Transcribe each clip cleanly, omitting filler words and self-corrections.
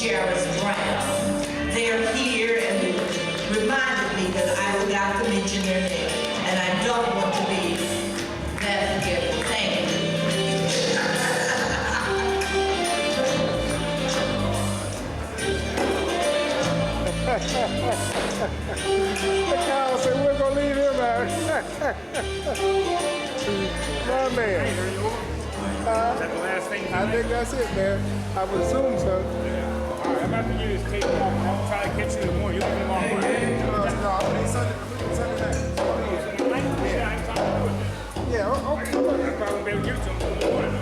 Jarvis Brown. They're here and reminded me that I forgot to mention their name, and I don't want to be that forgetful. Thank you. The cow said we're gonna leave him out. My man. Is that the last thing? I think that's it, man. I would assume so. All right, I'm about to get his tape off. I'll try to catch you in the morning. You'll be long. No, I'm Sunday night. Yeah, okay. I probably won't be able to give it to him in the morning.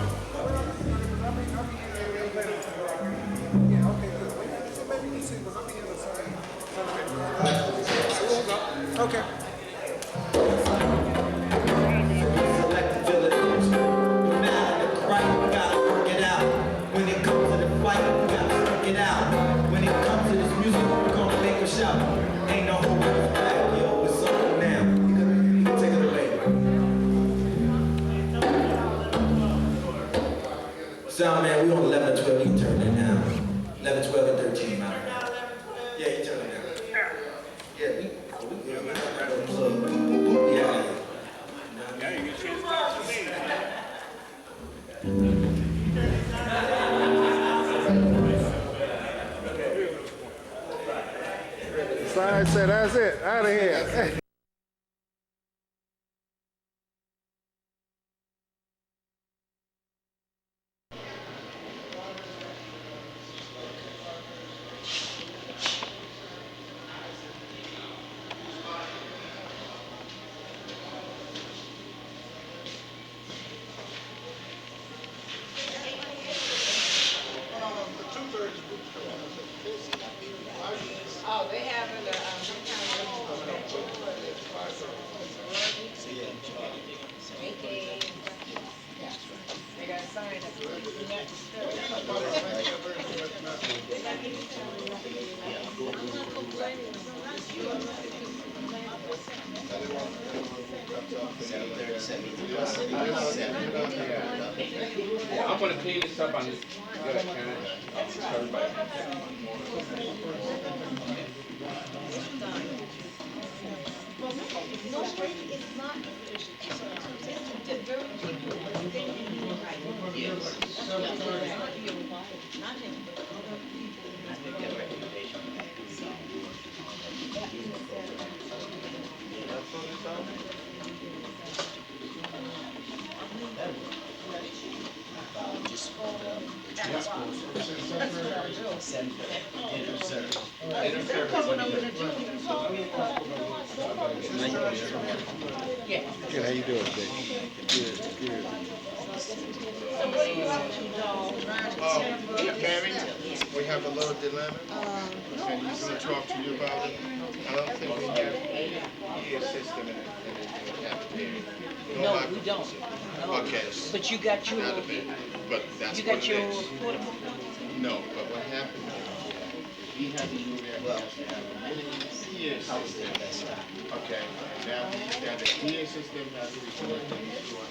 Yeah, okay, good. Maybe you can see, because I'll be in the Sunday. Okay. Select the village. No matter the right, we gotta work it out. When it comes to the fight, we gotta work it out. When it comes to this music, we're gonna make a shout. Ain't no holding us back, yo. It's over now. You can take it away. Sound man, we on 11 and 12. You can turn it down. 11, 12, and 13, man. Yeah, you turn it down. Yeah, we good, man. Yeah. Yeah, you get a chance to talk to me. Sign said that's it. Out of here. Oh, they have it, they got a sign up. I'm going to clean this up on this. Good, how you doing, Dick? Good, good. Mary, we have a little dilemma, and he's going to talk to you about it. I don't think we have any PA system in the cafeteria. No, we don't. No. Okay. But you got your, Not a bit, but that's you what got it your is. portable. No, but what happened is, he had to do that, he has to have a mini PA system. Okay, now he's got a PA system, has to record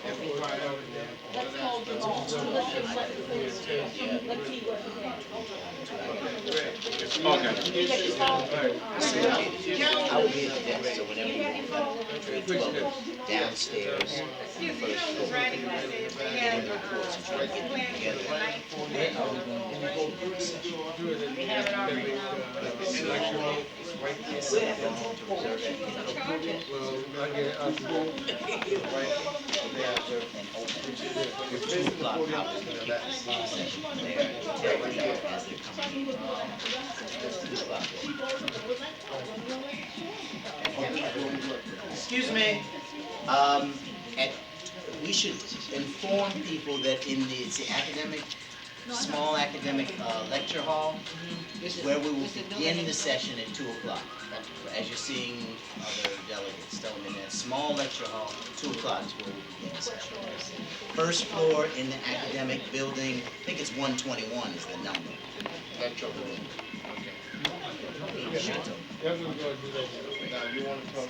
amplifier in there, all of that stuff. Okay. I will be at the desk, so whenever you want to, downstairs, first floor, get the reports and try to get them together. It's 2 o'clock, I was going to get the session there, tell them as they're coming in. It's 2 o'clock. Excuse me. We should inform people that it's the academic, small academic lecture hall, where we will begin the session at 2 o'clock. As you're seeing other delegates, tell them in that small lecture hall, 2 o'clock is where we begin the session. First floor in the academic building, I think it's 121 is the number. Lecture room. Sure. Now, you want to talk?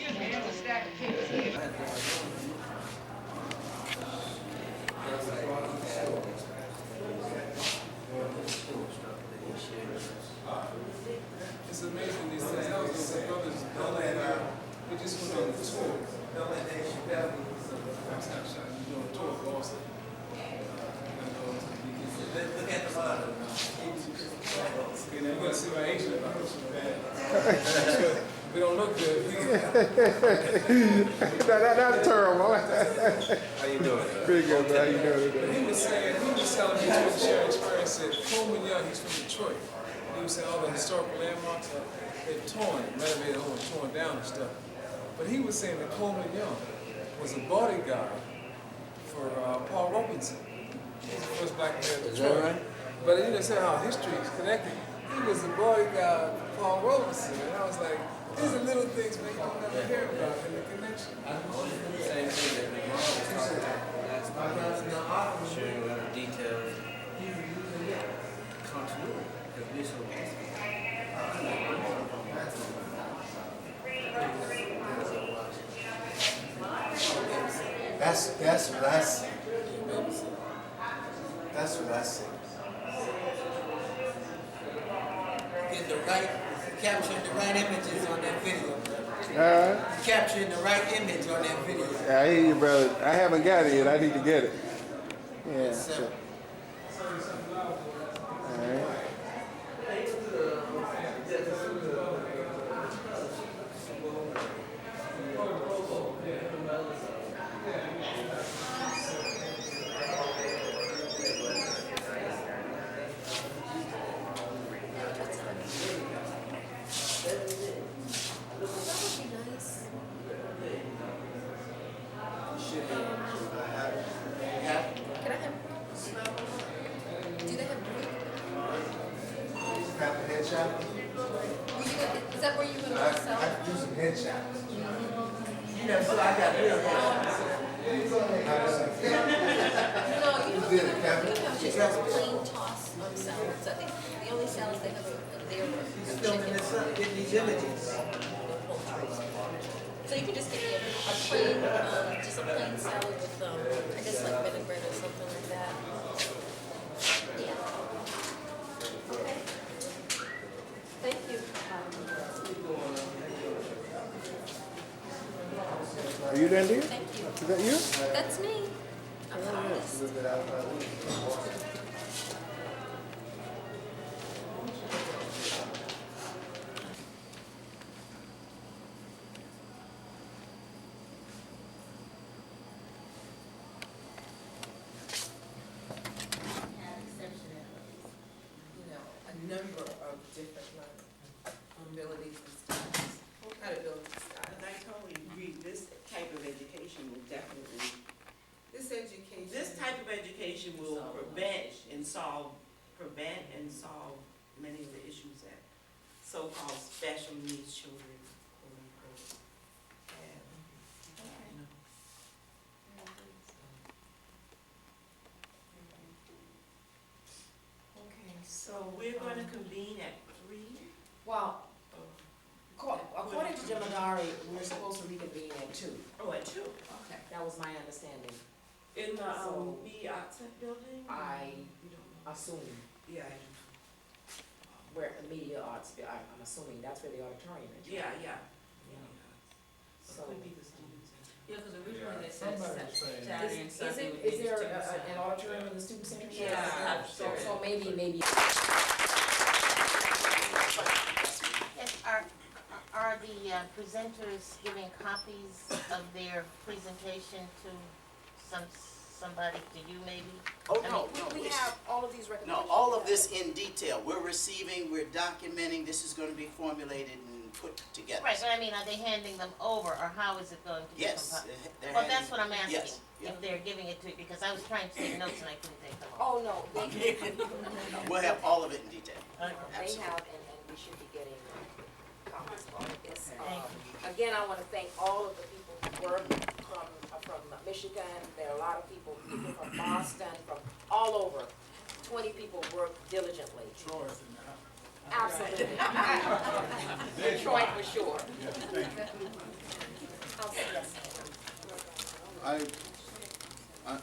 It's amazing these things. I was with the brothers we just went on a tour. Snapshot. We doing a tour of Boston. Look at the bottom. Okay, now you gotta see my Asian about this. We don't look good. That's terrible. How you doing? Pretty good, man. How you doing today? He was telling me to share experience that Coleman Young, he's from Detroit. He was saying all the historical landmarks, they're torn, renovated over, torn down and stuff. But he was saying that Coleman Young was a bodyguard for Paul Robinson. He's the first black man in Detroit. Is that right? But he just said how history is connected. He was a bodyguard for Paul Robinson. And I was like, these are little things man, you don't never hear about in the connection. Same thing that my mom was talking about last night, sharing a lot of details, continuity, because we're so That's what I see. That's what I see. Get the right, capturing the right images on that video, brother. Capturing the right image on that video. Yeah, I hear you, brother. I haven't got it yet. I need to get it. Yeah. So. All right. Headshot? Is that where you would I could do some headshots. You know, so I got real No, you don't have just plain toss salads. I think the only salads they have there were filming this up, getting these images. So you can just get a plain, just a plain salad with, I guess like vinaigrette or something like that. Yeah. Okay. Thank you. Are you done, dear? Thank you. Is that you? That's me. I'm the artist. Number of different abilities and styles, how to build styles. And I totally agree, this type of education will definitely, This education. this type of education will prevent and solve many of the issues that so-called special needs children, quote unquote, have. You know. Okay, so we're going to convene at 3. Well, according to Jemadari, we're supposed to reconvene at 2. Oh, at 2? Okay, that was my understanding. In the So, BOTSEC building? I You don't know. assume Yeah, I do. where the media arts, I'm assuming that's where the auditorium is. Yeah. So, Could be the students. Yeah, because originally they said Saturday and Sunday would be is there student center. an auditorium in the student center? Yeah. So maybe. Yes, are the presenters giving copies of their presentation to somebody, to you maybe? Oh, no, We have all of these recommendations. No, all of this in detail. We're receiving, we're documenting, this is going to be formulated and put together. Right, but I mean, are they handing them over, or how is it going to be Yes. compiled? they're Well, handing- that's what I'm asking, Yes, yeah. if they're giving it to, because I was trying to take notes and I couldn't take them Oh, all. no, they We'll have all of it in detail. have, and we should be getting comments on this. Again, I want to thank all of the people who work from Michigan. There are a lot of people from Boston, from all over. 20 people work diligently. Absolutely. Detroit for sure.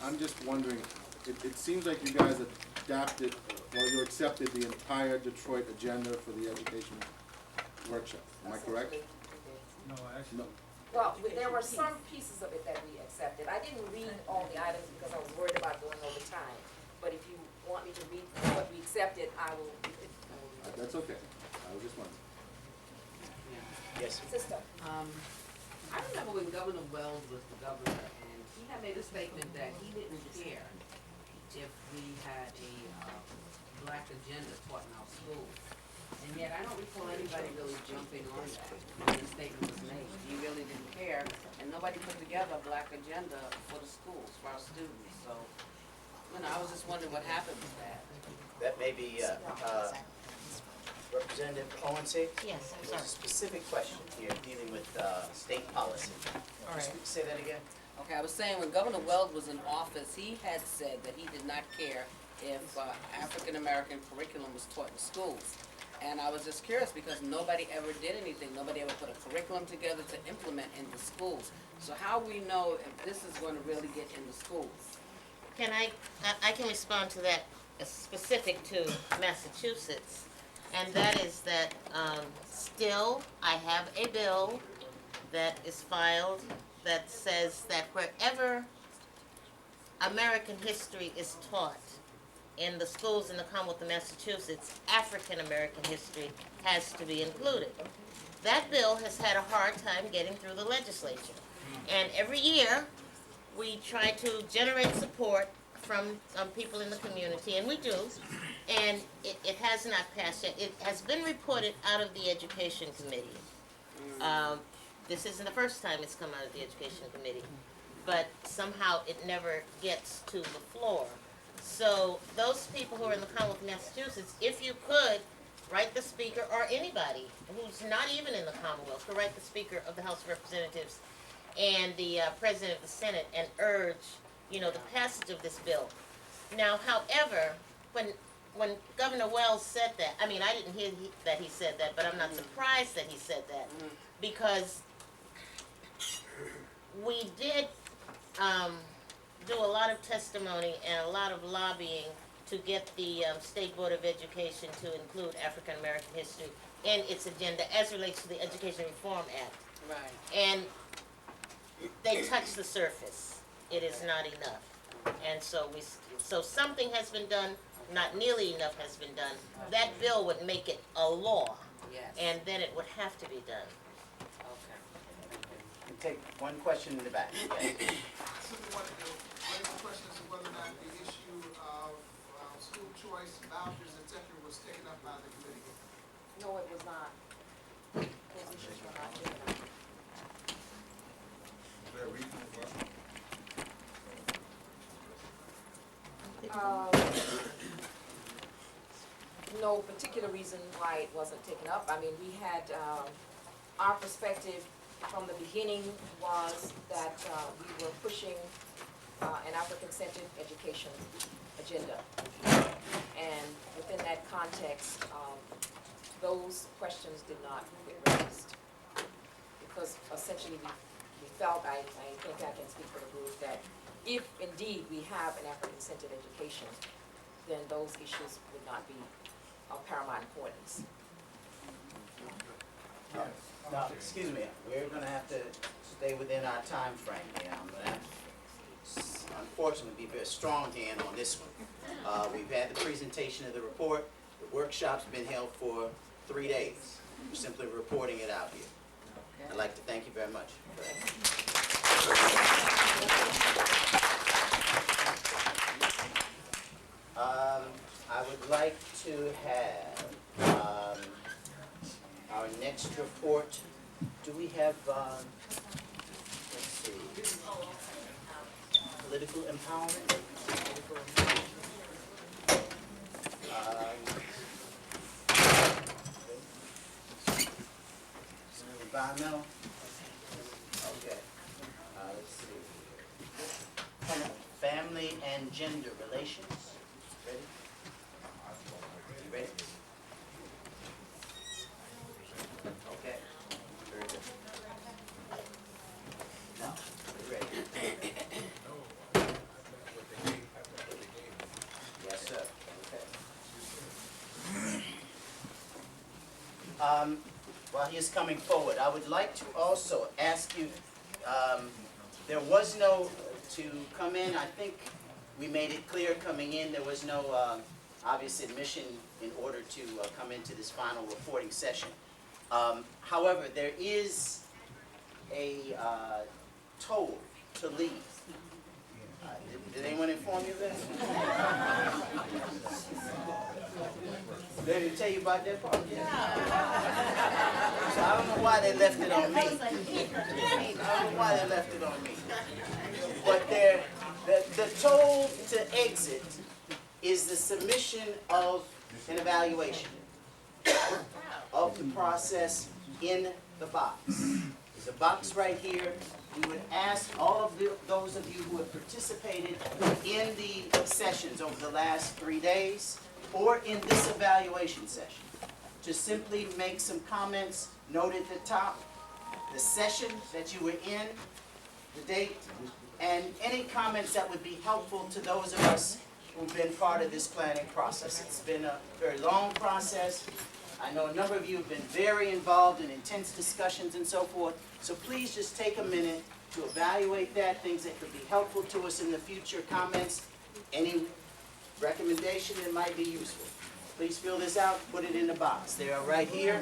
I'm just wondering, it seems like you guys adapted Well, you accepted the entire Detroit agenda for the education workshop, am I correct? No, actually. No. Well, there were some pieces of it that we accepted. I didn't read all the items because I was worried about going over time. But if you want me to read what we accepted, I will read it. That's okay, I was just wondering. Yes. Sister. I remember when Governor Wells was the governor, and he had made a statement that he didn't care if we had a black agenda taught in our schools. And yet, I don't recall anybody really jumping on that when the statement was made. He really didn't care, and nobody put together a black agenda for the schools, for our students. So, you know, I was just wondering what happened with that. That may be, Representative Owens. Yes, I'm There's sorry. a specific question here dealing with state policy. All right. Say that again? Okay, I was saying when Governor Wells was in office, he had said that he did not care if African-American curriculum was taught in schools. And I was just curious because nobody ever did anything. Nobody ever put a curriculum together to implement in the schools. So how we know if this is going to really get in the schools? Can I can respond to that specific to Massachusetts. And that is that still I have a bill that is filed that says that wherever American history is taught in the schools in the Commonwealth of Massachusetts, African American history has to be included. That bill has had a hard time getting through the legislature. And every year we try to generate support from people in the community, and we do, and it has not passed yet. It has been reported out of the Education Committee. This isn't the first time it's come out of the Education Committee, but somehow it never gets to the floor. So those people who are in the Commonwealth of Massachusetts, if you could, write the Speaker, or anybody who's not even in the Commonwealth, could write the Speaker of the House of Representatives and the President of the Senate and urge, you know, the passage of this bill. Now, however, when Governor Wells said that, I mean, I didn't hear that he said that, but I'm not surprised that he said that, because we did do a lot of testimony and a lot of lobbying to get the State Board of Education to include African American history in its agenda as relates to the Education Reform Act. Right. And they touch the surface. It is not enough. And so so something has been done, not nearly enough has been done. That bill would make it a law. Yes. And then it would have to be done. Okay. We'll take one question in the back. Yes. Simply wanted to raise the question as to whether or not the issue of school choice, vouchers, etc. was taken up by the committee. No, it was not. Those issues were not taken up. No particular reason why it wasn't taken up. I mean, we had, our perspective from the beginning was that we were pushing an African-centered education agenda. And within that context, those questions did not get raised. Because essentially we felt, I think I can speak for the group, that if indeed we have an African-centered education, then those issues would not be of paramount importance. Now, excuse me, we're gonna have to stay within our time frame here. I'm gonna have to, unfortunately, be very strong hand on this one. We've had the presentation of the report. The workshop's been held for 3 days. We're simply reporting it out here. I'd like to thank you very much for that. I would like to have our next report. Do we have, let's see, political empowerment? Environmental? Okay. Let's see. Family and gender relations. Ready? You ready? Okay. Very good. No, you ready? Yes, sir. Okay. while he is coming forward, I would like to also ask you, there was no, to come in, I think we made it clear coming in, there was no obvious admission in order to come into this final reporting session. However, there is a toll to leave. Did anyone inform you of that? They didn't tell you about that part? Yeah. So I don't know why they left it on me. I don't know why they left it on me. But the toll to exit is the submission of an evaluation of the process in the box. There's a box right here. We would ask all of those of you who have participated in the sessions over the last 3 days or in this evaluation session to simply make some comments, note at the top, the session that you were in, the date, and any comments that would be helpful to those of us who've been part of this planning process. It's been a very long process. I know a number of you have been very involved in intense discussions and so forth. So please just take a minute to evaluate that, things that could be helpful to us in the future, comments, any recommendation that might be useful. Please fill this out, put it in the box. They are right here.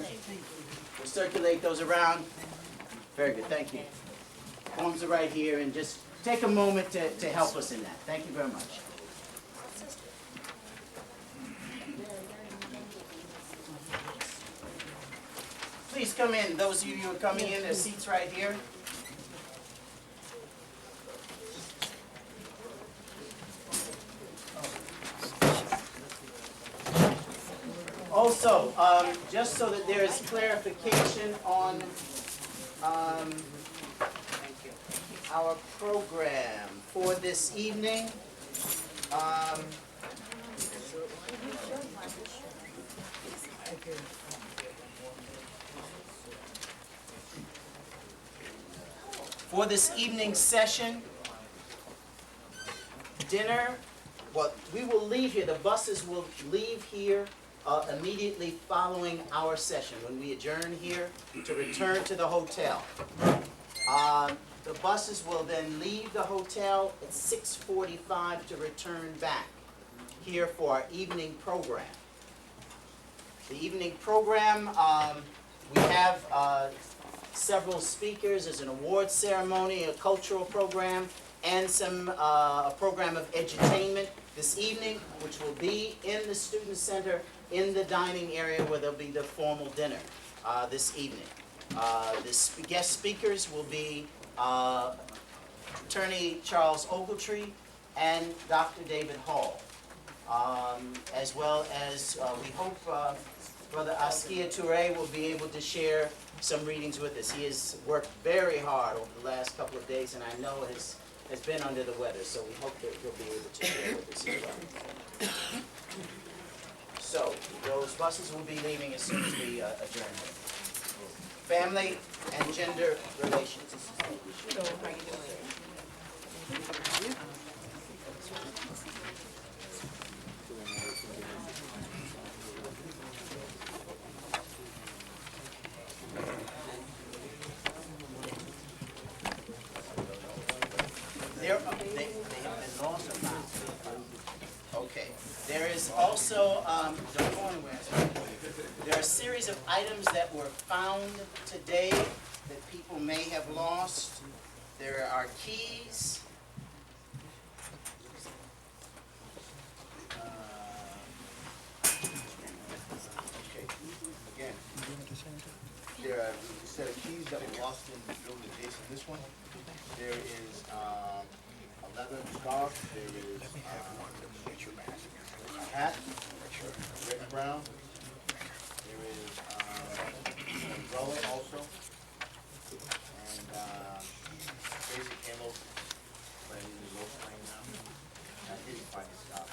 We'll circulate those around. Very good, thank you. Forms are right here, and just take a moment to help us in that. Thank you very much. Please come in. Those of you who are coming in, there's seats right here. Also, just so that there is clarification on our program for this evening, for this evening's session, dinner, well, we will leave here, the buses will leave here immediately following our session, when we adjourn here to return to the hotel. The buses will then leave the hotel at 6:45 to return back here for our evening program. The evening program, we have several speakers. There's an awards ceremony, a cultural program, and a program of edutainment this evening, which will be in the Student Center in the dining area where there'll be the formal dinner this evening. The guest speakers will be Attorney Charles Ogletree and Dr. David Hall, as well as we hope Brother Askia Touré will be able to share some readings with us. He has worked very hard over the last couple of days, and I know has been under the weather, so we hope that he'll be able to share with us as well. So, those buses will be leaving as soon as we adjourn. Family and gender relations. So, how you doing? They have been lost or found? Okay. There is also, don't go anywhere. There are a series of items that were found today that people may have lost. There are keys. Okay. Again, there are a set of keys that were lost in the building adjacent to this one. There is a leather scarf. There is a hat, red and brown. There is an umbrella also, and basic camo. But I need to go find now. I didn't find the scarf.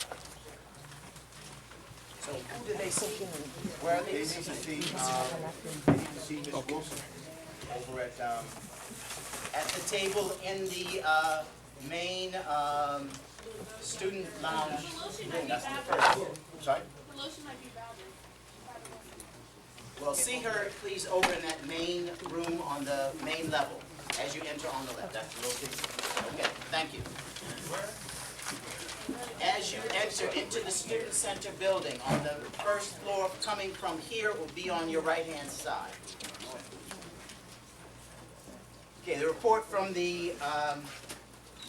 So who did they see? Where are They they? need to see Miss Wilson over at the table in the main student lounge. That's the first. Sorry? Well, see her, please, over in that main room on the main level, as you enter on the left. That's the little piece. Okay, thank you. As you enter into the Student Center building, on the first floor, coming from here, will be on your right-hand side. Okay, the report from the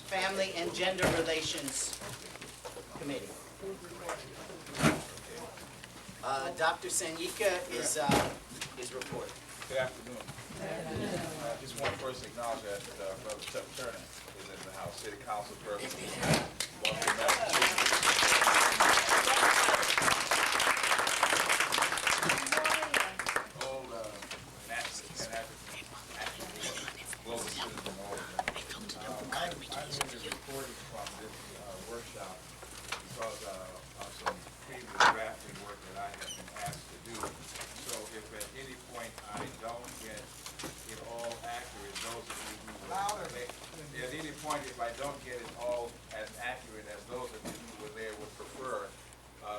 Family and Gender Relations Committee. Dr. Senyika is reporting. Good afternoon. I just want to first acknowledge that Brother Chuck Turner is in the House, City Council person. Welcome back to old African global citizen I enjoyed reporting from this workshop because of some previous drafting work that I have been asked to do. So if at any point I don't get it all accurate, those of you who were there, at any point if I don't get it all as accurate as those of you who were there would prefer,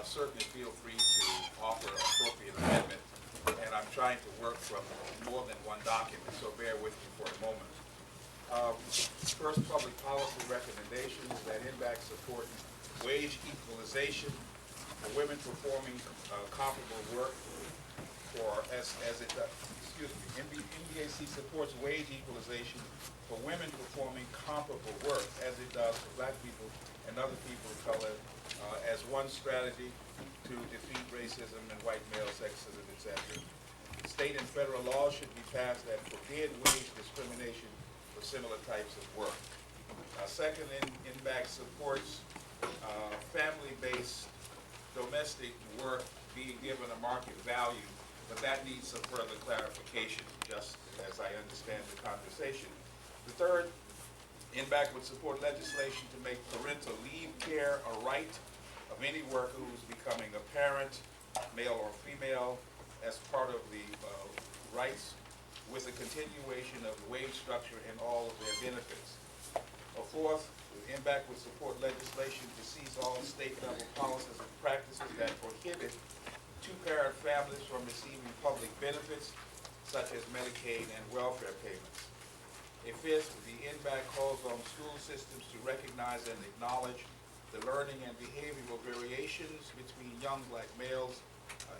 certainly feel free to offer appropriate amendment. And I'm trying to work from more than one document, so bear with me for a moment. First, public policy recommendations that impact support wage equalization for women performing comparable work, or as it excuse me, NBAC supports wage equalization for women performing comparable work as it does for black people and other people of color as one strategy to defeat racism and white male sexism, etc. State and federal laws should be passed that forbid wage discrimination for similar types of work. Second, NBAC supports family-based domestic work being given a market value, but that needs some further clarification, just as I understand the conversation. The third, NBAC would support legislation to make parental leave care a right of any worker who's becoming a parent, male or female, as part of the rights, with a continuation of the wage structure and all of their benefits. Fourth, NBAC would support legislation to cease all state-level policies and practices that prohibit two-parent families from receiving public benefits, such as Medicaid and welfare payments. Fifth, the NBAC calls on school systems to recognize and acknowledge the learning and behavioral variations between young black males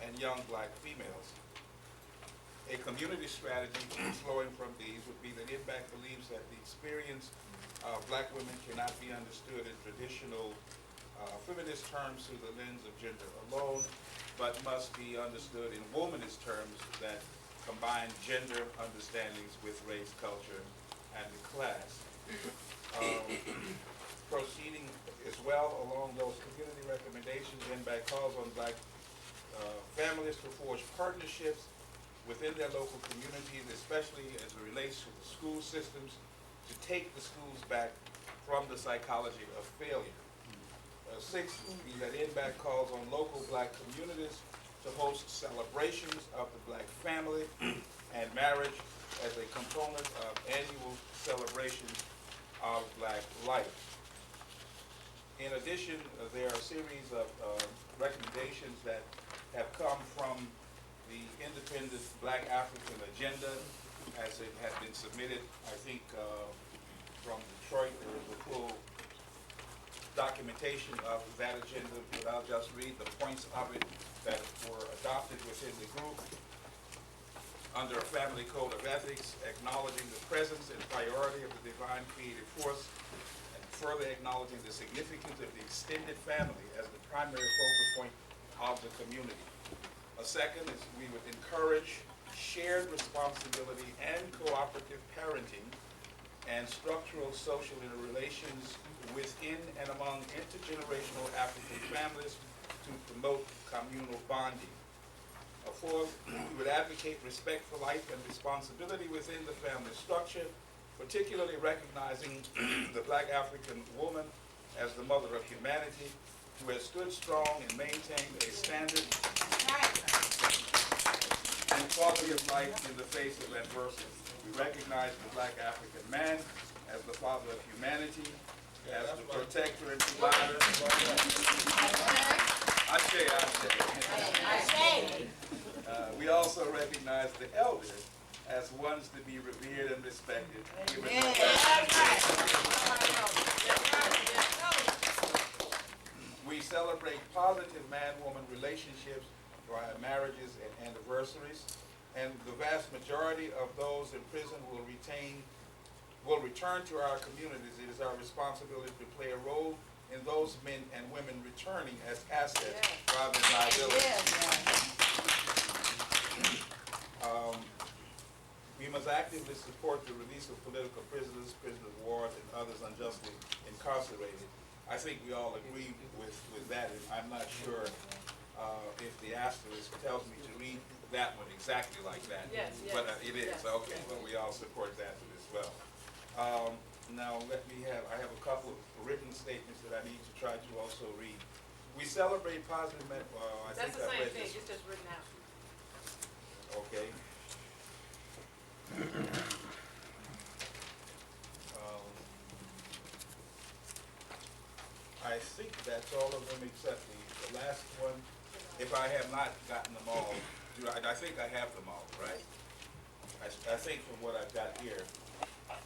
and young black females. A community strategy flowing from these would be that NBAC believes that the experience of black women cannot be understood in traditional feminist terms through the lens of gender alone, but must be understood in womanist terms that combine gender understandings with race, culture, and the class. Proceeding as well along those community recommendations, NBAC calls on black families to forge partnerships within their local communities, especially as it relates to the school systems, to take the schools back from the psychology of failure. Sixth, that NBAC calls on local black communities to host celebrations of the black family and marriage as a component of annual celebrations of black life. In addition, there are a series of recommendations that have come from the Independent Black African Agenda as it had been submitted, I think, from Detroit. There is a full documentation of that agenda, but I'll just read the points of it that were adopted within the group. Under a family code of ethics, acknowledging the presence and priority of the divine creative force, and further acknowledging the significance of the extended family as the primary focal point of the community. A second is we would encourage shared responsibility and cooperative parenting and structural social interrelations within and among intergenerational African families to promote communal bonding. Fourth, we would advocate respect for life and responsibility within the family structure, particularly recognizing the black African woman as the mother of humanity, who has stood strong and maintained a standard and quality of life in the face of adversity. We recognize the black African man as the father of humanity, as the protector and provider. We also recognize the elders as ones to be revered and respected. We celebrate positive man-woman relationships through our marriages and anniversaries, and the vast majority of those in prison will return to our communities. It is our responsibility to play a role in those men and women returning as assets rather than liabilities. We must actively support the release of political prisoners, prisoners of war, and others unjustly incarcerated. I think we all agree with that. I'm not sure if the asterisk tells me to read that one exactly like that. Yes, yes, but it is, yes. okay, well, we all support that as well. Now, I have a couple of written statements that I need to try to also read. We celebrate positive, I That's think the I same read thing, this. it's just written out. Okay. I think that's all of them except the last one. If I have not gotten them all, I think I have them all, right? I think from what I've got here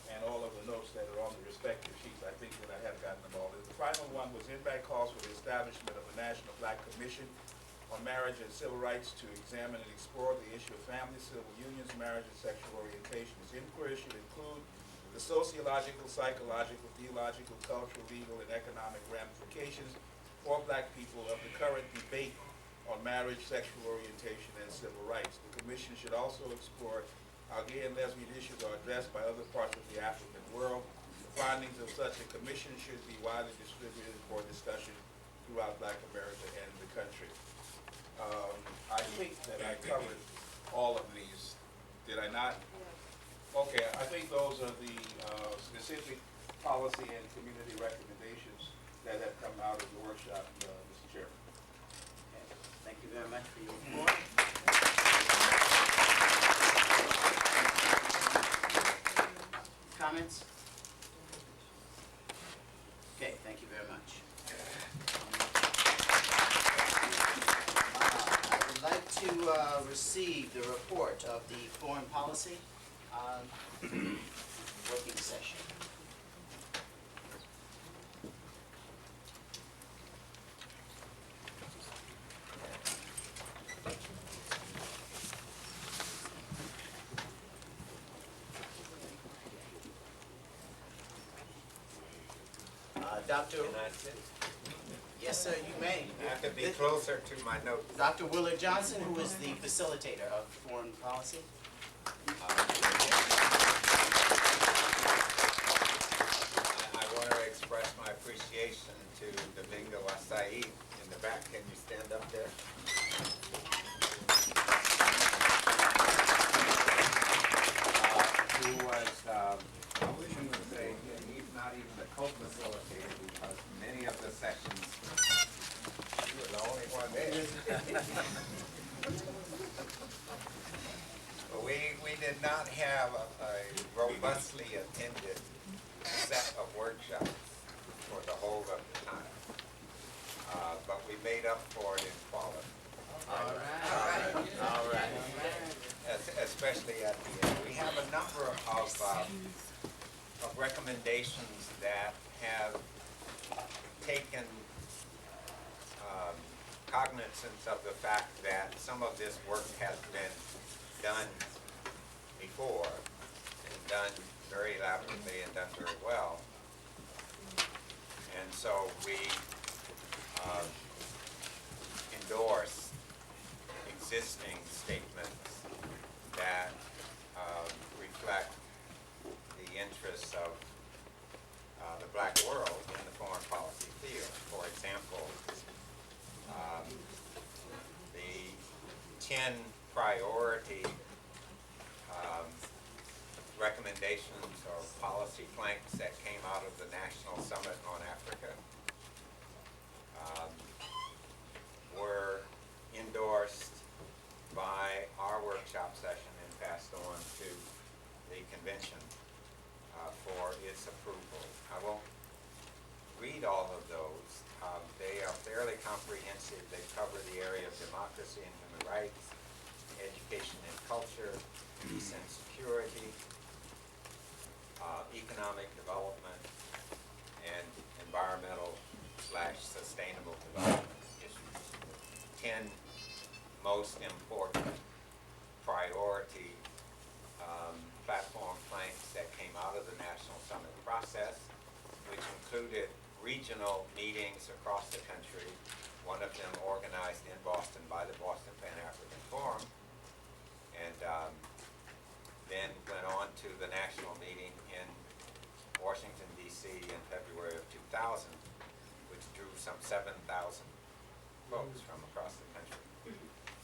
and all of the notes that are on the respective sheets, I think that I have gotten them all. The final one was impact calls for the establishment of a National Black Commission on Marriage and Civil Rights to examine and explore the issue of family, civil unions, marriage, and sexual orientation. This inquiry should include the sociological, psychological, theological, cultural, legal, and economic ramifications for Black people of the current debate on marriage, sexual orientation, and civil rights. The Commission should also explore how gay and lesbian issues are addressed by other parts of the African world. The findings of such a commission should be widely distributed for discussion throughout Black America and the country. I think that I covered all of these. Did I not? Okay, I think those are the specific policy and community recommendations that have come out of the workshop, Mr. Chairman. Okay. Thank you very much for your report. Comments? Okay, thank you very much. I would like to receive the report of the foreign policy working session. Dr. Yes, sir, you may. I have to be closer to my notes. Dr. Willard Johnson, who is the facilitator of foreign policy. I want to express my appreciation to Domingo Asai in the back. Can you stand up there? Who was, I wouldn't even say, he's not even the co-facilitator because many of the sessions, he was the only one there. We did not have a robustly attended set of workshops for the whole of the time. But we made up for it in quality. All right. Especially at the end. We have a number of recommendations that have taken cognizance of the fact that some of this work has been done before and done very elaborately and done very well. And so we endorse existing statements that reflect the interests of the Black world in the foreign policy field. For example, the 10 priority recommendations or policy planks that came out of the National Summit on Africa were endorsed by our workshop session and passed on to the convention for its approval. I won't read all of those. They are fairly comprehensive. They cover the area of democracy and human rights, education and culture, peace and security, economic development, and environmental/sustainable development issues. 10 most important priority platform planks that came out of the National Summit process, which included regional meetings across the country, one of them organized in Boston by the Boston Pan-African Forum, and then went on to the national meeting in Washington, D.C. in February of 2000, which drew some 7,000 folks from across the country.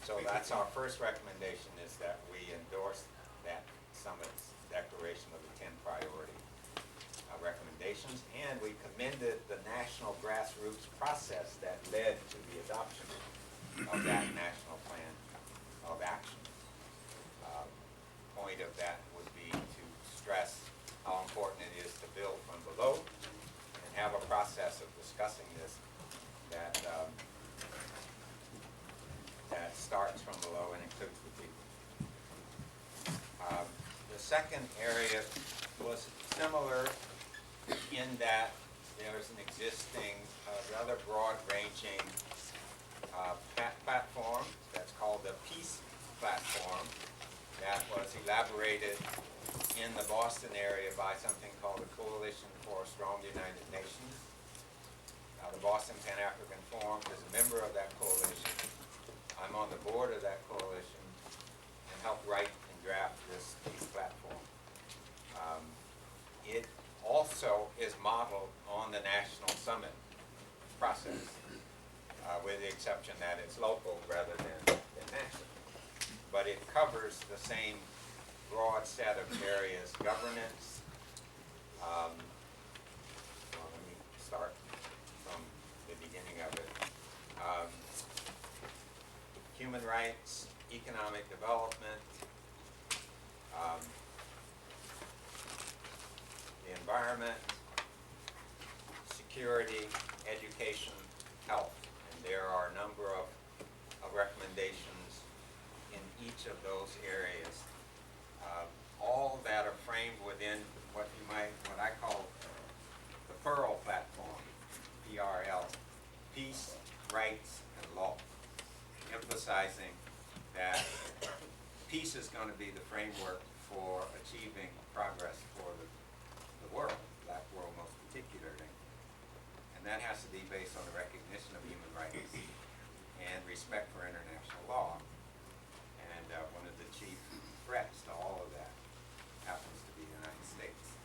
So that's our first recommendation, is that we endorse that summit's declaration of the 10 priority recommendations, and we commended the national grassroots process that led to the adoption of that national plan of action. Point of that would be to stress how important it is to build from below and have a process of discussing this that that starts from below and includes the people. The second area was similar in that there's an existing rather broad-ranging platform that's called the Peace Platform that was elaborated in the Boston area by something called the Coalition for a Strong United Nations. The Boston Pan-African Forum is a member of that coalition. I'm on the board of that coalition and helped write and draft this Peace Platform. It also is modeled on the National Summit process, with the exception that it's local rather than national. But it covers the same broad set of areas: governance. Well, let me start from the beginning of it. Human rights, economic development, the environment, security, education, health. And there are a number of recommendations in each of those areas, all that are framed within what I call the Pearl platform, PRL, peace, rights, and law, emphasizing that peace is going to be the framework for achieving progress for the world, the black world most particularly. And that has to be based on the recognition of human rights and respect for international law. And one of the chief threats to all of that happens to be the United States.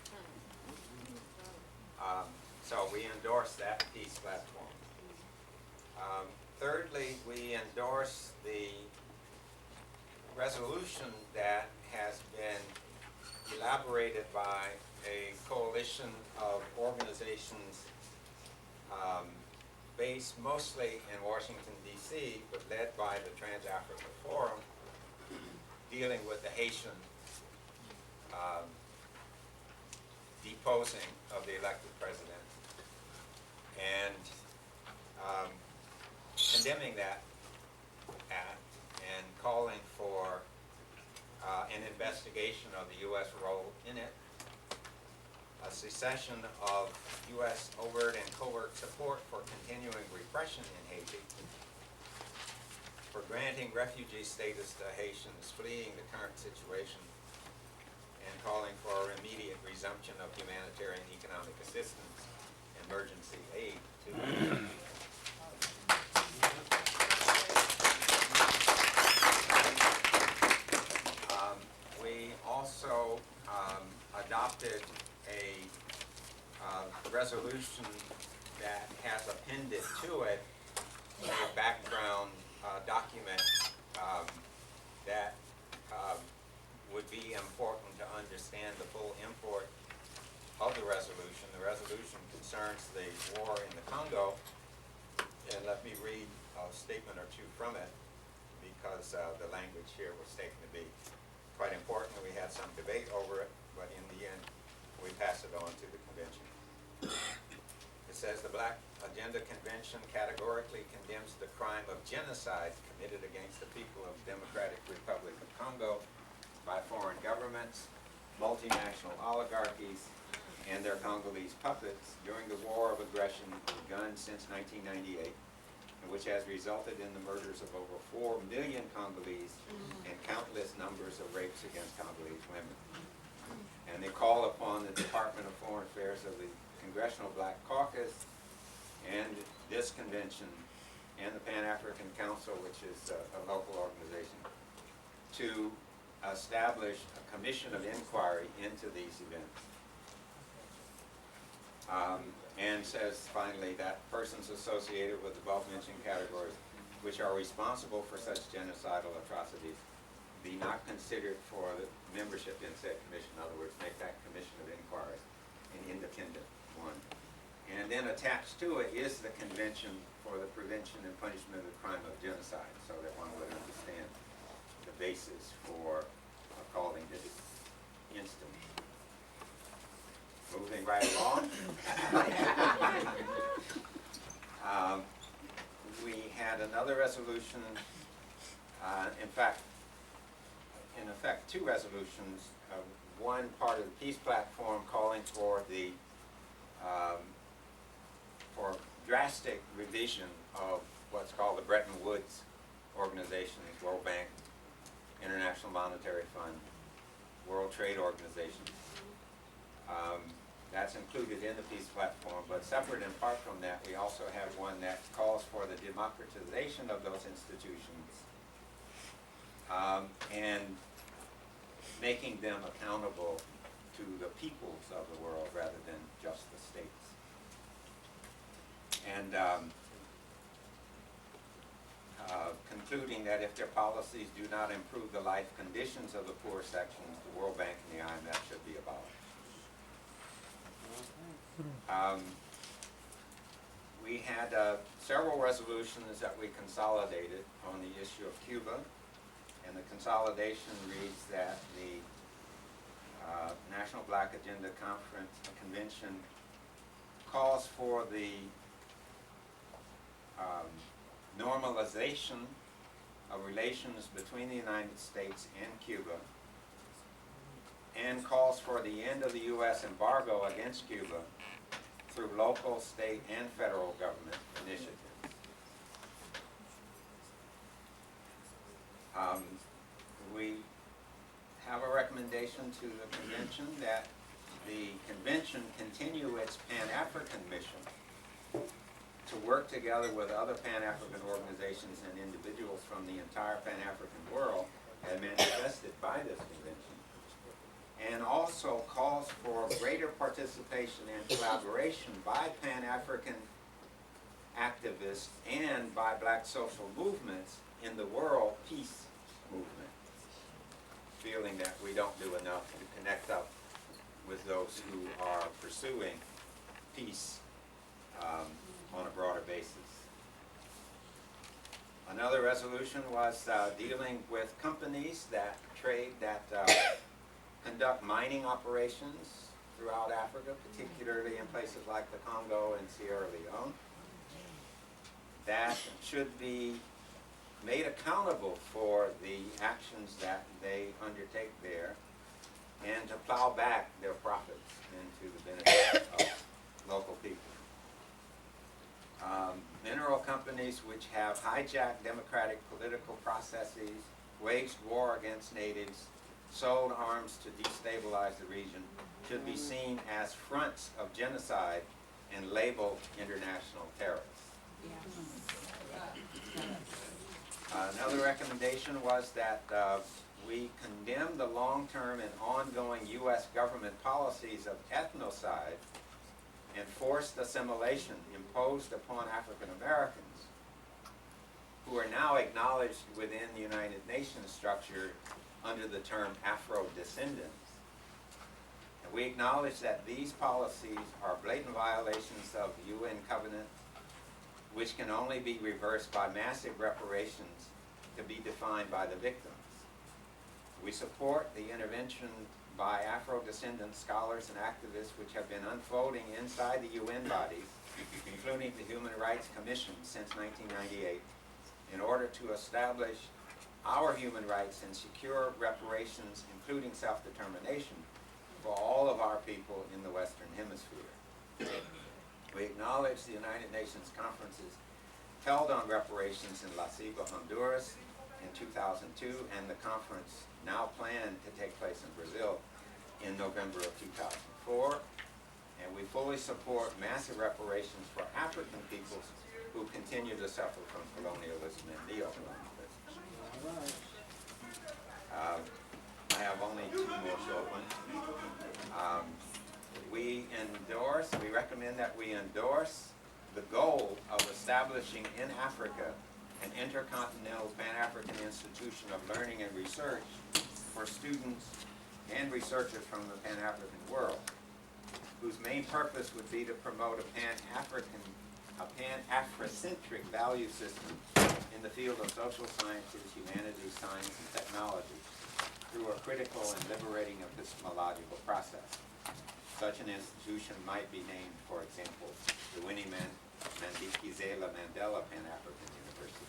So we endorse that peace platform. Thirdly, we endorse the resolution that has been elaborated by a coalition of organizations based mostly in Washington, D.C., but led by the Trans-Africa Forum, dealing with the Haitian deposing of the elected president and condemning that act and calling for an investigation of the U.S. role in it, a cessation of U.S. overt and covert support for continuing repression in Haiti, for granting refugee status to Haitians fleeing the current situation, and calling for immediate resumption of humanitarian economic assistance and emergency aid to we also adopted a resolution that has appended to it a background document that would be important to understand the full import of the resolution. The resolution concerns the war in the Congo, and let me read a statement or two from it, because the language here was taken to be quite important. We had some debate over it, but in the end, we passed it on to the convention. It says the Black Agenda Agenda Convention categorically condemns the crime of genocide committed against the people of Democratic Republic of Congo by foreign governments, multinational oligarchies, and their Congolese puppets during the war of aggression begun since 1998, and which has resulted in the murders of over 4 million Congolese and countless numbers of rapes against Congolese women. And they call upon the Department of Foreign Affairs of the Congressional Black Caucus and this convention and the Pan-African Council, which is a local organization, to establish a commission of inquiry into these events. And says finally that persons associated with the above-mentioned categories which are responsible for such genocidal atrocities be not considered for the membership in said commission. In other words, make that commission of inquiry an independent one. And then attached to it is the Convention for the Prevention and Punishment of the Crime of Genocide, so that one would understand the basis for calling this instance. Moving right along. We had another resolution, in effect, two resolutions. One part of the peace platform calling for the for drastic revision of what's called the Bretton Woods organizations, World Bank, International Monetary Fund, World Trade Organization. That's included in the peace platform, but separate and apart from that, we also have one that calls for the democratization of those institutions and making them accountable to the peoples of the world rather than just the states. And concluding that if their policies do not improve the life conditions of the poor sections, the World Bank and the IMF should be abolished. We had several resolutions that we consolidated on the issue of Cuba, and the consolidation reads that the National Black Agenda Convention calls for the normalization of relations between the United States and Cuba, and calls for the end of the U.S. embargo against Cuba through local, state, and federal government initiatives. We have a recommendation to the convention that the convention continue its Pan-African mission to work together with other Pan-African organizations and individuals from the entire Pan-African world as manifested by this convention, and also calls for greater participation and collaboration by Pan-African activists and by black social movements in the world peace movement, feeling that we don't do enough to connect up with those who are pursuing peace on a broader basis. Another resolution was dealing with companies that conduct mining operations throughout Africa, particularly in places like the Congo and Sierra Leone, that should be made accountable for the actions that they undertake there, and to plow back their profits into the benefit of local people. Mineral companies which have hijacked democratic political processes, waged war against natives, sold arms to destabilize the region, should be seen as fronts of genocide and labeled international terrorists. Another recommendation was that we condemn the long-term and ongoing U.S. government policies of ethnocide and forced assimilation imposed upon African Americans, who are now acknowledged within the United Nations structure under the term Afro-descendants. And we acknowledge that these policies are blatant violations of the UN Covenant, which can only be reversed by massive reparations to be defined by the victims. We support the intervention by Afro-descendant scholars and activists which have been unfolding inside the UN bodies, including the Human Rights Commission since 1998, in order to establish our human rights and secure reparations, including self-determination, for all of our people in the Western Hemisphere. We acknowledge the United Nations conferences held on reparations in La Ceiba, Honduras in 2002, and the conference now planned to take place in Brazil in November of 2004. And we fully support massive reparations for African peoples who continue to suffer from colonialism and neo-colonialism. I have only two more short ones. We recommend that we endorse the goal of establishing in Africa an intercontinental Pan-African institution of learning and research for students and researchers from the Pan-African world, whose main purpose would be to promote a Pan-Afrocentric value system in the field of social sciences, humanities, science, and technology through a critical and liberating epistemological process. Such an institution might be named, for example, the Winnie Mandikizela Mandela Pan-African University.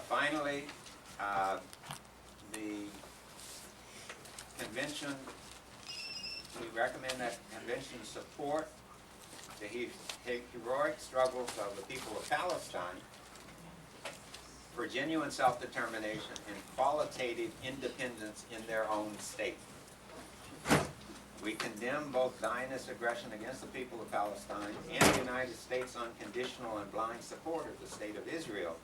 Finally, the convention, we recommend that convention support the heroic struggles of the people of Palestine for genuine self-determination and qualitative independence in their own state. We condemn both Zionist aggression against the people of Palestine and the United States' unconditional and blind support of the State of Israel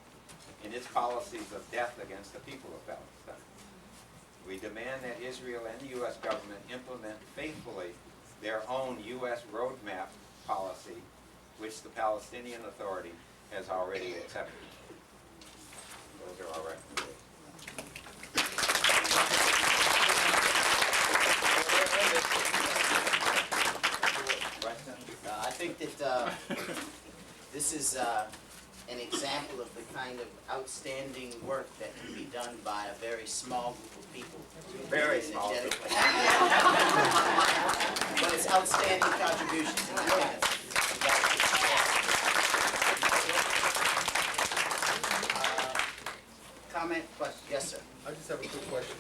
in its policies of death against the people of Palestine. We demand that Israel and the U.S. government implement faithfully their own U.S. roadmap policy, which the Palestinian Authority has already accepted. Those are our recommendations. I think that this is an example of the kind of outstanding work that can be done by a very small group of people. Very small group. But it's outstanding contributions. And I think comment, question? Yes, sir. I just have a quick question.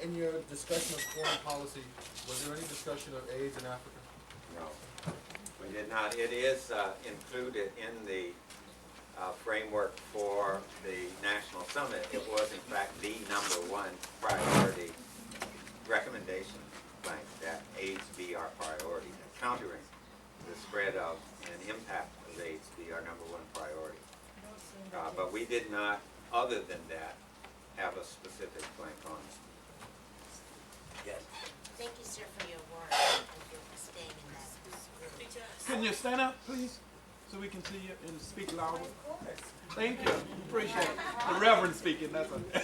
In your discussion of foreign policy, was there any discussion of AIDS in Africa? No, we did not. It is included in the framework for the National Summit. It was, in fact, the #1 priority recommendation, that AIDS be our priority, countering the spread of and impact of AIDS be our #1 priority. But we did not, other than that, have a specific blank on it. Yes. Thank you, sir, for your work and for staying in that group. Can you stand up, please, so we can see you and speak louder? Thank you. Appreciate it. The Reverend speaking, that's okay.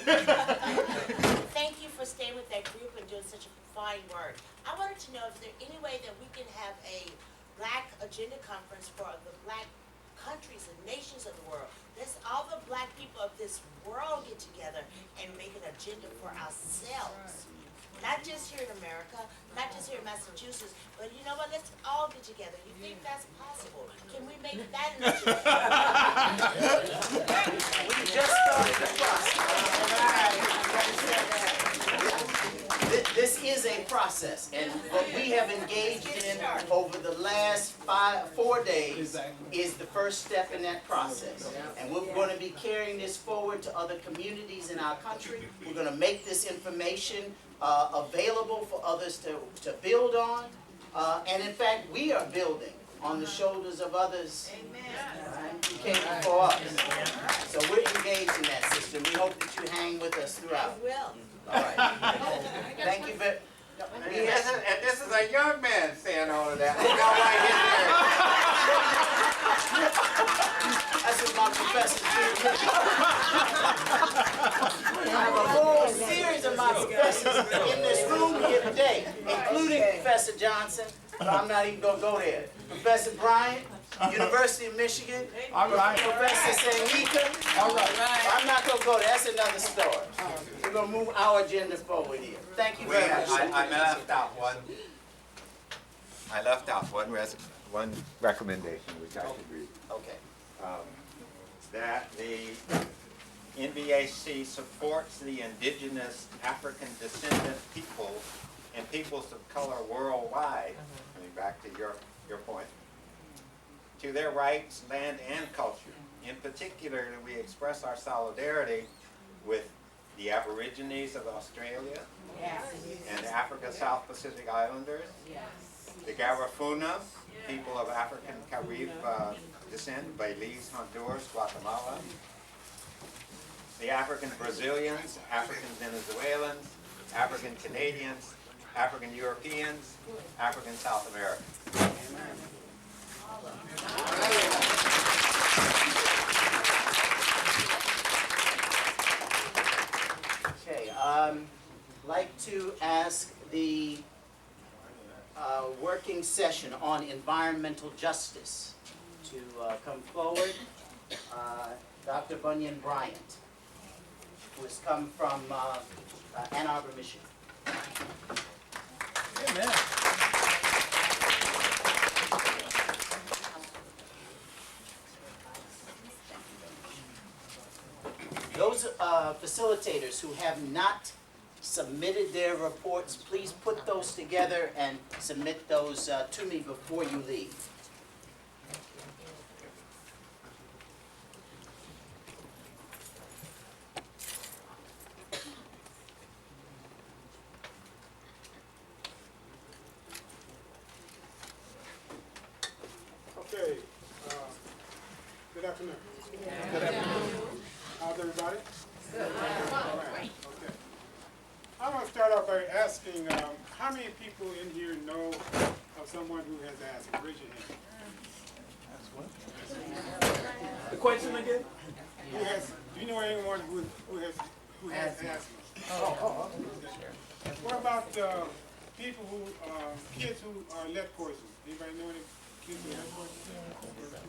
Thank you for staying with that group and doing such a fine work. I wanted to know if there's any way that we can have a Black Agenda Conference for the Black countries and nations of the world. Let's all the Black people of this world get together and make an agenda for ourselves. Not just here in America, not just here in Massachusetts, but you know what, let's all get together. You think that's possible? Can we make that an agenda? We just started the process. This is a process, and what we have engaged in over the last 4 days is the first step in that process. And we're going to be carrying this forward to other communities in our country. We're going to make this information available for others to build on. And in fact, we are building on the shoulders of others. Right, who came before us. So we're engaged in that system. We hope that you hang with us throughout. We will. All right. Thank you very much. And this is a young man saying all of that. That's what my professors do. I have a whole series of my professors in this room here today, including Professor Johnson, but I'm not even going to go there. Professor Bryant, University of Michigan. All right. Professor Sangika. All right. I'm not gonna go there, that's another story. We're gonna move our agenda forward here. Thank you very much. I left out one. I left out one recommendation, which I should read. Okay. That the NVAC supports the indigenous African descendant people and peoples of color worldwide, coming back to your point, to their rights, land, and culture. In particular, we express our solidarity with the Aborigines of Australia and the Africa South Pacific Islanders, the Garifuna, people of African Carib descent, Belize, Honduras, Guatemala, the African Brazilians, African Venezuelans, African Canadians, African Europeans, African South Americans. Okay, like to ask the working session on environmental justice to come forward. Dr. Bunyan Bryant, who has come from Ann Arbor, Michigan. Amen. Those facilitators who have not submitted their reports, please put those together and submit those to me before you leave. Okay, good afternoon. Good afternoon. How's everybody? Good. All right. Okay. I want to start off by asking, how many people in here know of someone who has asthma? Raise your hand. The question again? Who has? Do you know anyone who has asthma? What about people who kids who are lead poisoned? Anybody know any kids who are lead poisoned?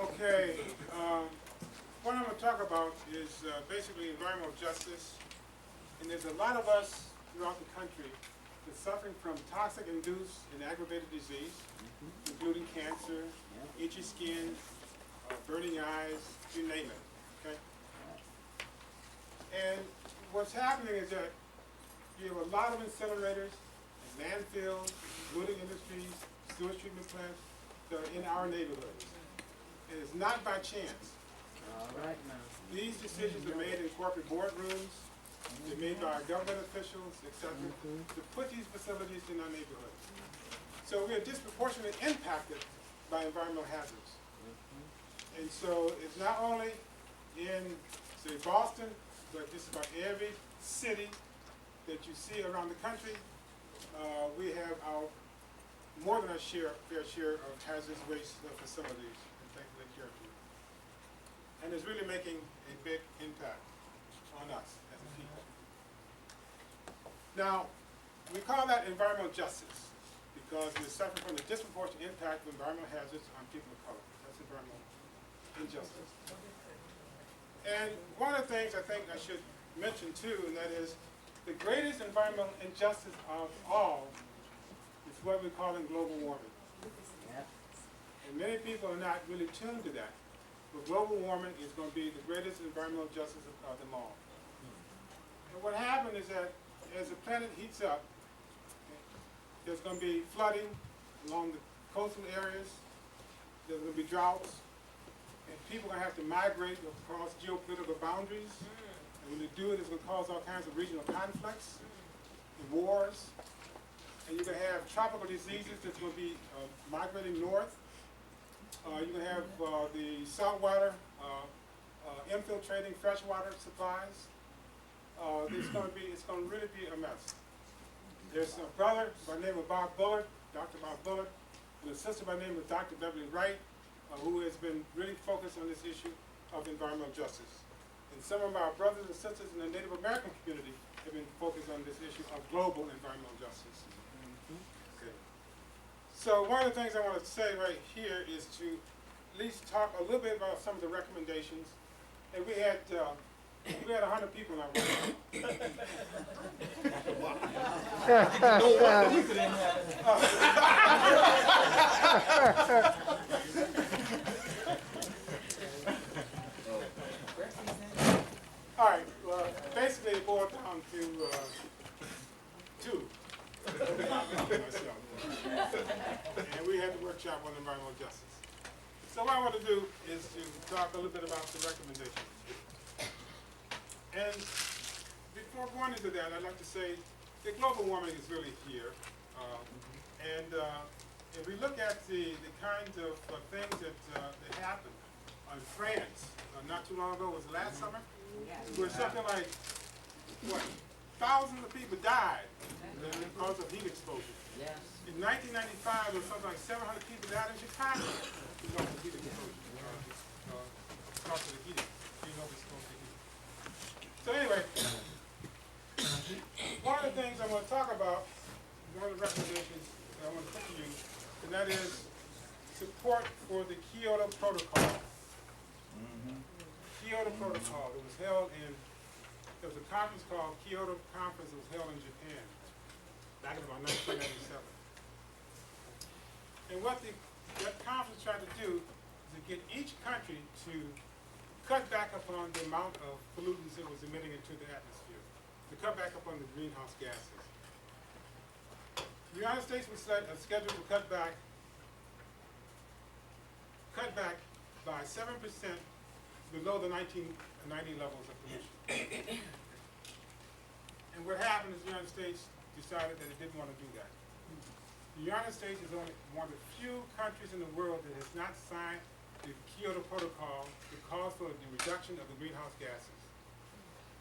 Okay. What I'm going to talk about is basically environmental justice, and there's a lot of us throughout the country that's suffering from toxic-induced and aggravated disease, including cancer, itchy skin, burning eyes, you name it. Okay. And what's happening is that you have a lot of incinerators, landfills, polluting industries, sewage treatment plants that are in our neighborhoods. And it's not by chance. These decisions are made in corporate boardrooms, they're made by our government officials, etc., to put these facilities in our neighborhoods. So we are disproportionately impacted by environmental hazards. And so it's not only in, say, Boston, but just about every city that you see around the country, we have our more than our fair share of hazardous waste facilities, and thankfully care for it. And it's really making a big impact on us as a people. Now, we call that environmental justice because we're suffering from the disproportionate impact of environmental hazards on people of color. That's environmental injustice. And one of the things I think I should mention too, and that is the greatest environmental injustice of all is what we're calling global warming. And many people are not really tuned to that. But global warming is going to be the greatest environmental justice of them all. And what happened is that as the planet heats up, there's going to be flooding along the coastal areas, there's going to be droughts, and people are going to have to migrate across geopolitical boundaries. And when they do it, it's going to cause all kinds of regional conflicts and wars. And you're going to have tropical diseases that's going to be migrating north. You're going to have the saltwater infiltrating freshwater supplies. It's going to really be a mess. There's a brother by the name of Bob Bullard, Dr. Bob Bullard, and a sister by the name of Dr. W. Wright, who has been really focused on this issue of environmental justice. And some of our brothers and sisters in the Native American community have been focused on this issue of global environmental justice. Okay. So one of the things I want to say right here is to at least talk a little bit about some of the recommendations. And we had 100 people in our room. All right. Well, basically it boiled down to two. And we had the workshop on environmental justice. So what I want to do is to talk a little bit about the recommendations. And before going into that, I'd like to say that global warming is really here. If we look at the kinds of things that happened in France not too long ago, was it last summer? Where something like, what, thousands of people died because of heat exposure. Yes. In 1995, there was something like 700 people died in Chicago because of heat exposure, because of the heating, being overexposed to heat. So anyway, one of the things I want to talk about, one of the recommendations that I want to put to you, and that is support for the Kyoto Protocol. Kyoto Protocol, it was held in, there was a conference called Kyoto Conference that was held in Japan back in about 1997. And what that conference tried to do is to get each country to cut back upon the amount of pollutants it was emitting into the atmosphere, to cut back upon the greenhouse gases. The United States was scheduled to cut back by 7% below the 1990 levels of pollution. And what happened is the United States decided that it didn't want to do that. The United States is only one of the few countries in the world that has not signed the Kyoto Protocol that calls for the reduction of the greenhouse gases.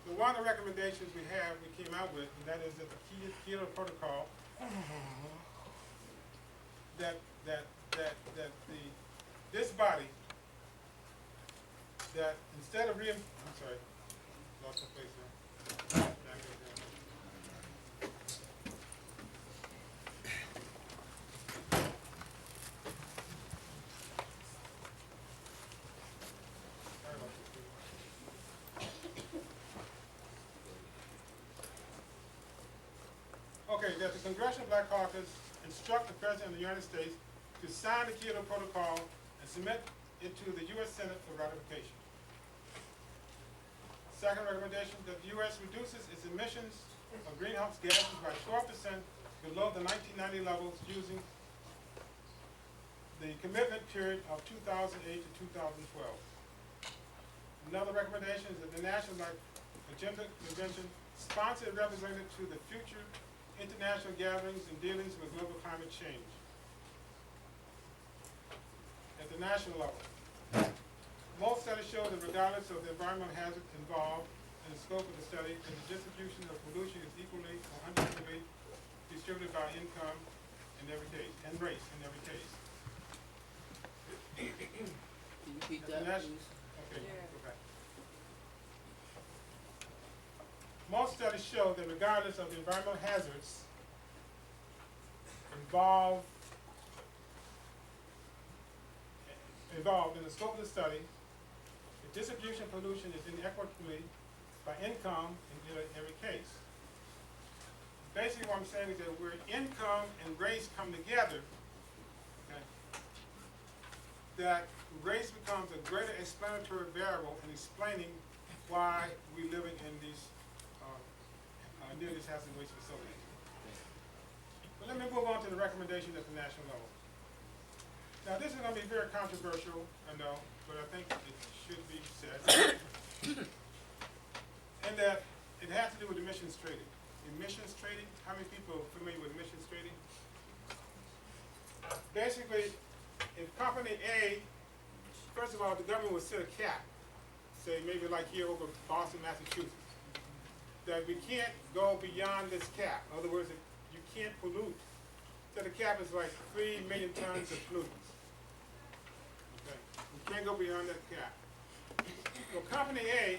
So one of the recommendations we came out with, and that is that the Kyoto Protocol, this body, that instead of I'm sorry, lost my place now. Okay, that the Congressional Black Caucus instruct the President of the United States to sign the Kyoto Protocol and submit it to the U.S. Senate for ratification. Second recommendation, that the U.S. reduces its emissions of greenhouse gases by 12% below the 1990 levels using the commitment period of 2008 to 2012. Another recommendation is that the National Agenda Convention sponsor a representative to the future international gatherings and dealings with global climate change at the national level. Most studies show that regardless of the environmental hazard involved in the scope of the study, that the distribution of pollution is equally or unequally distributed by income in every case, and race in every case. Can you repeat that, please? Okay, go back. Most studies show that regardless of the environmental hazards involved in the scope of the study, the distribution of pollution is inequitably by income in every case. Basically what I'm saying is that where income and race come together, okay, that race becomes a greater explanatory variable in explaining why we're living in these near these hazardous waste facilities. But let me move on to the recommendations at the national level. Now this is going to be very controversial, I know, but I think it should be said. And that it has to do with emissions trading. Emissions trading, how many people are familiar with emissions trading? Basically, if company A, first of all, the government would set a cap, say maybe like here over Boston, Massachusetts, that we can't go beyond this cap. In other words, you can't pollute. So the cap is like 3 million tons of pollutants. Okay. We can't go beyond that cap. Well, company A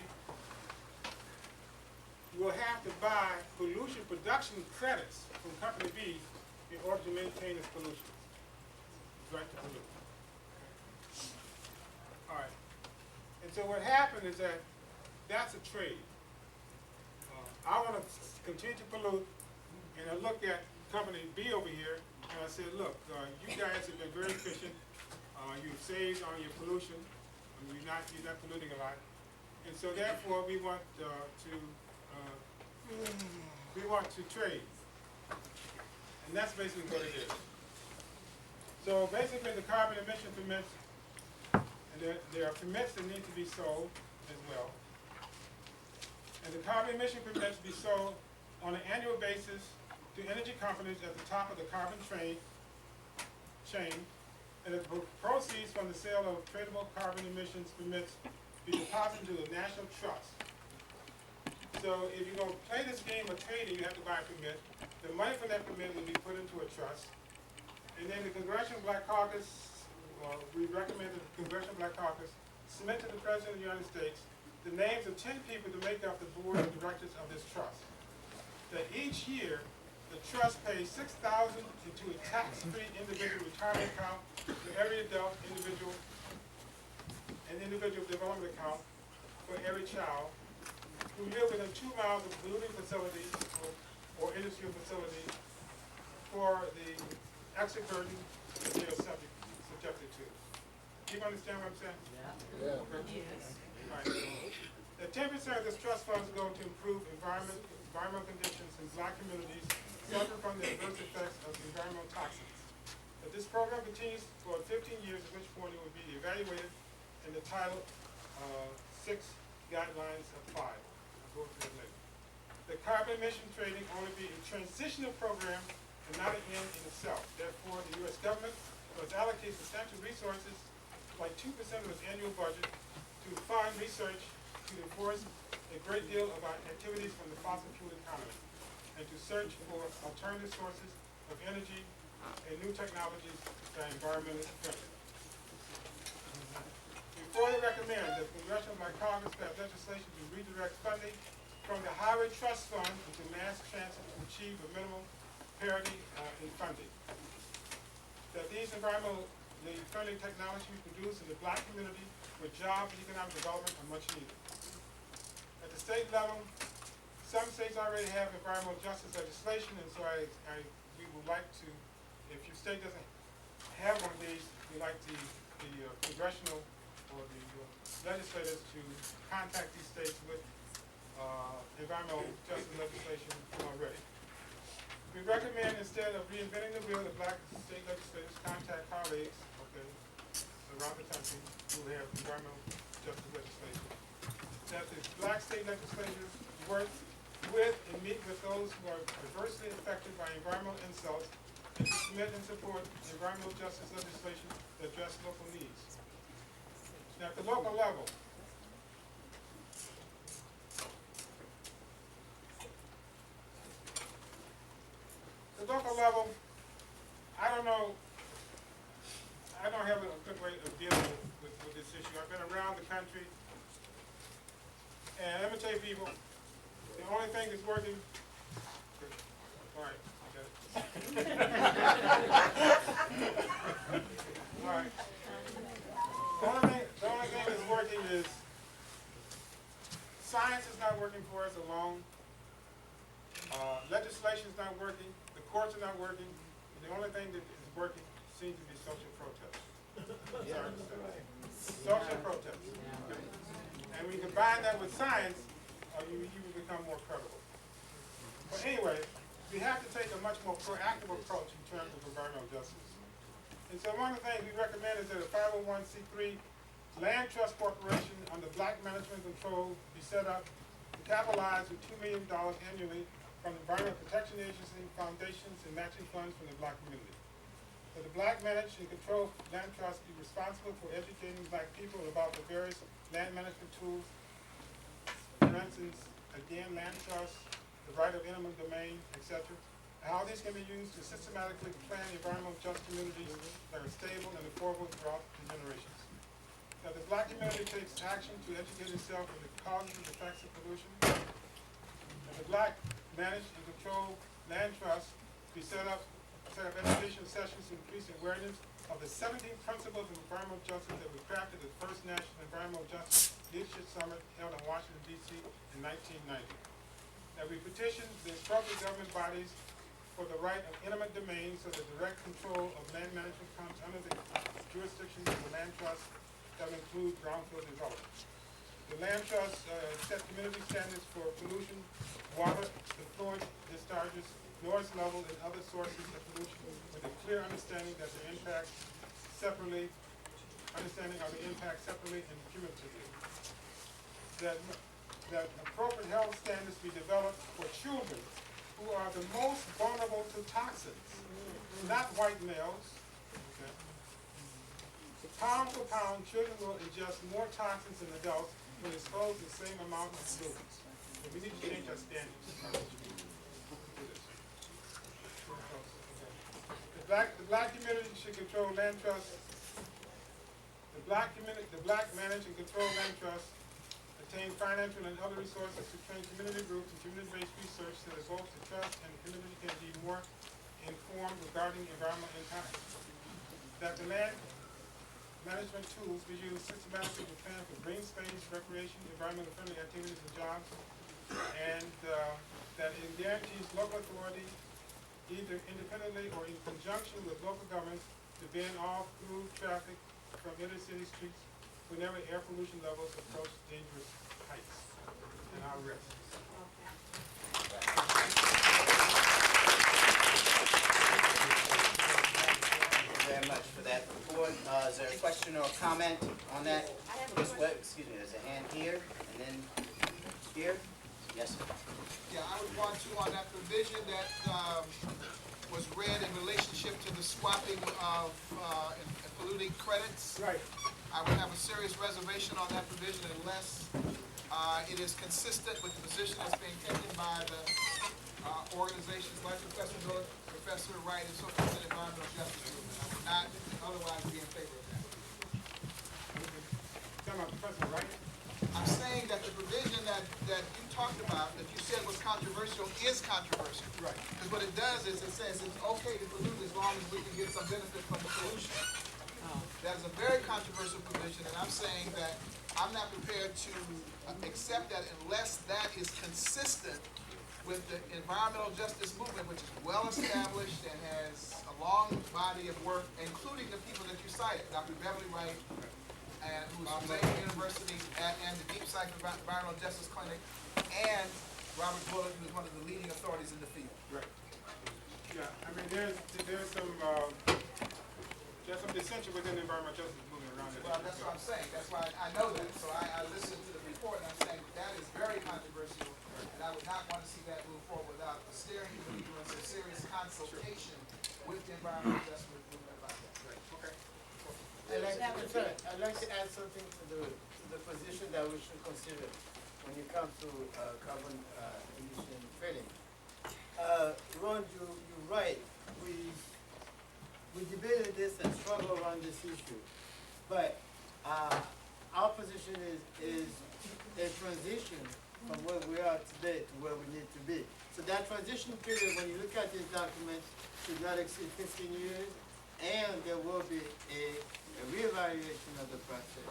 will have to buy pollution production credits from company B in order to maintain its pollution. right to pollute. All right. And so what happened is that that's a trade. I want to continue to pollute, and I looked at company B over here, and I said, look, you guys have been very efficient. You've saved on your pollution. You're not polluting a lot. And so therefore, we want to trade. And that's basically what it is. So basically, the carbon emission permits, and there are permits that need to be sold as well. And the carbon emission permits be sold on an annual basis to energy companies at the top of the carbon chain, and the proceeds from the sale of tradable carbon emissions permits be deposited to the National Trust. So if you're going to play this game of trading, you have to buy a permit. The money from that permit will be put into a trust. And then the Congressional Black Caucus, we recommend that the Congressional Black Caucus submit to the President of the United States the names of 10 people to make up the board of directors of this trust. That each year, the trust pays $6,000 into a tax-free individual retirement account for every adult individual, an individual development account for every child who live within 2 miles of polluting facilities or industrial facilities for the exit burden that they are subjected to. Do you understand what I'm saying? Yeah. Okay. Right. The 10% of this trust fund is going to improve environmental conditions in black communities suffering from the adverse effects of environmental toxins. That this program continues for 15 years, at which point it will be evaluated and the Title 6 guidelines apply. I'll go to that later. The carbon emission trading only be a transitional program and not an end in itself. Therefore, the U.S. government must allocate substantial resources, like 2% of its annual budget, to fund research to enforce a great deal of our activities from the fossil fuel economy, and to search for alternative sources of energy and new technologies that are environmentally friendly. We further recommend that the Congressional Black Caucus pass legislation to redirect funding from the Highway Trust Fund into mass transit to achieve a minimum parity in funding. That these environmentally friendly technologies produced in the black community where jobs and economic development are much needed. At the state level, some states already have environmental justice legislation, and so we would like to, if your state doesn't have one of these, we'd like the congressional or the legislators to contact these states with environmental justice legislation already. We recommend, instead of reinventing the wheel, the black state legislators contact colleagues around the country who have environmental justice legislation. That the black state legislators work with and meet with those who are adversely affected by environmental insults and to submit and support environmental justice legislation that address local needs. Now, at the local level, I don't know, I don't have a good way of dealing with this issue. I've been around the country, and let me tell you people, the only thing that's working, all right, all right. The only thing that's working is science is not working for us alone. Legislation is not working. The courts are not working. The only thing that is working seems to be social protest. Social protest. Okay? And when you combine that with science, you will become more credible. But anyway, we have to take a much more proactive approach in terms of environmental justice. And so one of the things we recommend is that a 501c3 land trust corporation under black management control be set up to capitalize with $2 million annually from the Environmental Protection Agency, foundations, and matching funds from the black community. That the black managed and controlled land trust be responsible for educating black people about the various land management tools. For instance, again, land trust, the right of eminent domain, etc. And how these can be used to systematically plan environmental just communities that are stable and affordable throughout the generations. That the black community takes action to educate itself on the causes and effects of pollution. And the black managed and controlled land trust be set up education sessions to increase awareness of the 17 principles of environmental justice that were crafted at the first National Environmental Justice Leadership Summit held in Washington, D.C. in 1990. That we petition the appropriate government bodies for the right of eminent domain so that direct control of land management comes under the jurisdiction of the land trust that will include brownfield development. The land trust set community standards for pollution, water, effluent discharges, noise level, and other sources of pollution with a clear understanding that the impacts separately, and cumulatively. That appropriate health standards be developed for children who are the most vulnerable to toxins, not white males. Okay. Pound for pound, children will ingest more toxins than adults when exposed to the same amount of pollutants. So we need to change our standards. The black community should control land trusts. The black manage and control land trusts, obtain financial and other resources to train community groups and community-based research that evokes the trust and the community can be more informed regarding environmental impact. That the land management tools be used systematically to plan for green space, recreation, environmental friendly activities and jobs, and that it guarantees local authority, either independently or in conjunction with local governments, to ban all through traffic from inner city streets whenever air pollution levels approach dangerous heights. And I'll rest. Thank you very much for that report. Is there a question or comment on that? Ms. Webb, excuse me, there's a hand here, and then here. Yes. Yeah, I would want to on that provision that was read in relationship to the swapping of polluting credits. Right. I would have a serious reservation on that provision unless it is consistent with the position that's being taken by the organizations like Professor Miller, Professor Wright, and so forth in the environmental justice movement. I would not otherwise be in favor of that. Talking about Professor Wright? I'm saying that the provision that you talked about, that you said was controversial, is controversial. Right. Because what it does is it says it's okay to pollute as long as we can get some benefit from the pollution. That is a very controversial provision, and I'm saying that I'm not prepared to accept that unless that is consistent with the environmental justice movement, which is well established and has a long body of work, including the people that you cited, Dr. Beverly Wright, and who's from Lane University and the Deep Cycle Environmental Justice Clinic, and Robert Bullock, who's one of the leading authorities in the field. Right. Yeah, I mean, there's some dissension within the environmental justice movement around it. Well, that's what I'm saying. That's why I know that. So I listened to the report, and I'm saying that is very controversial, and I would not want to see that move forward without a steering committee doing some serious consultation with the environmental justice movement about that. Right. Okay. I'd like to add something to the position that we should consider when it comes to carbon emission trading. Ron, you're right. We debated this and struggled around this issue, but our position is a transition from where we are today to where we need to be. So that transition period, when you look at this document, should not exceed 15 years, and there will be a reevaluation of the process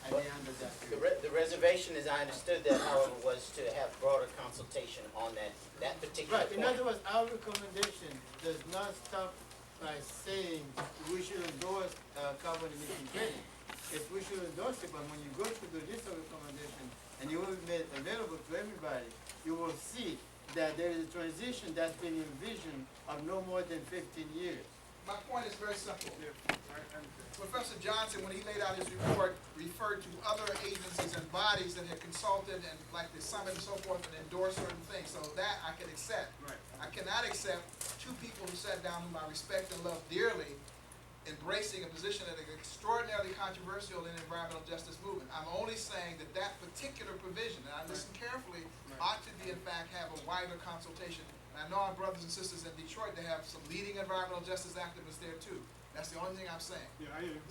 at the end of that period. The reservation, as I understood that, however, was to have broader consultation on that particular Right. In point. other words, our recommendation does not stop by saying we should endorse carbon emission trading. If we should endorse it, but when you go through the list of recommendations and you will be made available to everybody, you will see that there is a transition that's been envisioned of no more than 15 years. My point is very simple. Professor Johnson, when he laid out his report, referred to other agencies and bodies that had consulted and like the summit and so forth and endorsed certain things. So that I can accept. Right. I cannot accept two people who sat down whom I respect and love dearly embracing a position that is extraordinarily controversial in the environmental justice movement. I'm only saying that that particular provision, and I listened carefully, ought to be in fact have a wider consultation. And I know our brothers and sisters in Detroit, they have some leading environmental justice activists there too. That's the only thing I'm saying. Yeah, I hear you.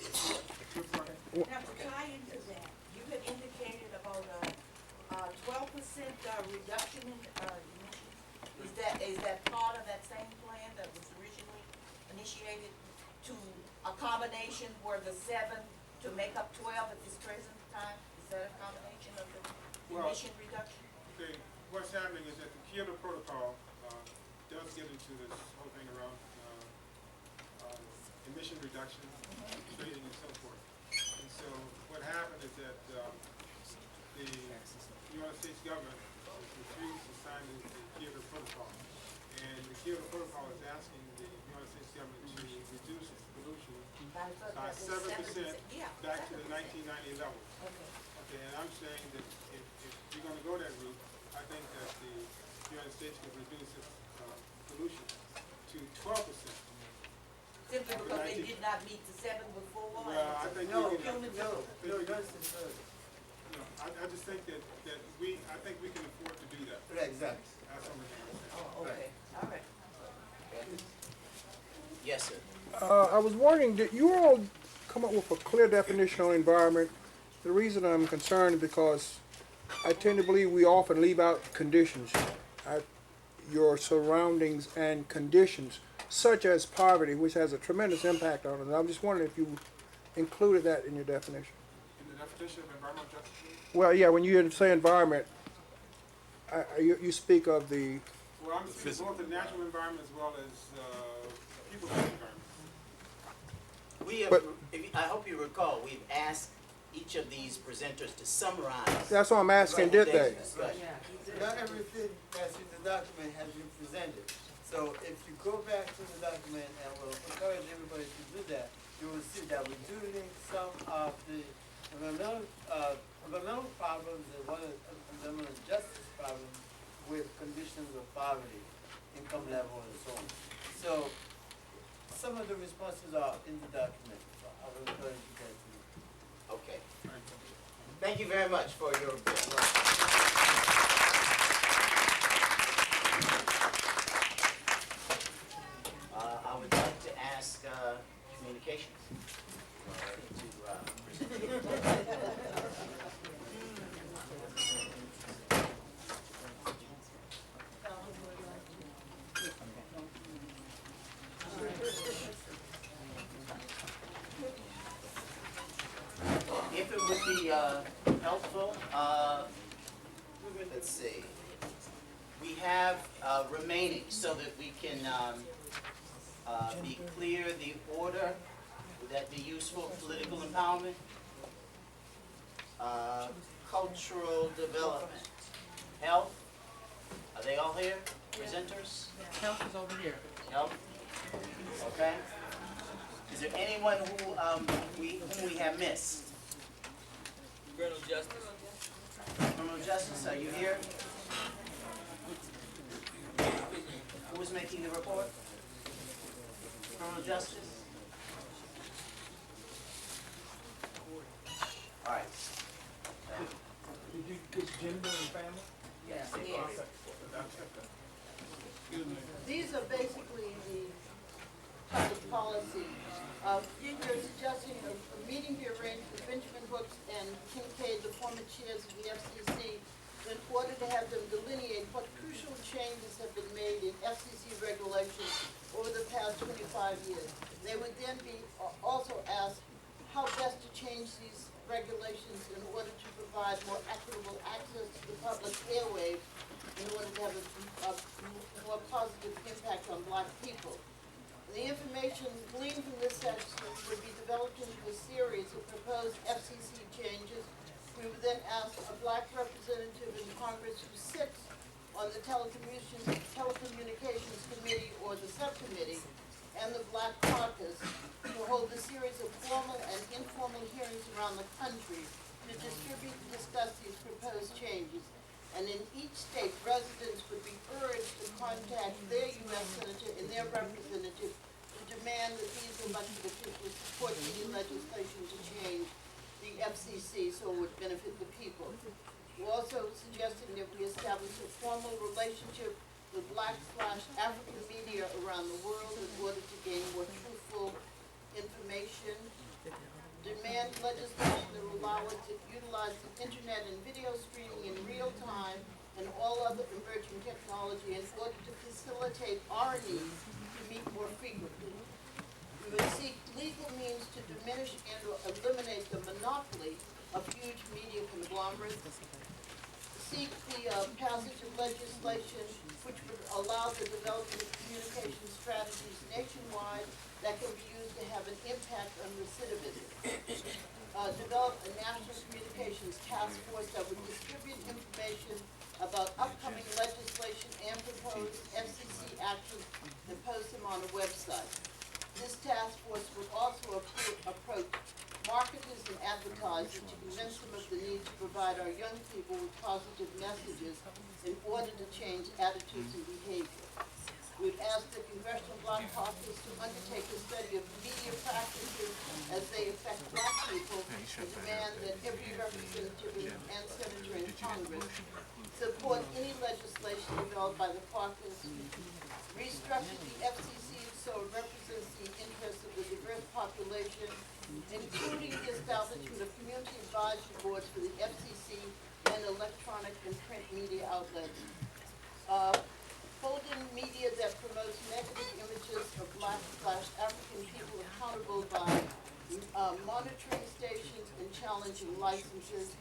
Now, to tie into that, you had indicated about a 12% reduction in emissions. Is that part of that same plan that was originally initiated to a combination where the 7 to make up 12 at this present time? Is that a combination of the emission reduction? Okay, what's happening is that the Kyoto Protocol does get into this whole thing around emission reduction, trading, and so forth. And so what happened is that the United States government refused to sign the Kyoto Protocol. And the Kyoto Protocol is asking the United States government to reduce pollution by 7% back to the 1990 levels. Okay, and I'm saying that if you're going to go that route, I think that the United States could reduce its pollution to 12%. Simply because they did not meet the 7 before? Well, I think No, we can. I just think that I think we can afford to do that. Right, exactly. That's what we're saying. Oh, okay, all right. Yes, sir. I was wondering, did you all come up with a clear definition on environment? The reason I'm concerned is because I tend to believe we often leave out conditions, your surroundings and conditions, such as poverty, which has a tremendous impact on it. I'm just wondering if you included that in your definition. In the definition of environmental justice? Well, yeah, when you say environment, you speak of the... Well, I'm speaking both the natural environment as well as people's environment. We have, I hope you recall, we've asked each of these presenters to summarize. That's what I'm asking, did they? Not everything that's in the document has been presented. So if you go back to the document, and we'll encourage everybody to do that, you will see that we do link some of the environmental problems and one of the environmental justice problems with conditions of poverty, income level, and so on. So some of the responses are in the document. So I will encourage you guys to. Okay. Thank you very much for your. I would like to ask communications to present. If it would be helpful, let's see. We have remaining so that we can be clear the order. Would that be useful? Political empowerment, cultural development, health. Are they all here? Presenters? Health is over here. Health. Okay. Is there anyone whom we have missed? Criminal justice. Criminal justice, are you here? Who is making the report? Criminal justice? All right. Did you get gender and family? Yes. These are basically the public policy. You're suggesting a meeting be arranged with Benjamin Hooks and Kincaid, the former chairs of the FCC, in order to have them delineate what crucial changes have been made in FCC regulations over the past 25 years. They would then be also asked how best to change these regulations in order to provide more equitable access to the public airwaves in order to have a more positive impact on Black people. The information gleaned from this section would be developed into a series of proposed FCC changes. We would then ask a Black representative in Congress who sits on the Telecommunications Committee or the subcommittee and the Black Caucus to hold a series of formal and informal hearings around the country to distribute and discuss these proposed changes. And in each state, residents would be urged to contact their U.S. senator and their representative to demand that these elected officials support any legislation to change the FCC so it would benefit the people. We're also suggesting that we establish a formal relationship with Black/African media around the world in order to gain more truthful information. Demand legislation that will allow us to utilize the internet and video streaming in real time and all other emerging technology in order to facilitate our needs to meet more frequently. We would seek legal means to diminish and or eliminate the monopoly of huge media conglomerates, seek the passage of legislation which would allow the development of communication strategies nationwide that can be used to have an impact on recidivism. Develop a national communications task force that would distribute information about upcoming legislation and proposed FCC actions and post them on a website. This task force would also approach marketers and advertisers to convince them of the need to provide our young people with positive messages in order to change attitudes and behavior. We would ask the Congressional Black Caucus to undertake a study of media practices as they affect Black people and demand that every representative and senator in Congress support any legislation developed by the caucus, restructure the FCC so it represents the interests of the diverse population, including the establishment of community advisory boards for the FCC and electronic and print media outlets. Holding media that promotes negative images of Black/African people accountable by monitoring stations and challenging licenses.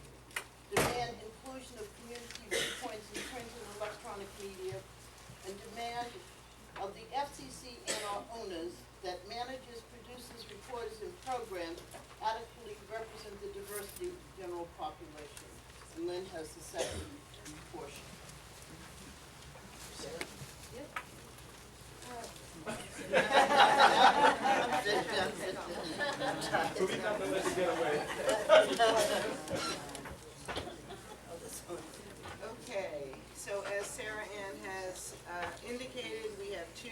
Demand inclusion of community viewpoints in print and electronic media. And demand of the FCC and our owners that managers, producers, reporters, and programs adequately represent the diversity of the general population. And Lynn has the second portion. Okay, so as Sarah Ann has indicated, we have two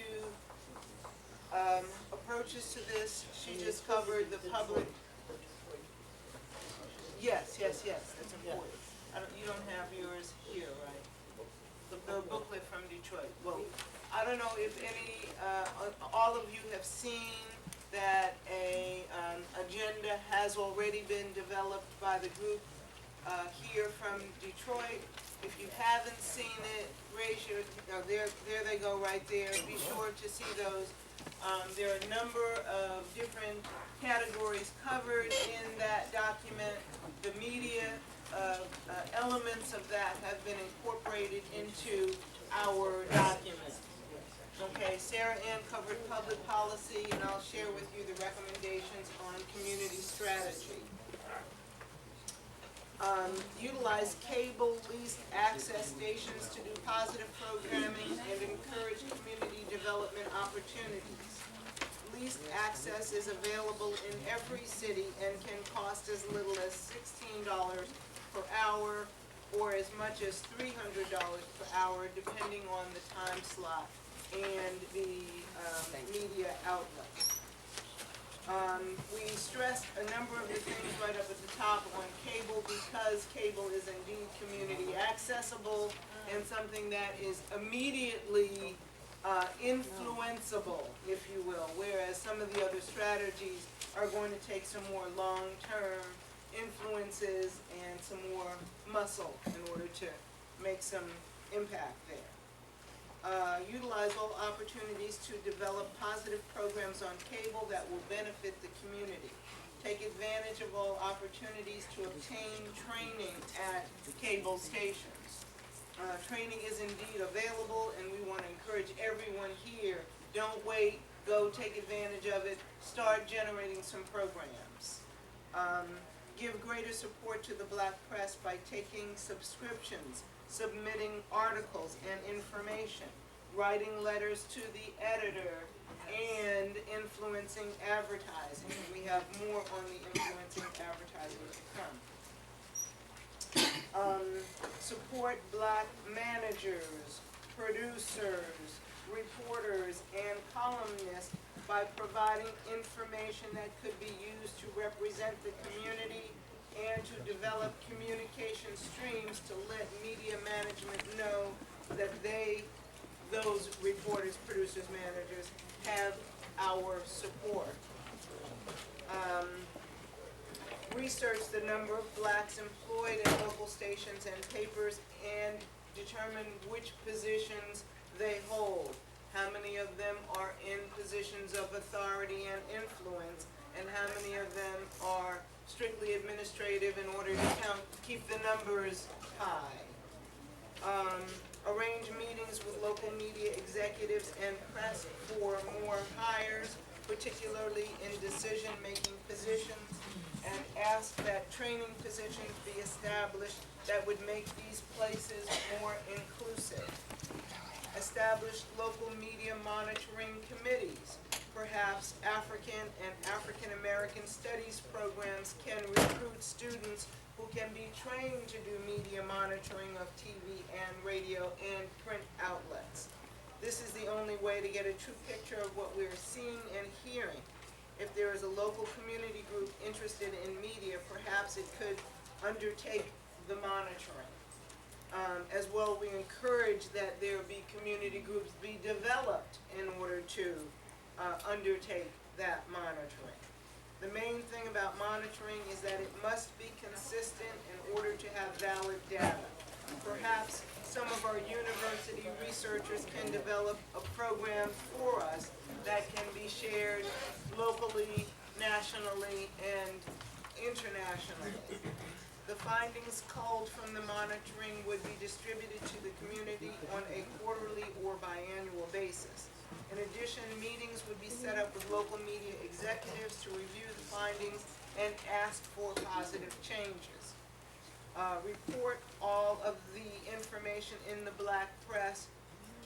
approaches to this. She just covered the public. Yes, that's important. You don't have yours here, right? The booklet from Detroit. Well, I don't know if any, all of you have seen that a agenda has already been developed by the group here from Detroit. If you haven't seen it, raise your, there they go right there. Be sure to see those. There are a number of different categories covered in that document. The media elements of that have been incorporated into our document. Okay, Sarah Ann covered public policy, and I'll share with you the recommendations on community strategy. Utilize cable leased access stations to do positive programming and encourage community development opportunities. Leased access is available in every city and can cost as little as $16 per hour or as much as $300 per hour depending on the time slot and the media outlet. We stressed a number of the things right up at the top on cable because cable is indeed community accessible and something that is immediately influenceable, if you will, whereas some of the other strategies are going to take some more long-term influences and some more muscle in order to make some impact there. Utilize all opportunities to develop positive programs on cable that will benefit the community. Take advantage of all opportunities to obtain training at cable stations. Training is indeed available, and we want to encourage everyone here, don't wait, go take advantage of it, start generating some programs. Give greater support to the Black press by taking subscriptions, submitting articles and information, writing letters to the editor, and influencing advertising. We have more on the influencing advertising to come. Support Black managers, producers, reporters, and columnists by providing information that could be used to represent the community and to develop communication streams to let media management know that those reporters, producers, managers, have our support. Research the number of Blacks employed at local stations and papers and determine which positions they hold. How many many of them are in positions of authority and influence, and how many of them are strictly administrative in order to keep the numbers high. Arrange meetings with local media executives and press for more hires, particularly in decision-making positions, and ask that training positions be established that would make these places more inclusive. Establish local media monitoring committees. Perhaps African and African American studies programs can recruit students who can be trained to do media monitoring of TV and radio and print outlets. This is the only way to get a true picture of what we're seeing and hearing. If there is a local community group interested in media, perhaps it could undertake the monitoring. As well, we encourage that there be community groups be developed in order to undertake that monitoring. The main thing about monitoring is that it must be consistent in order to have valid data. Perhaps some of our university researchers can develop a program for us that can be shared locally, nationally, and internationally. The findings culled from the monitoring would be distributed to the community on a quarterly or biannual basis. In addition, meetings would be set up with local media executives to review the findings and ask for positive changes. Report all of the information in the black press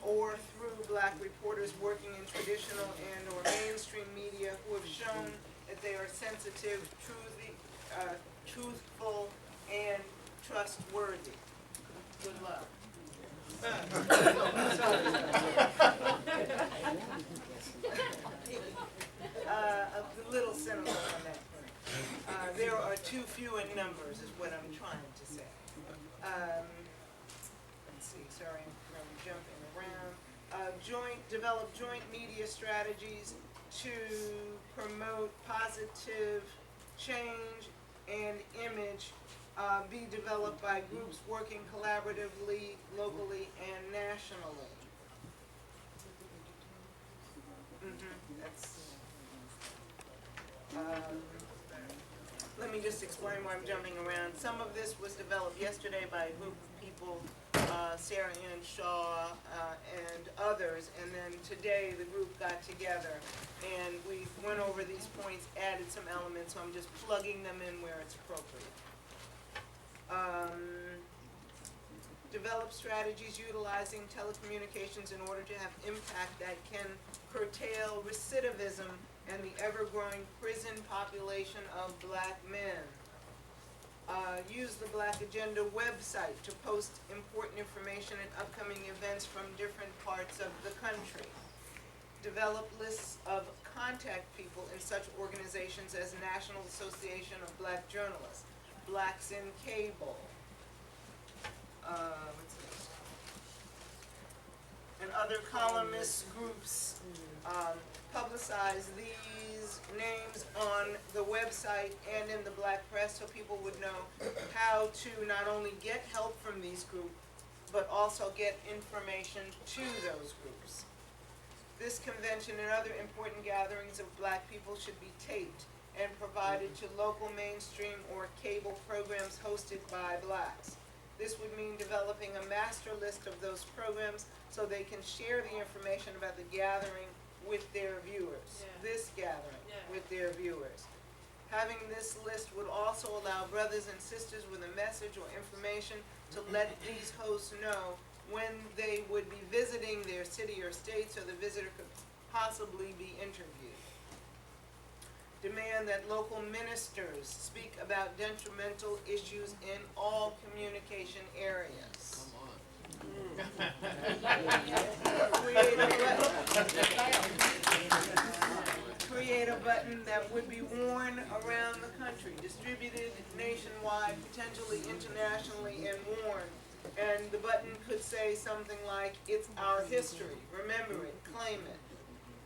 or through black reporters working in traditional and or mainstream media who have shown that they are sensitive, truthful, and trustworthy. Good luck. A little cynical on that. There are too few in numbers is what I'm trying to say. Let's see, sorry, I'm jumping around. Develop joint media strategies to promote positive change and image be developed by groups working collaboratively, locally, and nationally. Let me just explain why I'm jumping around. Some of this was developed yesterday by a group of people, Sarah Ann Shaw and others, and then today the group got together and we went over these points, added some elements, so I'm just plugging them in where it's appropriate. Develop strategies utilizing telecommunications in order to have impact that can curtail recidivism and the ever-growing prison population of black men. Use the Black Agenda website to post important information and upcoming events from different parts of the country. Develop lists of contact people in such organizations as National Association of Black Journalists, Blacks in Cable, and other columnist groups. Publicize these names on the website and in the black press so people would know how to not only get help from these groups, but also get information to those groups. This convention and other important gatherings of black people should be taped and provided to local mainstream or cable programs hosted by blacks. This would mean developing a master list of those programs so they can share the information about the gathering with their viewers, this gathering with their viewers. Having this list would also allow brothers and sisters with a message or information to let these hosts know when they would be visiting their city or state so the visitor could possibly be interviewed. Demand that local ministers speak about detrimental issues in all communication areas. Create a button that would be worn around the country, distributed nationwide, potentially internationally, and worn. And the button could say something like, "It's our history. Remember it. Claim it."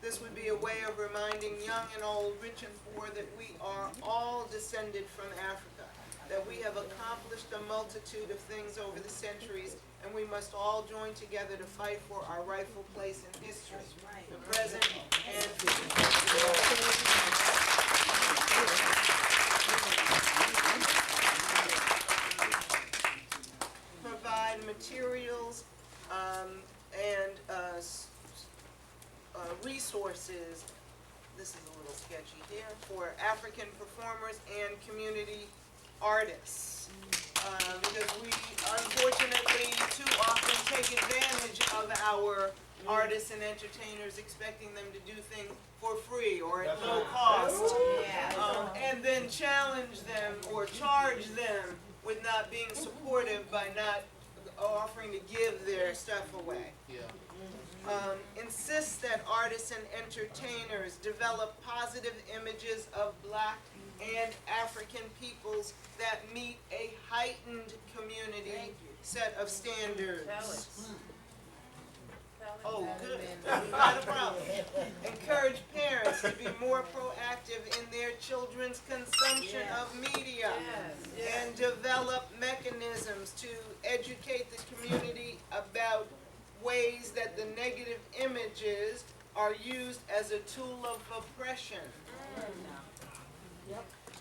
This would be a way of reminding young and old, rich and poor, that we are all descended from Africa, that we have accomplished a multitude of things over the centuries, and we must all join together to fight for our rightful place in history. resources, this is a little sketchy here, for African performers and community artists. Because we unfortunately too often take advantage of our artists and entertainers, expecting them to do things for free or at low cost. And then challenge them or charge them with not being supportive by not offering to give their stuff away. Insist that artists and entertainers develop positive images of Black and African peoples that meet a heightened community set of standards. Oh, good. Not a problem. Encourage parents to be more proactive in their children's consumption of media and develop mechanisms to educate the community about ways that the negative images are used as a tool of oppression.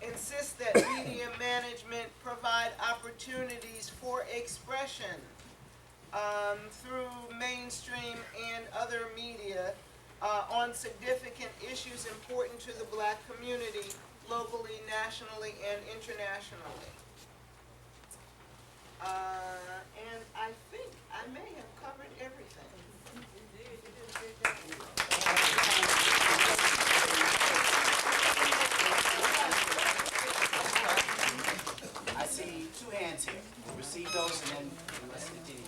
Insist that media management provide opportunities for expression through mainstream and other media on significant issues important to the Black community, locally, nationally, and internationally. And I think I may have covered everything. I see two hands here. We'll receive those and then let's continue.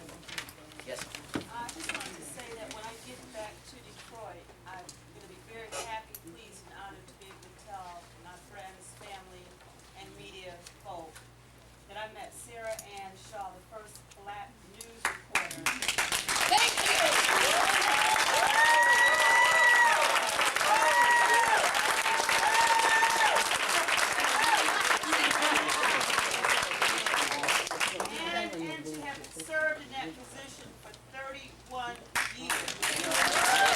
Yes, sir. I just wanted to say that when I get back to Detroit, I'm going to be very happy, pleased, and honored to be able to tell my friends, family, and media folk that I met Sarah Ann Shaw, the first Black news reporter. Thank you! And to have served in that position for 31 years.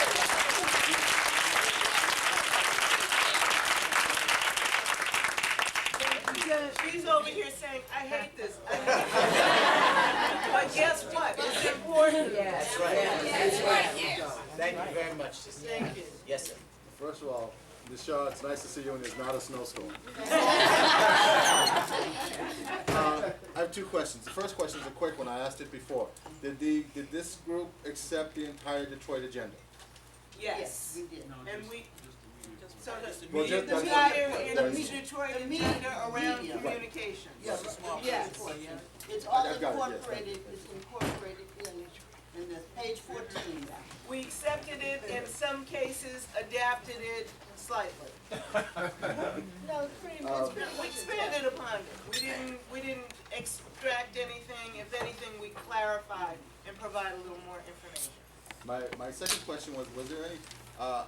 She's over here saying, I hate this. I hate this. But guess what? It's important. That's right. That's right. Yes. Thank you very much, sister. Thank you. Yes, sir. First of all, Ms. Shaw, it's nice to see you when there's not a snowstorm. I have two questions. The first question is a quick one. I asked it before. Did this group accept the entire Detroit agenda? Yes. We did. And we, so Well, the just- that's entire what- in that's- Detroit agenda around media. communications. Yes, Yes. It's all I've got it, yes, incorporated, it's incorporated in the page 14 now. We accepted it, in some cases adapted it slightly. No, it's pretty We expanded upon it. We didn't extract anything. If anything, we clarified and provided a little more information. My second question was there any, I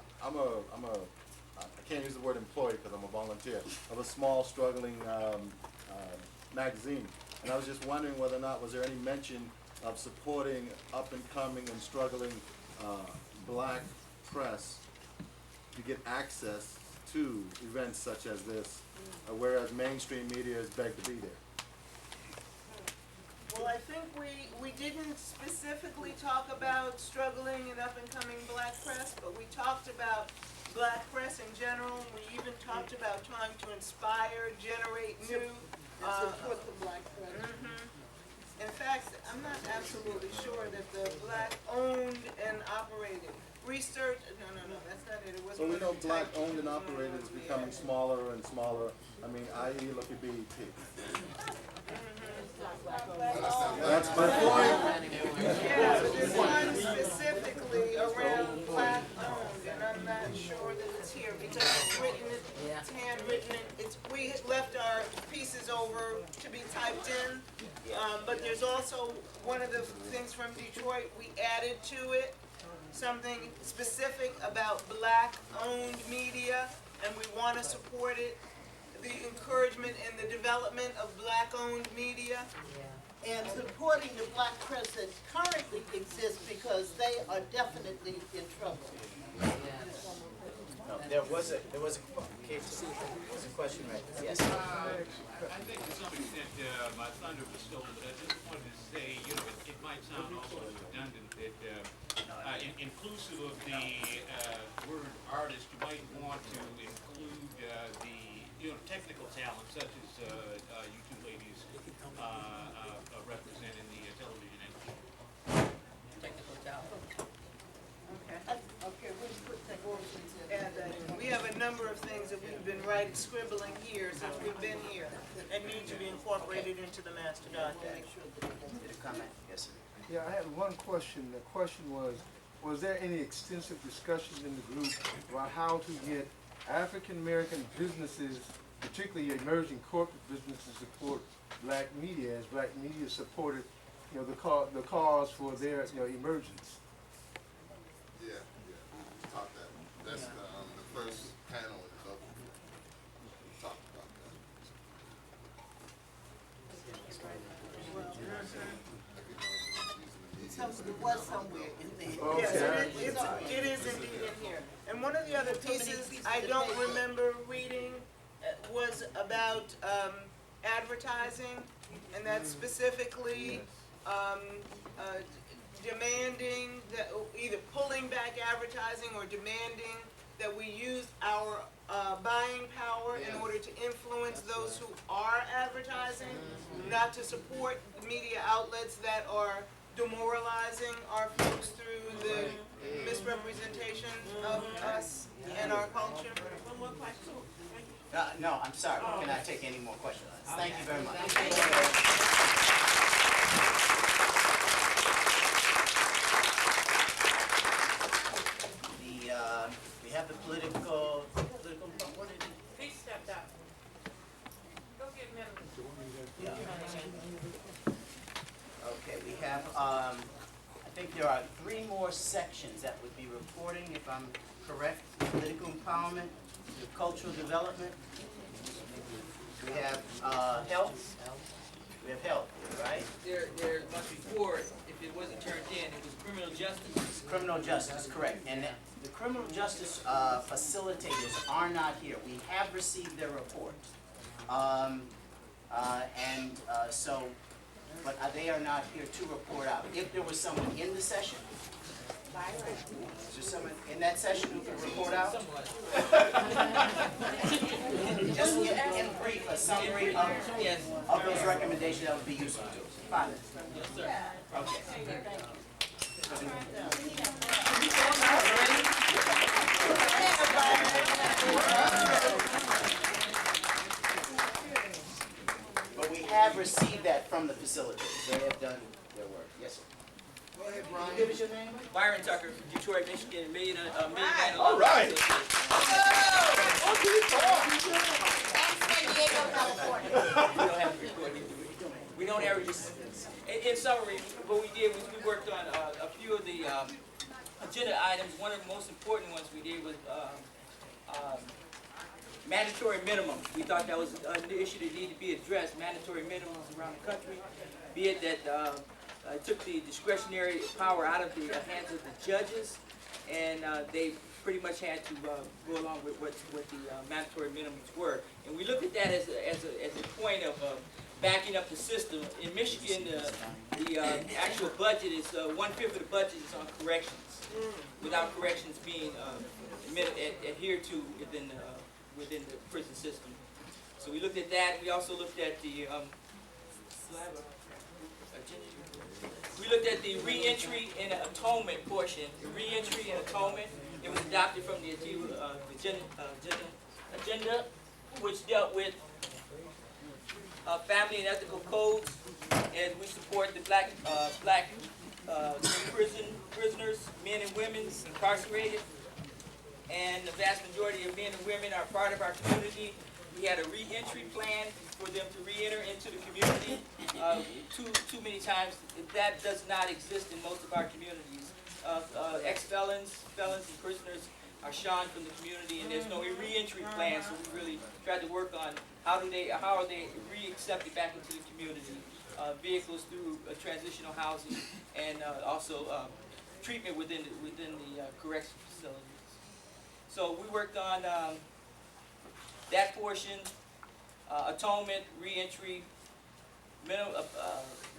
can't use the word employee because I'm a volunteer, of a small struggling magazine. And I was just wondering whether or not, was there any mention of supporting up and coming and struggling Black press to get access to events such as this, whereas mainstream media is begged to be there? Well, I think we didn't specifically talk about struggling and up and coming Black press, but we talked about Black press in general. We even talked about trying to inspire, generate new. Support the Black press. In fact, I'm not absolutely sure that the Black owned and operated research. No, that's not it. It wasn't. So we know what we Black typed. owned and operated is becoming smaller and smaller. I mean, i.e. look at BET. That's my point. Yeah, but there's one specifically around Black owned, and I'm not sure that it's here because it's written, it's handwritten, we left our pieces over to be typed in. But there's also one of the things from Detroit, we added to it something specific about Black owned media, and we want to support it. The encouragement and the development of Black owned media. And supporting the Black press that currently exists because they are definitely in trouble. No, they're There was a question right there. Yes. I think to some extent my thunder was stolen, but I just wanted to say, you know, it might sound also redundant that inclusive of the word artist, you might want to include the, you know, technical talent such as you two ladies represent in the television industry. Technical talent. Okay, we'll put that. And we have a number of things that we've been scribbling here since we've been here and need to be incorporated into the master document. Comment? Yes, sir. Yeah, I had one question. The question was there any extensive discussion in the group about how to get African American businesses, particularly emerging corporate businesses, support black media as black media supported, you know, the cause for their, you know, emergence? Yeah, we talked that. That's the first panel is up. We talked about So it was somewhere in there. Okay. Yes, it is indeed in here. And one of the other pieces I don't remember reading was about advertising, and that's specifically demanding that, either pulling back advertising or demanding that we use our buying power in order to influence those who are advertising, not to support media outlets that are demoralizing our folks through the misrepresentation of us and our culture. One more question. No, I'm sorry. We cannot take any more questions. Thank you very much. We have the political. He stepped up. Go get him. Okay, we have, I think there are 3 more sections that would be reporting, if I'm correct. Political empowerment, cultural development. We have health. We have health, right? There must be 4. If it wasn't turned in, it was criminal justice. Criminal justice, correct. And the criminal justice facilitators are not here. We have received their report. So, but they are not here to report out. If there was someone in the session, is there someone in that session who could report out? Just in brief, a summary of those recommendations that would be useful to us. 5 minutes. Yes, sir. Okay. But we have received that from the facilitators. They have done their work. Yes, sir. Go ahead, Brian. Can you give us your name? Byron Tucker from Detroit, Michigan. Million All right. We don't ever just. In summary, what we did was we worked on a few of the agenda items. One of the most important ones we did was mandatory minimums. We thought that was an issue that needed to be addressed. Mandatory minimums around the country, be it that took the discretionary power out of the hands of the judges, and they pretty much had to go along with what the mandatory minimums were. And we looked at that as a point of backing up the system. In Michigan, the actual budget is 1/5 of the budget is on corrections, without corrections being adhered to within the prison system. So we looked at that. We also looked at the re-entry and atonement portion. The re-entry and atonement, it was adopted from the agenda, which dealt with family and ethical codes, and we support the black prisoners, men and women incarcerated, and the vast majority of men and women are part of our community. We had a re-entry plan for them to re-enter into the community. Too many times that does not exist in most of our communities. Ex-felons, felons and prisoners are shunned from the community, and there's no re-entry plan. So we really tried to work on how are they re-accepted back into the community. Vehicles through transitional housing, and also treatment within the correctional facilities. So we worked on that portion, atonement, reentry,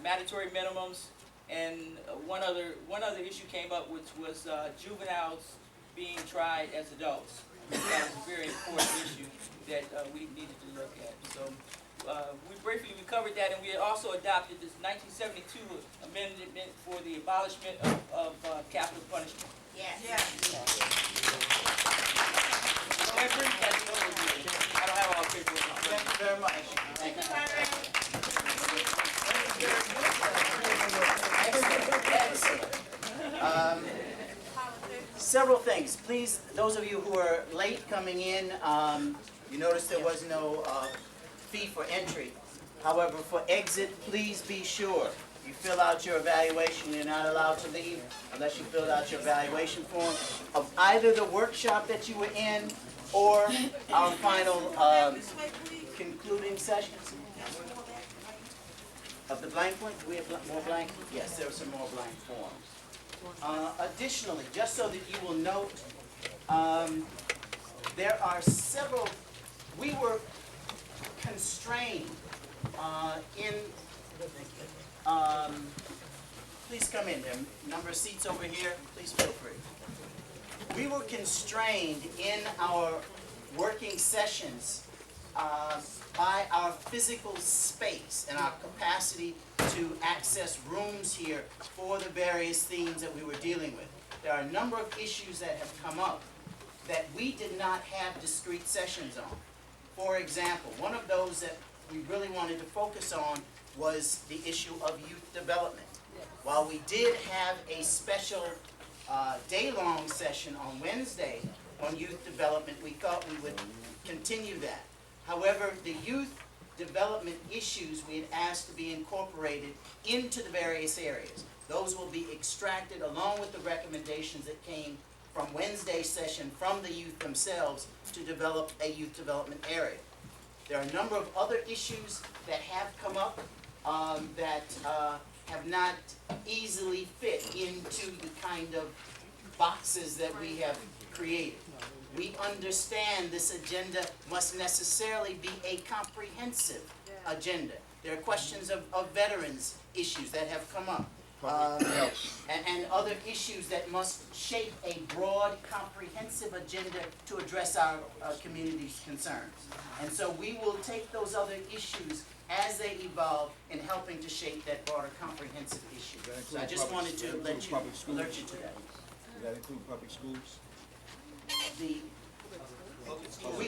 mandatory minimums, and one other issue came up, which was juveniles being tried as adults. That was a very important issue that we needed to look at. So we briefly covered that, and we had also adopted this 1972 amendment for the abolishment of capital punishment. Yes. So that's brief, that's an overview. I don't have all the paperwork. Thank you very much. Thank you. Excellent. Several things. Please, those of you who are late coming in, you noticed there was no fee for entry. However, for exit, please be sure you fill out your evaluation. You're not allowed to leave unless you filled out your evaluation form of either the workshop that you were in or our final concluding sessions. Of the blank one? Do we have more blank? Yes, there are some more blank forms. Additionally, just so that you will note, there are several, we were constrained in, please come in, there are a number of seats over here, please feel free. We were constrained in our working sessions by our physical space and our capacity to access rooms here for the various themes that we were dealing with. There are a number of issues that have come up that we did not have discrete sessions on. For example, one of those that we really wanted to focus on was the issue of youth development. While we did have a special day-long session on Wednesday on youth development, we thought we would continue that. However, the youth development issues we had asked to be incorporated into the various areas. Those will be extracted along with the recommendations that came from Wednesday's session from the youth themselves to develop a youth development area. There are a number of other issues that have come up that have not easily fit into the kind of boxes that we have created. We understand this agenda must necessarily be a comprehensive agenda. There are questions of veterans issues that have come up. And other issues that must shape a broad, comprehensive agenda to address our community's concerns. And so we will take those other issues as they evolve in helping to shape that broader, comprehensive issue. So I just wanted to alert you to that. Does that include public schools? We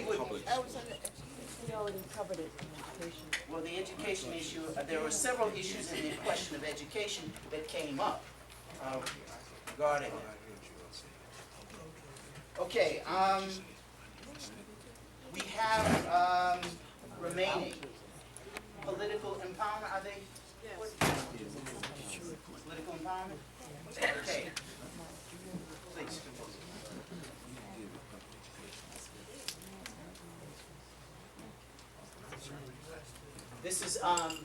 would. We already covered it in education. Well, the education issue, there were several issues in the question of education that came up regarding it. Okay, we have remaining political empowerment. Are they? Political empowerment? Okay. Please. This is,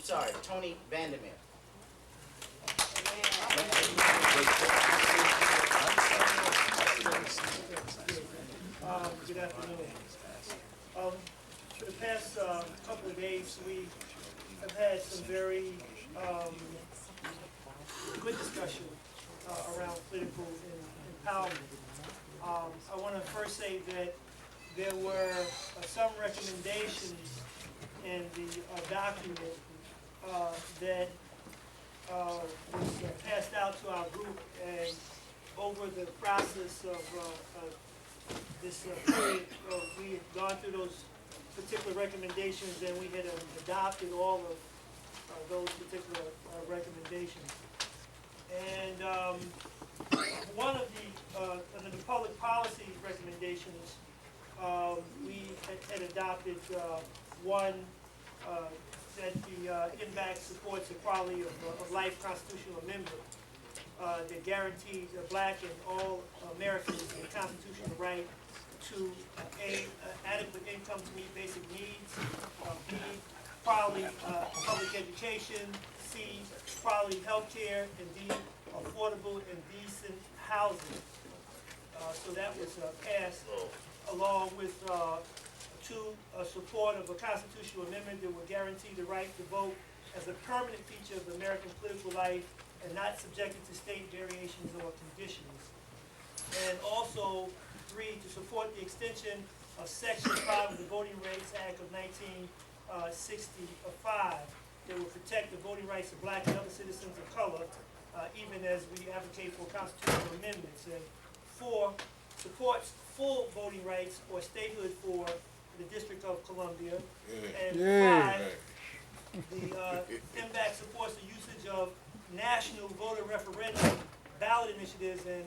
sorry, Tony Vandermeer. Good afternoon. For the past couple of days, we have had some very good discussion around political empowerment. I want to first say that there were some recommendations in the document that was passed out to our group, and over the process of this period, we had gone through those particular recommendations, and we had adopted all of those particular recommendations. And one of under the public policy recommendations, we had adopted one that the INVAC supports equality of life constitutional amendment that guarantees Black and all Americans the constitutional right to A, adequate income to meet basic needs, B, quality public education, C, quality health care, and D, affordable and decent housing. So that was passed along with support of a constitutional amendment that would guarantee the right to vote as a permanent feature of American political life and not subjected to state variations or conditions. And also 3, to support the extension of Section 5 of the Voting Rights Act of 1965 that will protect the voting rights of black and other citizens of color, even as we advocate for constitutional amendments. And 4, supports full voting rights or statehood for the District of Columbia. And 5, the MBAC supports the usage of national voter referendum ballot initiatives and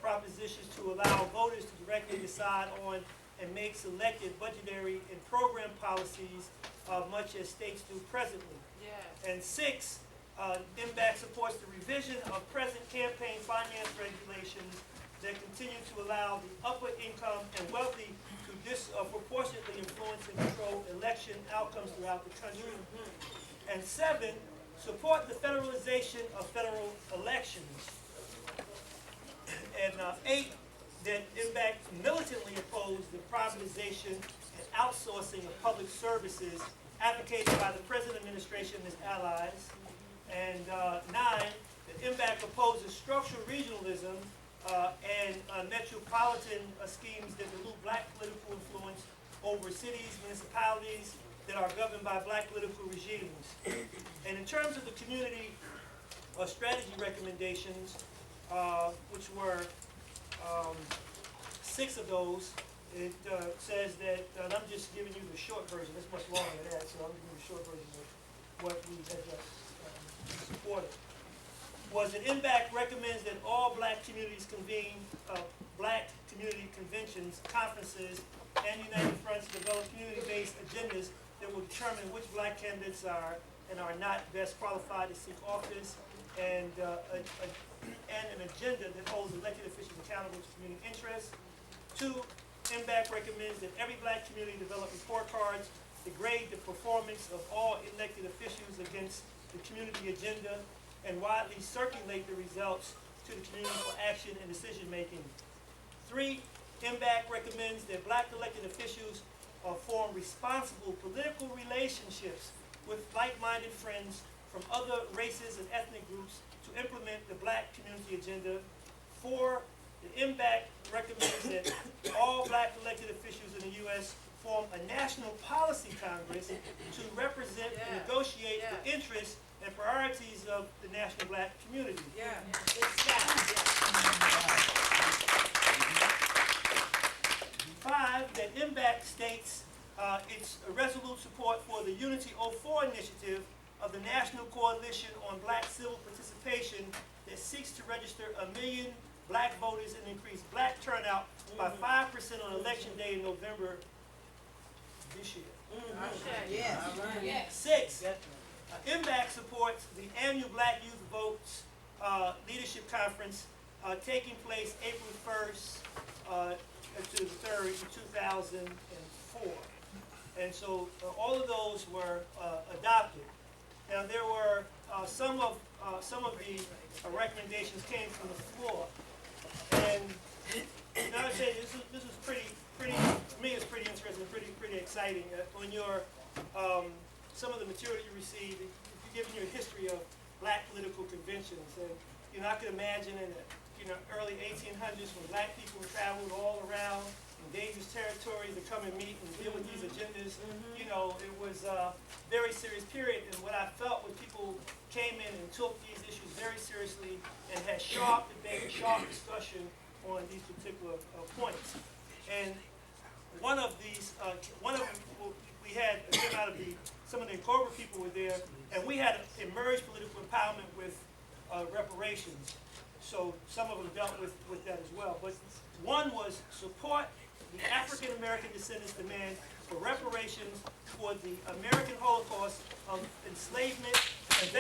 propositions to allow voters to directly decide on and make selected budgetary and program policies, much as states do presently. Yes. And 6, MBAC supports the revision of present campaign finance regulations that continue to allow the upper income and wealthy to disproportionately influence and control election outcomes throughout the country. And 7, support the federalization of federal elections. And 8, that MBAC militantly opposed the privatization and outsourcing of public services advocated by the present administration and its allies. And 9, that MBAC opposes structural regionalism and metropolitan schemes that dilute black political influence over cities, municipalities that are governed by black political regimes. And in terms of the community strategy recommendations, which were 6 of those, it says that, and I'm just giving you the short version, it's much longer than that, so I'm giving you the short version of what we had supported. Was that MBAC recommends that all black communities convene black community conventions, conferences, and united fronts to develop community-based agendas that will determine which black candidates are and are not best qualified to seek office, and an agenda that holds elected officials accountable to community interests. 2, MBAC recommends that every black community develop report cards to grade the performance of all elected officials against the community agenda and widely circulate the results to the community for action and decision making. 3, MBAC recommends that black elected officials form responsible political relationships with like-minded friends from other races and ethnic groups to implement the black community agenda. 4, the MBAC recommends that all black elected officials in the U.S. form a national policy congress to represent and negotiate the interests and priorities of the national black community. 5, that MBAC states its resolute support for the Unity 04 initiative of the National Coalition on Black Civil Participation that seeks to register 1 million black voters and increase black turnout by 5% on election day in November this year. 6, MBAC supports the annual Black Youth Votes Leadership Conference taking place April 1st to the 3rd in 2004. And so all of those were adopted. Now there were some of the recommendations came from the floor, and I would say this is pretty to me it's pretty interesting, pretty exciting. On your some of the material you received, you're giving you a history of black political conventions, and I could imagine in the early 1800s when black people traveled all around dangerous territories to come and meet and deal with these agendas. It was a very serious period, and what I felt was people came in and took these issues very seriously and had sharp debate, sharp discussion on these particular points. And one of them we had came out of some of the Cobra people were there, and we had emerged political empowerment with reparations. So some of them dealt with that as well. But one was support the African American descendants' demand for reparations for the American Holocaust of enslavement and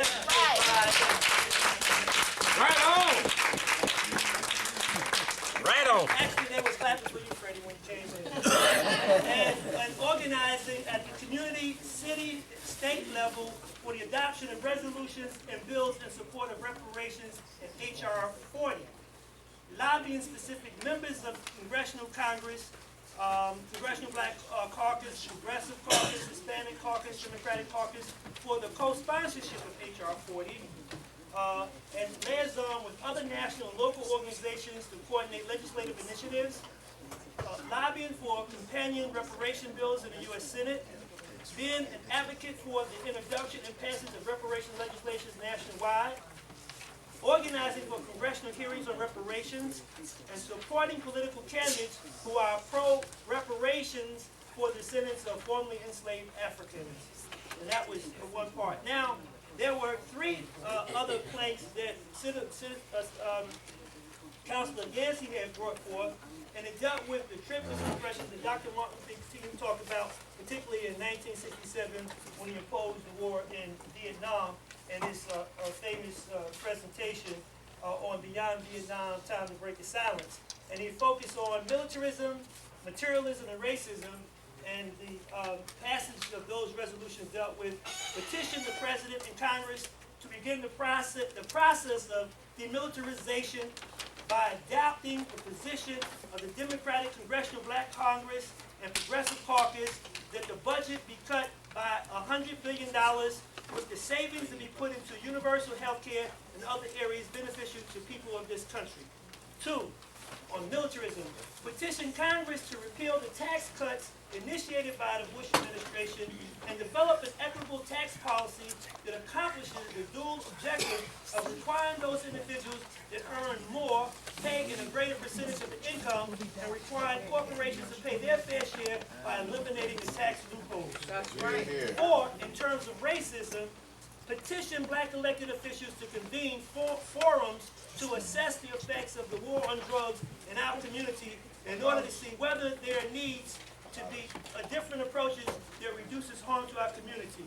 Right on! Right on! Actually, they was clapping for you, Freddie, when you came in. and organizing at the community, city, state level for the adoption of resolutions and bills in support of reparations in H.R. 40. lobbying specific members of Congressional Congress, Congressional Black Caucus, Progressive Caucus, Hispanic Caucus, Democratic Caucus for the co-sponsorship of H.R. 40, and liaison with other national and local organizations to coordinate legislative initiatives, lobbying for companion reparation bills in the U.S. Senate, being an advocate for the introduction and passage of reparation legislation nationwide, organizing for congressional hearings on reparations, and supporting political candidates who are pro-reparations for descendants of formerly enslaved Africans. And that was one part. Now, there were three other planks that Councilor Yancey had brought forth, and it dealt with the triplets expressions that Dr. Martin Luther King talked about, particularly in 1967 when he opposed the war in Vietnam, and his famous presentation on Beyond Vietnam, Time to Break the Silence. And he focused on militarism, materialism, and racism, and the passage of those resolutions dealt with petition the President and Congress to begin the process of demilitarization by adopting the position of the Democratic Congressional Black Congress and Progressive Caucus that the budget be cut by $100 billion, with the savings to be put into universal health care and other areas beneficial to people of this country. 2, on militarism, petition Congress to repeal the tax cuts initiated by the Bush administration and develop an equitable tax policy that accomplishes the dual objective of requiring those individuals that earn more pay in a greater percentage of the income and requiring corporations to pay their fair share by eliminating the tax loopholes. That's right. Or, in terms of racism, petition black elected officials to convene forums to assess the effects of the war on drugs in our community in order to see whether there needs to be different approaches that reduces harm to our community.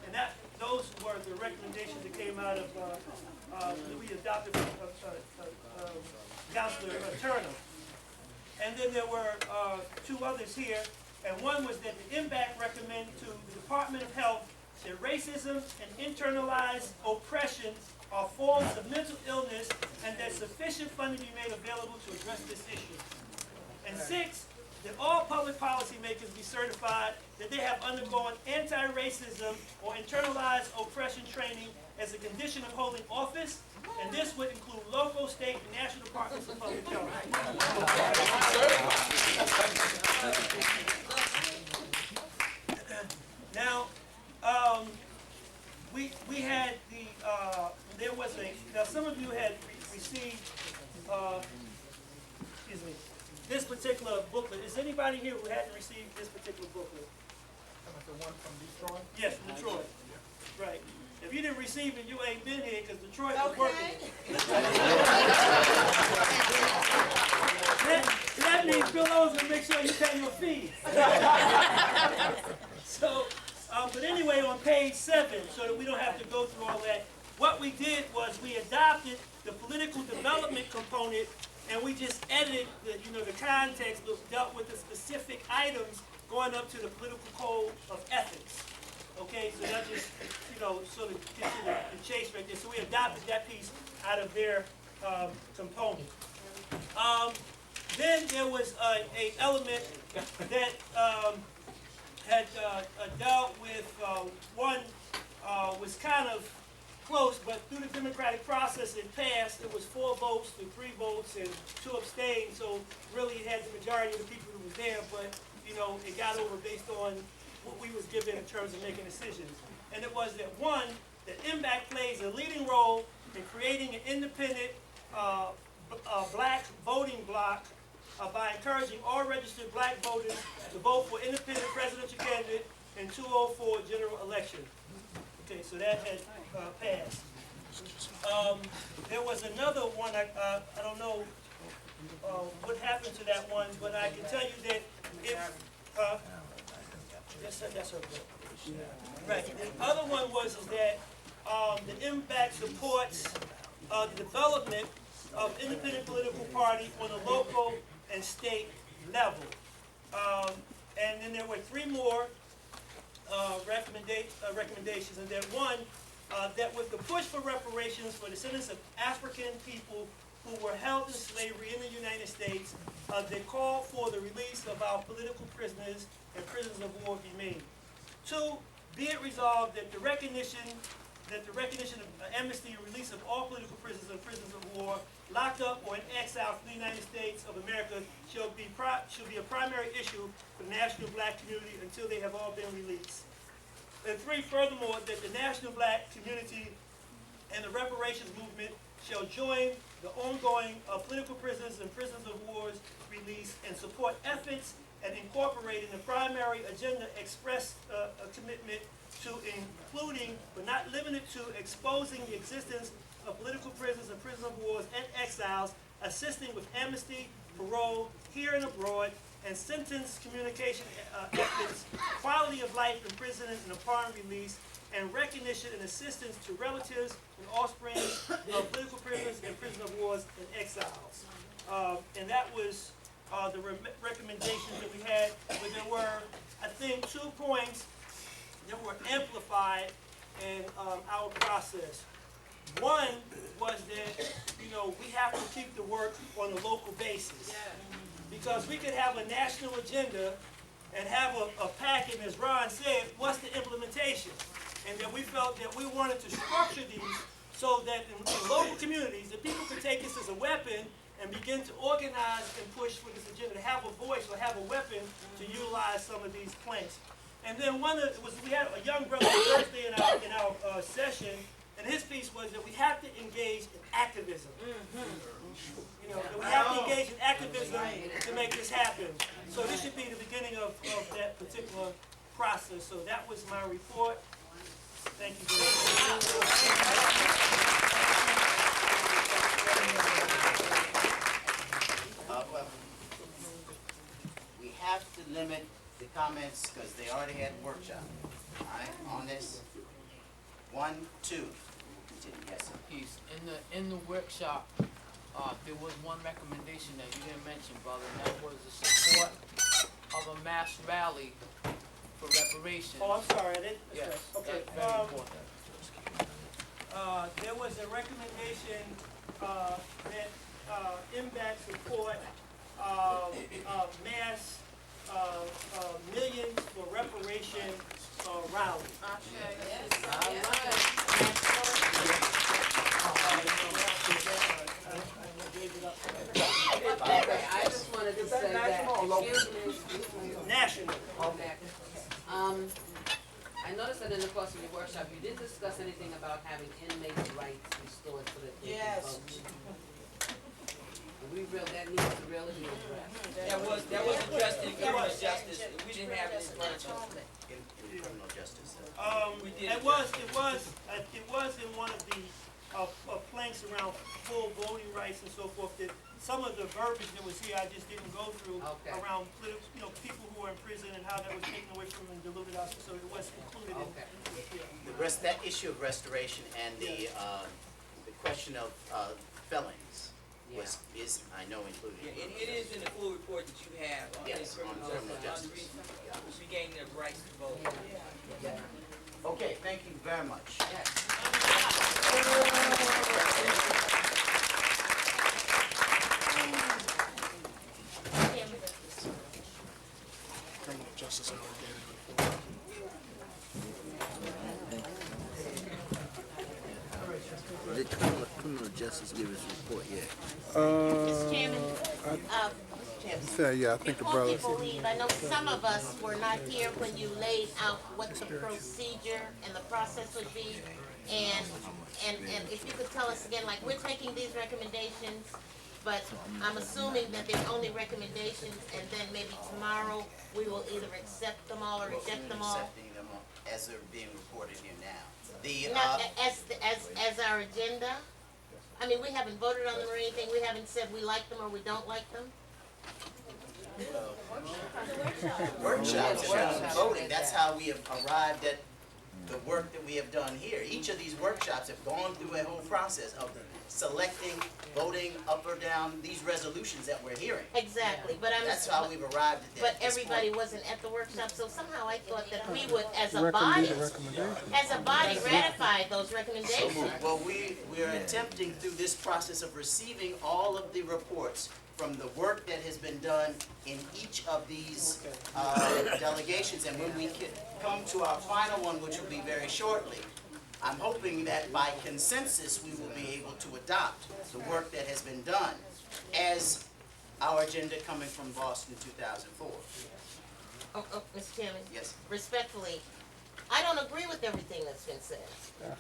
And those were the recommendations that came out of, that we adopted from Councilor Turner. And then there were 2 others here, and one was that the MBAC recommended to the Department of Health that racism and internalized oppression are forms of mental illness and that sufficient funding be made available to address this issue. And 6, that all public policymakers be certified that they have undergone anti-racism or internalized oppression training as a condition of holding office, and this would include local, state, and national departments of public health. Now, we had there was now some of you had received, excuse me, this particular booklet. Is anybody here who hadn't received this particular booklet? The one from Detroit? Yes, from Detroit. Right. If you didn't receive it, you ain't been here because Detroit was working. That means Bill Owens will make sure you pay your fee. So, but anyway, on page 7, so that we don't have to go through all that, what we did was we adopted the political development component, and we just edited the context, but dealt with the specific items going up to the political code of ethics. Okay, so that just, sort of gets you the chase right there. So we adopted that piece out of their component. Then there was a element that had dealt with one was kind of close, but through the democratic process it passed. It was 4 votes to 3 votes and 2 abstained, so really it had the majority of the people who was there, but it got over based on what we was given in terms of making decisions. And it was that 1, that MBAC plays a leading role in creating an independent black voting bloc by encouraging all registered black voters to vote for independent presidential candidate in 2004 general election. Okay, so that had passed. There was another one, I don't know what happened to that one, but I can tell you that if, that's okay. Right, the other one was that the MBAC supports the development of independent political party on a local and state level. And then there were 3 more recommendations, and that 1, that with the push for reparations for descendants of African people who were held in slavery in the United States, that call for the release of our political prisoners and prisoners of war be made. 2, be it resolved that the recognition of amnesty and release of all political prisoners and prisoners of war locked up or in exile from the United States of America shall be a primary issue for the national black community until they have all been released. And 3, furthermore, that the national black community and the reparations movement shall join the ongoing political prisoners and prisoners of war's release and support efforts and incorporate in the primary agenda express a commitment to including, but not limited to, exposing the existence of political prisoners and prisoners of wars and exiles, assisting with amnesty, parole, here and abroad, and sentence communication efforts, quality of life imprisonment and upon release, and recognition and assistance to relatives and offspring of political prisoners and prisoners of wars and exiles. And that was the recommendations that we had, but there were, I think, 2 points that were amplified in our process. One was that, we have to keep the work on a local basis. Because we could have a national agenda and have a packet, as Ron said, what's the implementation? And that we felt that we wanted to structure these so that in local communities, that people could take this as a weapon and begin to organize and push for this agenda, to have a voice or have a weapon to utilize some of these planks. And then we had a young brother Thursday in our session, and his piece was that we have to engage in activism. That we have to engage in activism to make this happen. So this should be the beginning of that particular process. So that was my report. Thank you very Well, we have to limit the comments because they already had a workshop. All right, on this. 1, 2. Continue. Yes, sir. Peace. In the workshop, there was one recommendation that you didn't mention, brother, and that was the support of a mass rally for reparations. Oh, I'm sorry, I didn't. Yes, Okay. that's very important. There was a recommendation that MBAC support mass millions for reparation rally. I just wanted to say that, national. I noticed that in the course of your workshop, you didn't discuss anything about having inmates' rights restored so that they can vote. That needs to really be addressed. That was addressed in criminal justice, and we didn't have it in criminal justice. It was in one of the planks around full voting rights and so forth, that some of the verbiage that was here I just didn't go through around people who were in prison and how that was taken away from them and diluted out, so it was included in That issue of restoration and the question of felons is, I know, included. It is in the full report that you have on Yes, on criminal justice. regaining the rights to vote. Okay, thank you very much. Criminal justice Did criminal justice give us a report yet? Mr. Chairman, Yeah, I think the before brother. people leave, I know some of us were not here when you laid out what the procedure and the process would be. And if you could tell us again, like, we're taking these recommendations, but I'm assuming that they're only recommendations, and then maybe tomorrow we will either accept them all or reject them all. Accepting them as they're being reported here now. As our agenda, I mean, we haven't voted on them or anything, we haven't said we like them or we don't like them. Workshops, voting, that's how we have arrived at the work that we have done here. Each of these workshops have gone through a whole process of selecting, voting up or down these resolutions that we're hearing. Exactly, but That's how we've arrived at But this everybody point. wasn't at the workshop, so somehow I thought that we would, as a Recommend body, the recommendation. ratify those recommendations. Well, we are attempting through this process of receiving all of the reports from the work that has been done in each of these delegations, and when we come to our final one, which will be very shortly, I'm hoping that by consensus we will be able to adopt the work that has been done as our agenda coming from Boston 2004. Mr. Chairman? Yes. Respectfully, I don't agree with everything that's been said.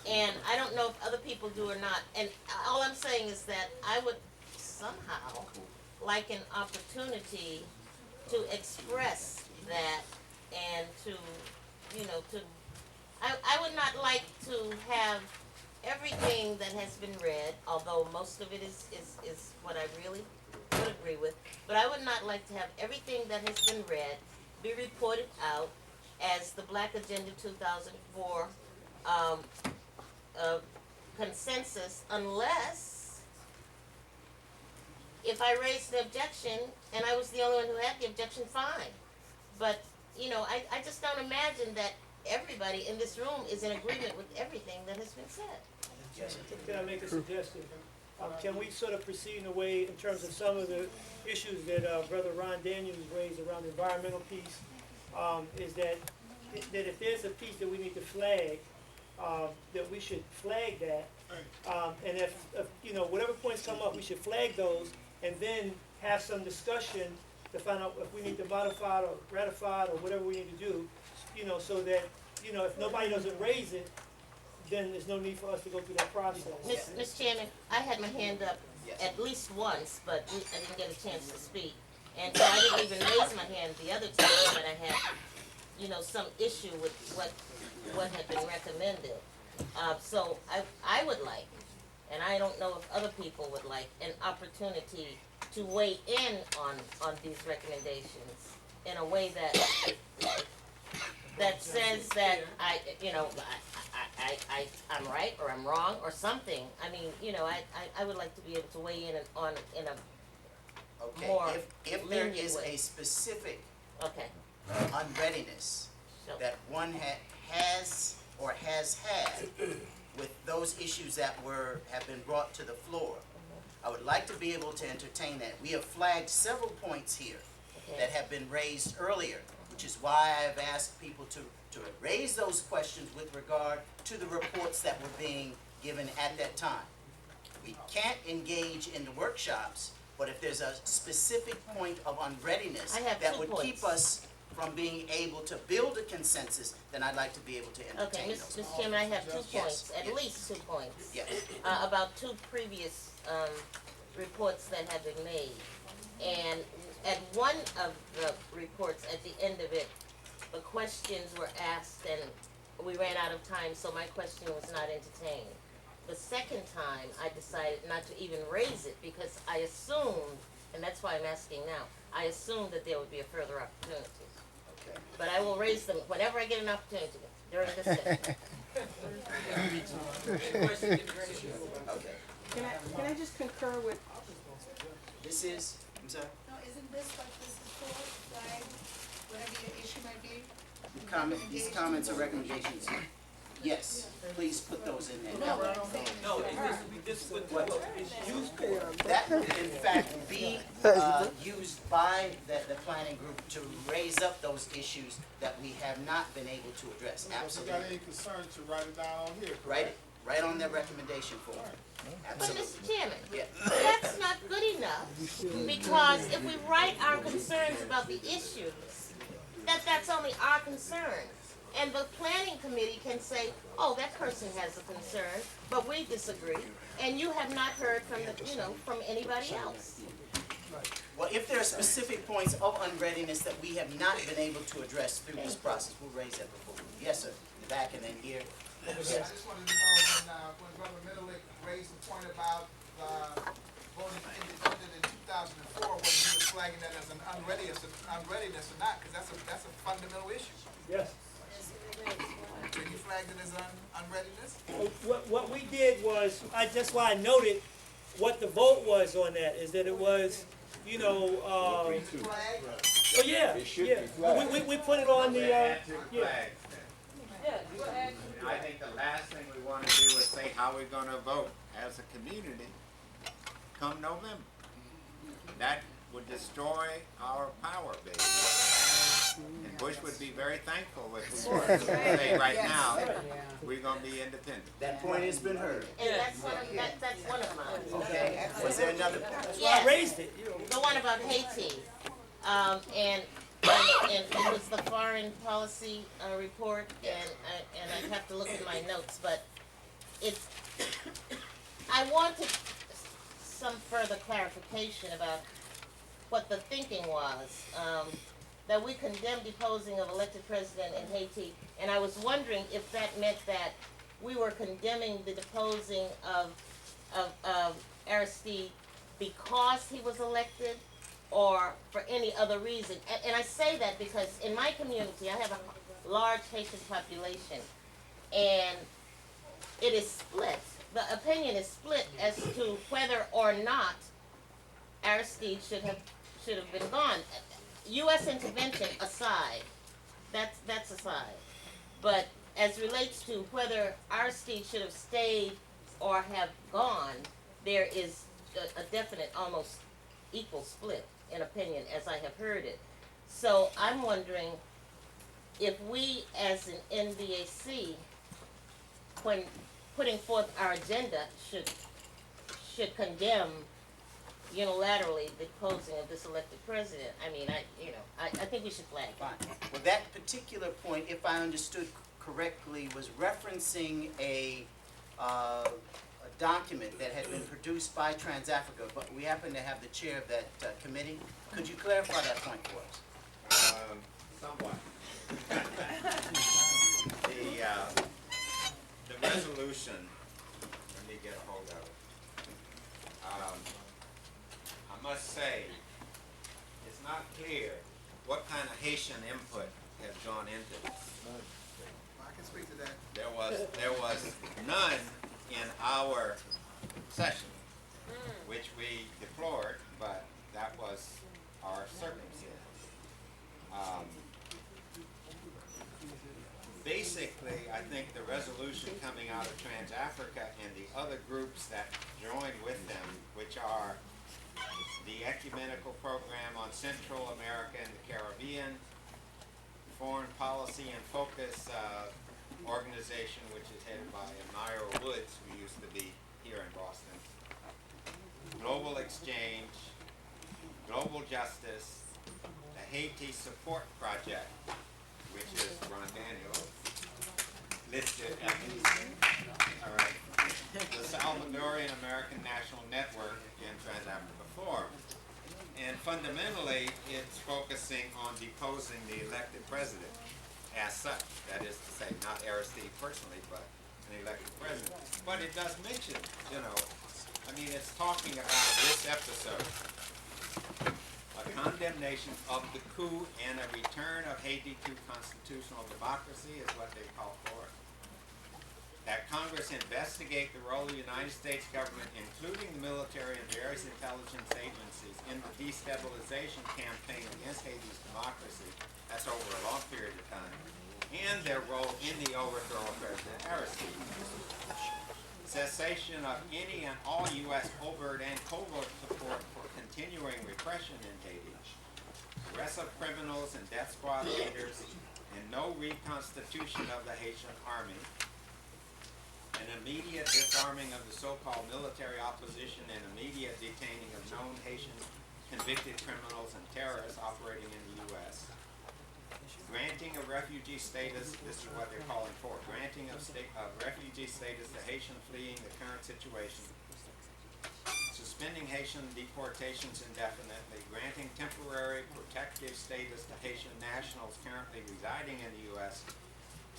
And I don't know if other people do or not. And all I'm saying is that I would somehow like an opportunity to express that and to, you know, I would not like to have everything that has been read, although most of it is what I really would agree with, but I would not like to have everything that has been read be reported out as the Black Agenda 2004 consensus, unless if I raised an objection and I was the only one who had the objection, fine. But, you know, I just don't imagine that everybody in this room is in agreement with everything that has been said. Yes. Can I make a suggestion? Can we sort of proceed in a way, in terms of some of the issues that Brother Ron Daniels raised around the environmental piece, is that if there's a piece that we need to flag, that we should flag that. And if, you know, whatever points come up, we should flag those and then have some discussion to find out if we need to modify it or ratify it or whatever we need to do, you know, so that, you know, if nobody doesn't raise it, then there's no need for us to go through that process. Mr. Chairman, I had my hand up at least once, but I didn't get a chance to speak. And so I didn't even raise my hand the other time that I had, you know, some issue with what had been recommended. So I would like, and I don't know if other people would like, an opportunity to weigh in on these recommendations in a way that says that I'm right or I'm wrong or something. I mean, you know, I would like to be able to weigh in in a more if there lenient is way. a specific Okay. unreadiness that one has or has had with those issues that have been brought to the floor, I would like to be able to entertain that. We have flagged several points here that have been raised earlier, which is why I've asked people to raise those questions with regard to the reports that were being given at that time. We can't engage in the workshops, but if there's a specific point of unreadiness I have that 2 would points. keep us from being able to build a consensus, then I'd like to be able to entertain Okay, those. Mr. Chairman, I have 2 Yes, points, at yes. least 2 points. Yes. About 2 previous reports that have been made. And at one of the reports, at the end of it, the questions were asked and we ran out of time, so my question was not entertained. The second time, I decided not to even raise it because I assumed, and that's why I'm asking now, I assumed that there would be a further opportunity. Okay. But I will raise them whenever I get an opportunity during this session. Okay. Can I just concur with, This is, I'm sorry, No, isn't this what this is for, flag, whatever your issue might be? these comments or recommendations, yes, please put those in there. No, this would what it's used for. That would in fact be used by the planning group to raise up those issues that we have not been able to address, If you got absolutely. any concerns, to write it down on here. Write it, right on their recommendation form. But Absolutely. Mr. Chairman, Yeah. that's not good enough, because if we write our concerns about the issues, that's only our concern. And the planning committee can say, oh, that person has a concern, but we disagree, and you have not heard from from anybody else. Well, if there are specific points of unreadiness that we have not been able to address through this process, we'll raise that before. Yes, sir. In the back and then here. I just wanted to know when Brother Middlewick raised the point about voting independent in 2004, whether he was flagging that as an unreadiness or not, because that's a fundamental issue. Yes. So you flagged it as unreadiness? What we did was, that's why I noted what the vote was on that, is that it was, you know, oh yeah, yeah. We put it on the, yeah. I think the last thing we want to do is say how we're going to vote as a community come November. That would destroy our power base. And Bush would be very thankful if we were to say right now we're going to be independent. That point has been heard. And that's one of mine. Okay. Was there another point? Yes. I raised it. The one about Haiti. And it was the foreign policy report, and I'd have to look at my notes, but it's, I wanted some further clarification about what the thinking was, that we condemn deposing of elected president in Haiti, and I was wondering if that meant that we were condemning the deposing of Aristide because he was elected, or for any other reason. And I say that because in my community, I have a large Haitian population, and it is split. The opinion is split as to whether or not Aristide should have been gone. U.S. intervention aside, that's aside. But as relates to whether Aristide should have stayed or have gone, there is a definite, almost equal split in opinion as I have heard it. So I'm wondering if we as an NVAC, when putting forth our agenda, should condemn unilaterally the posing of this elected president. I mean, I think we should flag it. Fine. Well, that particular point, if I understood correctly, was referencing a document that had been produced by Trans-Africa, but we happen to have the chair of that committee. Could you clarify that point for us? Somewhat. The resolution, let me get a hold of it. I must say, it's not clear what kind of Haitian input has gone into this. I can speak to that. There was none in our session, which we deplored, but that was our circumstance. Basically, I think the resolution coming out of Trans-Africa and the other groups that joined with them, which are the Ecumenical Program on Central America and the Caribbean, Foreign Policy and Focus organization, which is headed by Myra Woods, who used to be here in Boston, Global Exchange, Global Justice, the Haiti Support Project, which is Ron Daniel, listed as all right, the Salvadorian American National Network and Trans-Africa Forum. And fundamentally, it's focusing on deposing the elected president as such. That is to say, not Aristide personally, but an elected president. But it does mention, it's talking about this episode. A condemnation of the coup and a return of Haiti to constitutional democracy is what they call for. That Congress investigate the role of the United States government, including the military and various intelligence agencies, in the destabilization campaign against Haiti's democracy, that's over a long period of time, and their role in the overthrow of President Aristide. Cessation of any and all U.S. overt and covert support for continuing repression in Haiti, arrest of criminals and death squad leaders, and no reconstitution of the Haitian army, an immediate disarming of the so-called military opposition and immediate detaining of known Haitian convicted criminals and terrorists operating in the U.S., granting of refugee status, this is what they're calling for, granting of refugee status to Haitian fleeing the current situation, suspending Haitian deportations indefinitely, granting temporary protective status to Haitian nationals currently residing in the U.S.,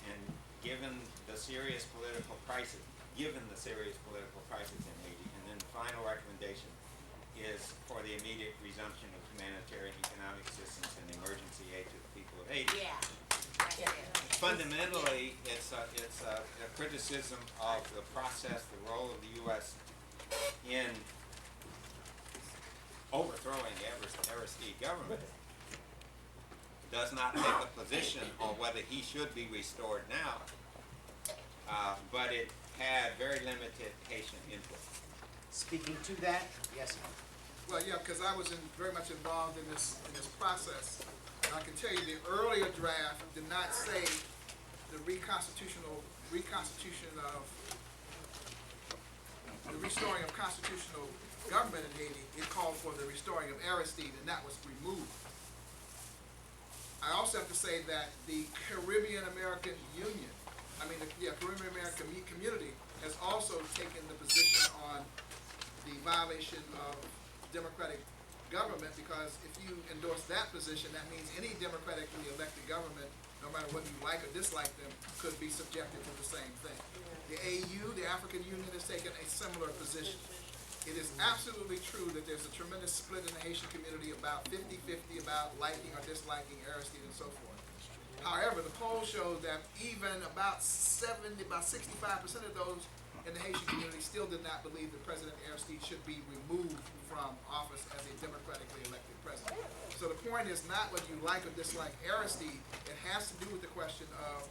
and given the serious political crisis in Haiti. And then the final recommendation is for the immediate resumption of humanitarian economic assistance and emergency aid to the people of Haiti. Yeah. fundamentally, it's a criticism of the process, the role of the U.S. in overthrowing Aristide government. Does not take a position on whether he should be restored now, but it had very limited Haitian input. Speaking to that, yes, Well, yeah, because I was very much involved in this process. And I can tell you the earlier draft did not say the reconstitution of the restoring of constitutional government in Haiti. It called for the restoring of Aristide, and that was removed. I also have to say that the Caribbean American Union, Caribbean American community has also taken the position on the violation of democratic government, because if you endorse that position, that means any democratically elected government, no matter whether you like or dislike them, could be subjected to the same thing. The AU, the African Union, has taken a similar position. It is absolutely true that there's a tremendous split in the Haitian community about 50-50 about liking or disliking Aristide and so forth. However, the poll shows that even about 65% of those in the Haitian community still did not believe that President Aristide should be removed from office as a democratically elected president. So the point is not whether you like or dislike Aristide, it has to do with the question of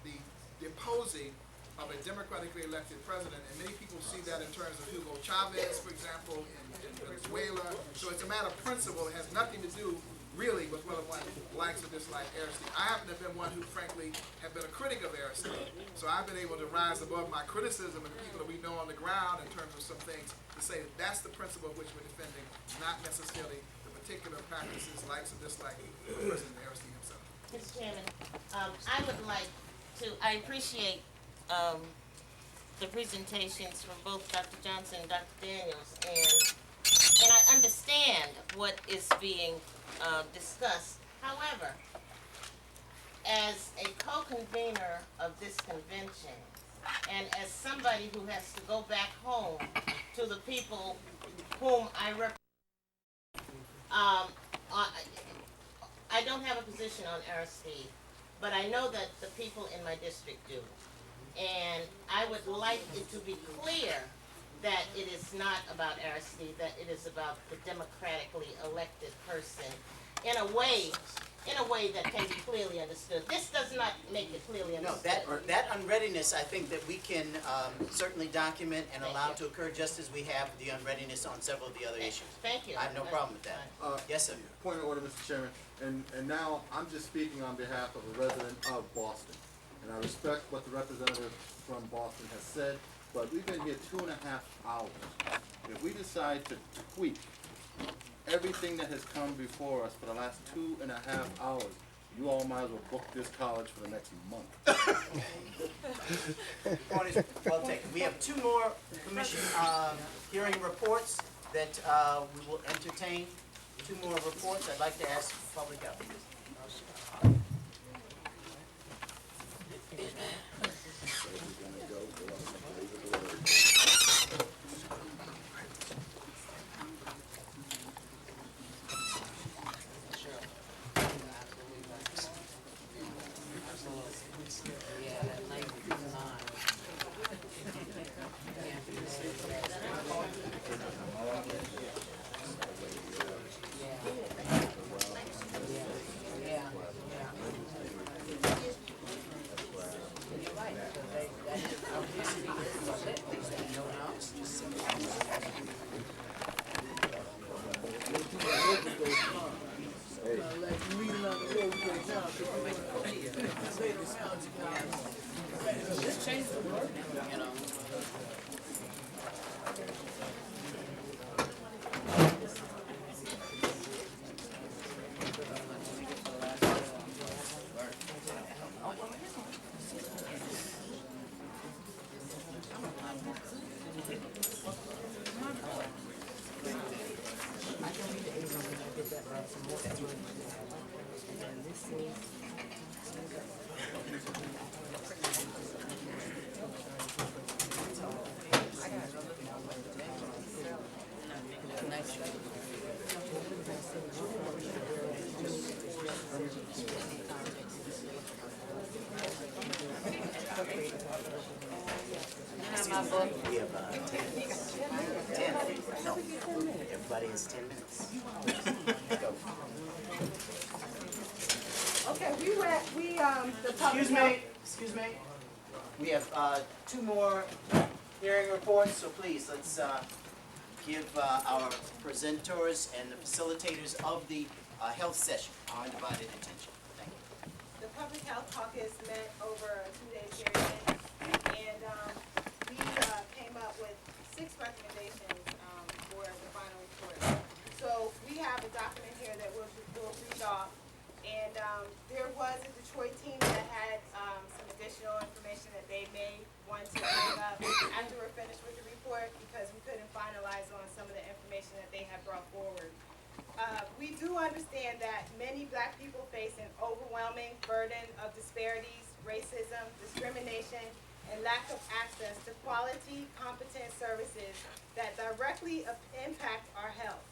the deposing of a democratically elected president, and many people see that in terms of Hugo Chavez, for example, in Venezuela. So it's a matter of principle. It has nothing to do really with whether one likes or dislikes Aristide. I happen to have been one who, frankly, have been a critic of Aristide. So I've been able to rise above my criticism of the people that we know on the ground in terms of some things to say that that's the principle which we're defending, not necessarily the particular practices, likes or dislikes of President Aristide himself. Mr. Chairman, I would like to, I appreciate the presentations from both Dr. Johnson and Dr. Daniels, and I understand what is being discussed. However, as a co-convener of this convention, and as somebody who has to go back home to the people whom I represent, I don't have a position on Aristide, but I know that the people in my district do. And I would like it to be clear that it is not about Aristide, that it is about the democratically elected person in a way that can be clearly understood. This does not make it clearly understood. No, that unreadiness, I think that we can certainly document and allow to occur, just as we have the unreadiness on several of the other issues. Thank you. I have no problem with that. Yes, sir. Point of order, Mr. Chairman, and now I'm just speaking on behalf of a resident of Boston. And I respect what the representative from Boston has said, but we've been here 2.5 hours. If we decide to tweak everything that has come before us for the last 2.5 hours, you all might as well book this college for the next month. Point is well taken. We have 2 more commission hearing reports that we will entertain. 2 more reports. I'd like to ask public health. My book. We have 10 minutes. 10. No, everybody has 10 minutes. Go. Okay, the public Excuse me. We have 2 more hearing reports, so please, let's give our presenters and the facilitators of the health session our undivided attention. Thank you. The Public Health Caucus met over a 2-day period, and we came up with 6 recommendations for the final report. So we have a document here that we'll read off, and there was a Detroit team that had some additional information that they may want to bring up after we're finished with the report, because we couldn't finalize on some of the information that they had brought forward. We do understand that many Black people face an overwhelming burden of disparities, racism, discrimination, and lack of access to quality, competent services that directly impact our health.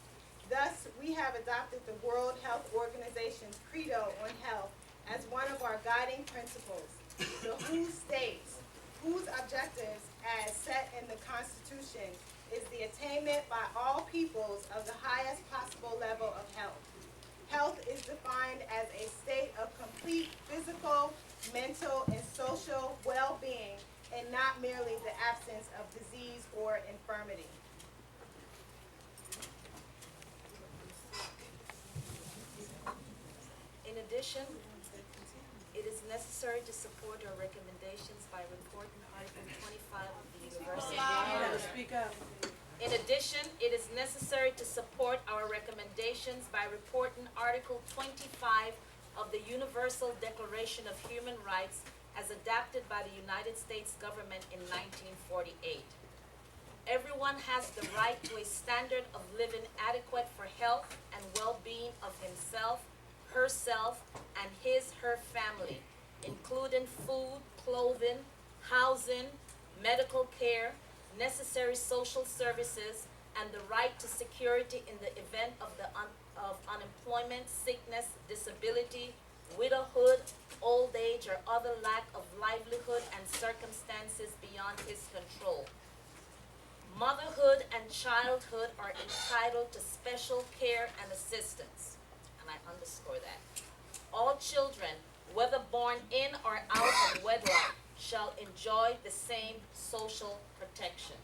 Thus, we have adopted the World Health Organization's Credo on Health as one of our guiding principles. The WHO states, whose objectives, as set in the Constitution, is the attainment by all peoples of the highest possible level of health. Health is defined as a state of complete physical, mental, and social well-being, and not merely the absence of disease or infirmity. In addition, it is necessary to support our recommendations by reporting Article 25 of the Universal. Speak up. In addition, it is necessary to support our recommendations by reporting Article 25 of the Universal Declaration of Human Rights as adopted by the United States government in 1948. Everyone has the right to a standard of living adequate for health and well-being of himself, herself, and her family, including food, clothing, housing, medical care, necessary social services, and the right to security in the event of unemployment, sickness, disability, widowhood, old age, or other lack of livelihood and circumstances beyond his control. Motherhood and childhood are entitled to special care and assistance, and I underscore that. All children, whether born in or out of wedlock, shall enjoy the same social protection.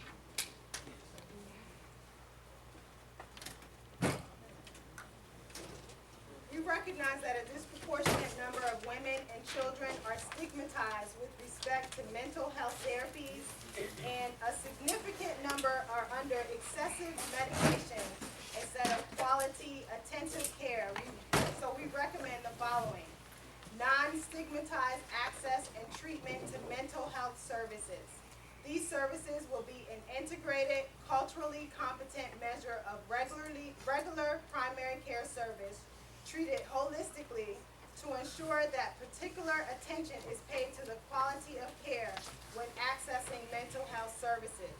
We recognize that a disproportionate number of women and children are stigmatized with respect to mental health therapies, and a significant number are under excessive medication instead of quality, attentive care. So we recommend the following: non-stigmatized access and treatment to mental health services. These services will be an integrated, culturally competent measure of regular primary care service, treated holistically to ensure that particular attention is paid to the quality of care when accessing mental health services.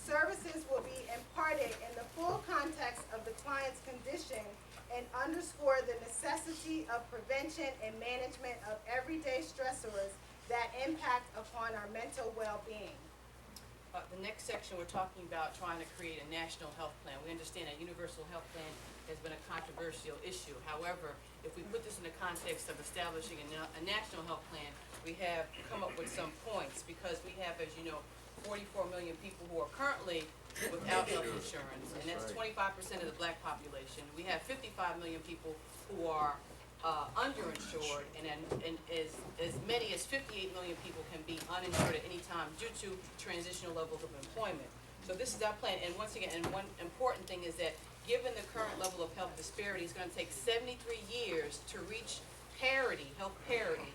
Services will be imparted in the full context of the client's condition and underscore the necessity of prevention and management of everyday stressors that impact upon our mental well-being. The next section, we're talking about trying to create a national health plan. We understand that universal health plan has been a controversial issue. However, if we put this in the context of establishing a national health plan, we have come up with some points, because we have, as you know, 44 million people who are currently without health insurance, and that's 25% of the Black population. We have 55 million people who are underinsured, and as many as 58 million people can be uninsured at any time due to transitional levels of employment. So this is our plan, and once again, and one important thing is that given the current level of health disparity, it's going to take 73 years to reach parity, health parity,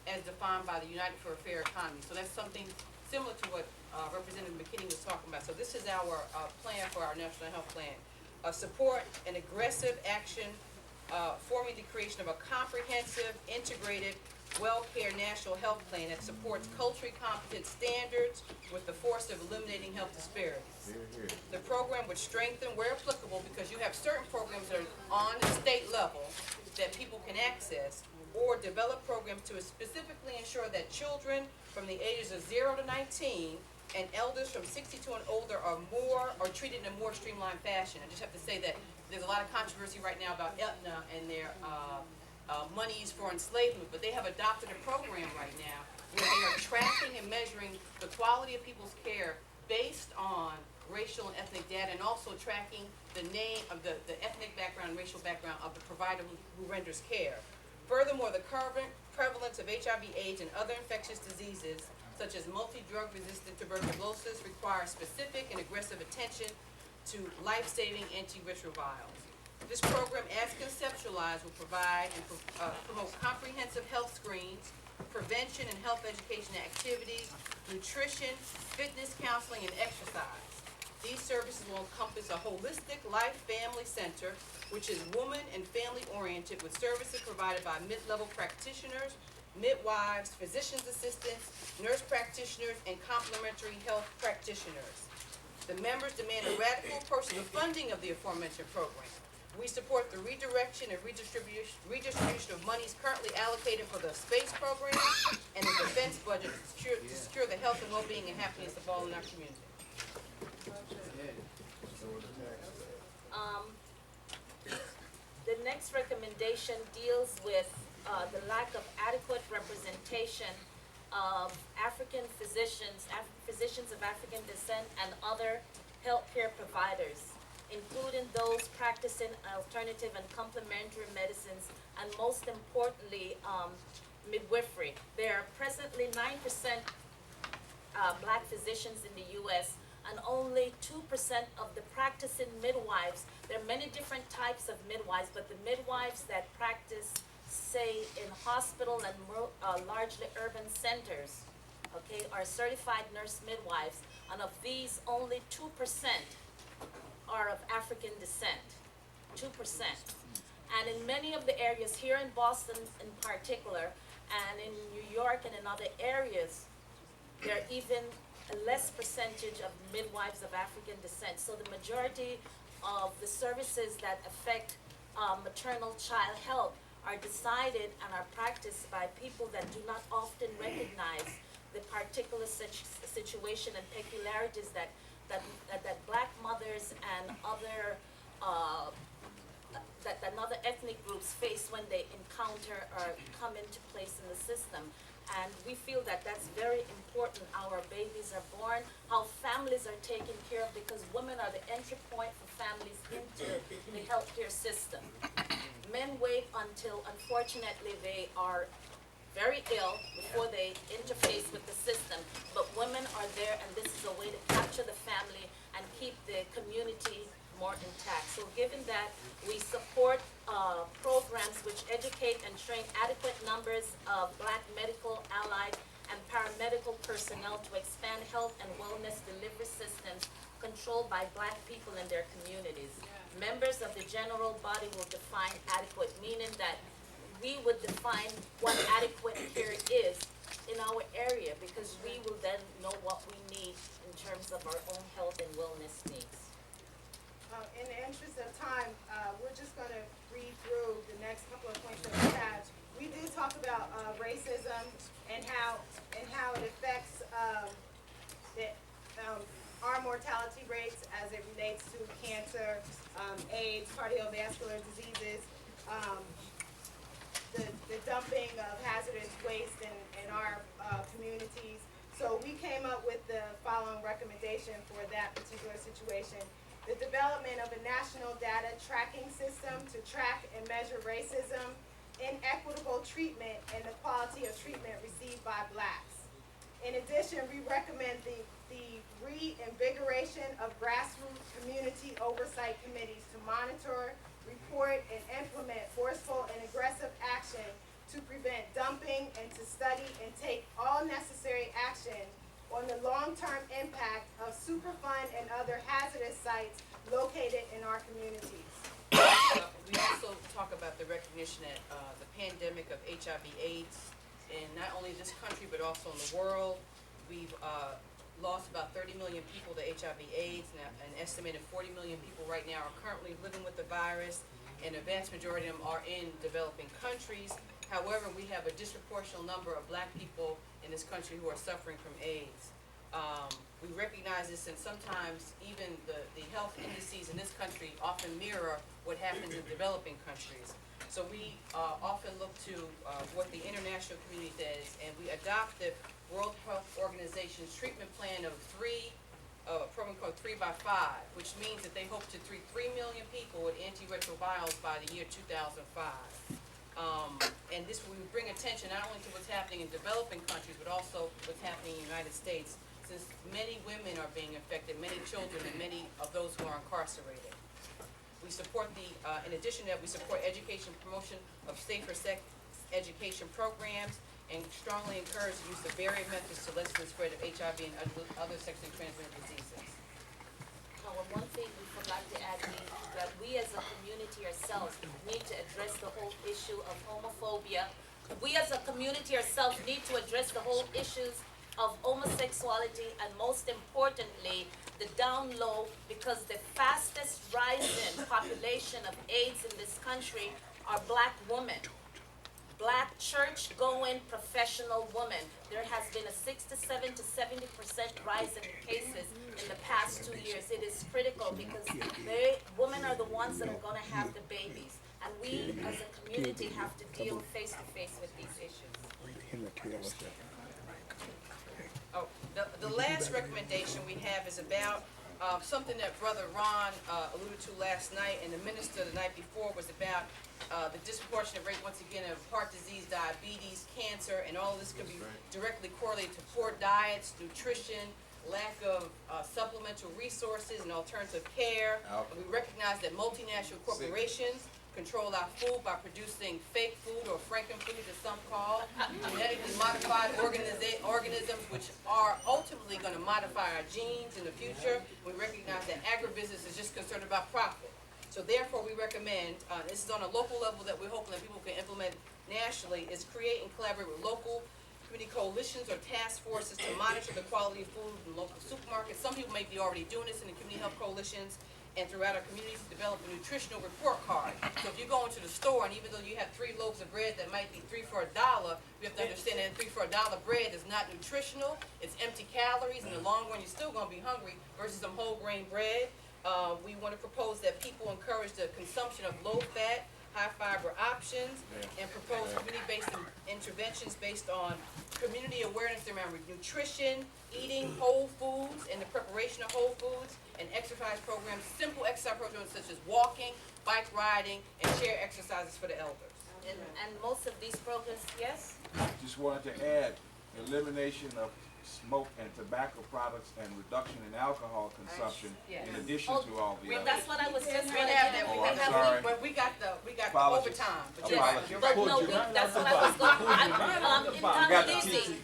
as defined by the United for a Fair Economy. So that's something similar to what Representative McKinney was talking about. So this is our plan for our national health plan. Support an aggressive action forming the creation of a comprehensive, integrated, WellCare National Health Plan that supports culturally competent standards with the force of eliminating health disparities. The program would strengthen where applicable, because you have certain programs that are on the state level that people can access, or develop programs to specifically ensure that children from the ages of 0 to 19 and elders from 62 and older are treated in a more streamlined fashion. I just have to say that there's a lot of controversy right now about Aetna and their monies for enslavement, but they have adopted a program right now where they are tracking and measuring the quality of people's care based on racial and ethnic data, and also tracking the name of the ethnic background and racial background of the provider who renders care. Furthermore, the current prevalence of HIV/AIDS and other infectious diseases, such as multi-drug resistant tuberculosis, requires specific and aggressive attention to life-saving antiretrovirals. This program, as conceptualized, will provide and promote comprehensive health screens, prevention and health education activities, nutrition, fitness counseling, and exercise. These services will encompass a holistic life family center, which is woman and family oriented, with services provided by mid-level practitioners, midwives, physician's assistants, nurse practitioners, and complementary health practitioners. The members demand a radical approach to the funding of the aforementioned program. We support the redirection and redistribution of monies currently allocated for the space program and the defense budget to secure the health and well-being and happiness of all in our community. The next recommendation deals with the lack of adequate representation of African physicians, physicians of African descent, and other healthcare providers, including those practicing alternative and complementary medicines, and most importantly, midwifery. There are presently 9% black physicians in the U.S., and only 2% of the practicing midwives. There are many different types of midwives, but the midwives that practice, say, in hospital and largely urban centers, okay, are certified nurse midwives, and of these, only 2% are of African descent, 2%. And in many of the areas, here in Boston in particular, and in New York and in other areas, there are even a less percentage of midwives of African descent. So the majority of the services that affect maternal child health are decided and are practiced by people that do not often recognize the particular situation and peculiarities that black mothers and other that other ethnic groups face when they encounter or come into place in the system. And we feel that that's very important. Our babies are born, how families are taken care of, because women are the entry point for families into the healthcare system. Men wait until, unfortunately, they are very ill before they interface with the system. But women are there, and this is a way to capture the family and keep the community more intact. So given that, we support programs which educate and train adequate numbers of black medical, allied, and paramedical personnel to expand health and wellness delivery systems controlled by black people in their communities. Members of the general body will define adequate, meaning that we would define what adequate care is in our area, because we will then know what we need in terms of our own health and wellness needs. In the interest of time, we're just going to read through the next couple of points that we have. We did talk about racism and how it affects our mortality rates as it relates to cancer, AIDS, cardiovascular diseases, the dumping of hazardous waste in our communities. So we came up with the following recommendation for that particular situation. The development of a national data tracking system to track and measure racism, inequitable treatment, and the quality of treatment received by blacks. In addition, we recommend the reinvigoration of grassroots community oversight committees to monitor, report, and implement forceful and aggressive action to prevent dumping, and to study and take all necessary action on the long-term impact of Superfund and other hazardous sites located in our communities. We also talk about the recognition that the pandemic of HIV/AIDS in not only this country but also in the world. We've lost about 30 million people to HIV/AIDS, and an estimated 40 million people right now are currently living with the virus, and a vast majority of them are in developing countries. However, we have a disproportionate number of black people in this country who are suffering from AIDS. We recognize this, and sometimes even the health indices in this country often mirror what happens in developing countries. So we often look to what the international community does, and we adopt the World Health Organization's treatment plan of a program called 3x5, which means that they hope to treat 3 million people with antiretrovirals by the year 2005. And this will bring attention not only to what's happening in developing countries, but also what's happening in the United States, since many women are being affected, many children, and many of those who are incarcerated. We support in addition to that, we support education promotion of safer sex education programs, and strongly encourage the use of barrier methods to lessen the spread of HIV and other sexually transmitted diseases. And one thing we forgot to add is that we as a community ourselves need to address the whole issue of homophobia. We as a community ourselves need to address the whole issues of homosexuality, and most importantly, the down low, because the fastest rising population of AIDS in this country are black women. Black church-going professional women. There has been a 67 to 70% rise in cases in the past 2 years. It is critical because women are the ones that are going to have the babies, and we as a community have to deal face to face with these issues. Oh, the last recommendation we have is about something that Brother Ron alluded to last night, and the minister the night before, was about the disproportionate rate, once again, of heart disease, diabetes, cancer, and all of this could be directly correlated to poor diets, nutrition, lack of supplemental resources and alternative care. And we recognize that multinational corporations control our food by producing fake food, or frankenfood as some call, genetically modified organisms which are ultimately going to modify our genes in the future. We recognize that agribusiness is just concerned about profit. So therefore we recommend, this is on a local level that we're hoping that people can implement nationally, is create and collaborate with local community coalitions or task forces to monitor the quality of food in local supermarkets. Some people may be already doing this in the community health coalitions, and throughout our communities to develop a nutritional report card. So if you go into the store, and even though you have 3 loaves of bread that might be 3 for $1, you have to understand that 3 for $1 bread is not nutritional, it's empty calories, in the long run you're still gonna be hungry, versus some whole grain bread. We want to propose that people encourage the consumption of low-fat, high-fiber options, and propose community-based interventions based on community awareness around nutrition, eating whole foods, and the preparation of whole foods, and exercise programs, simple exercise programs such as walking, bike riding, and shared exercises for the elders. And most of these programs, yes? Just wanted to add elimination of smoke and tobacco products and reduction in alcohol consumption in addition to all the Well, others. that's what I was just We going have that, Oh, I'm sorry. we got the Apologies. overtime. But Apologies. you're But right. no, that's what I was going,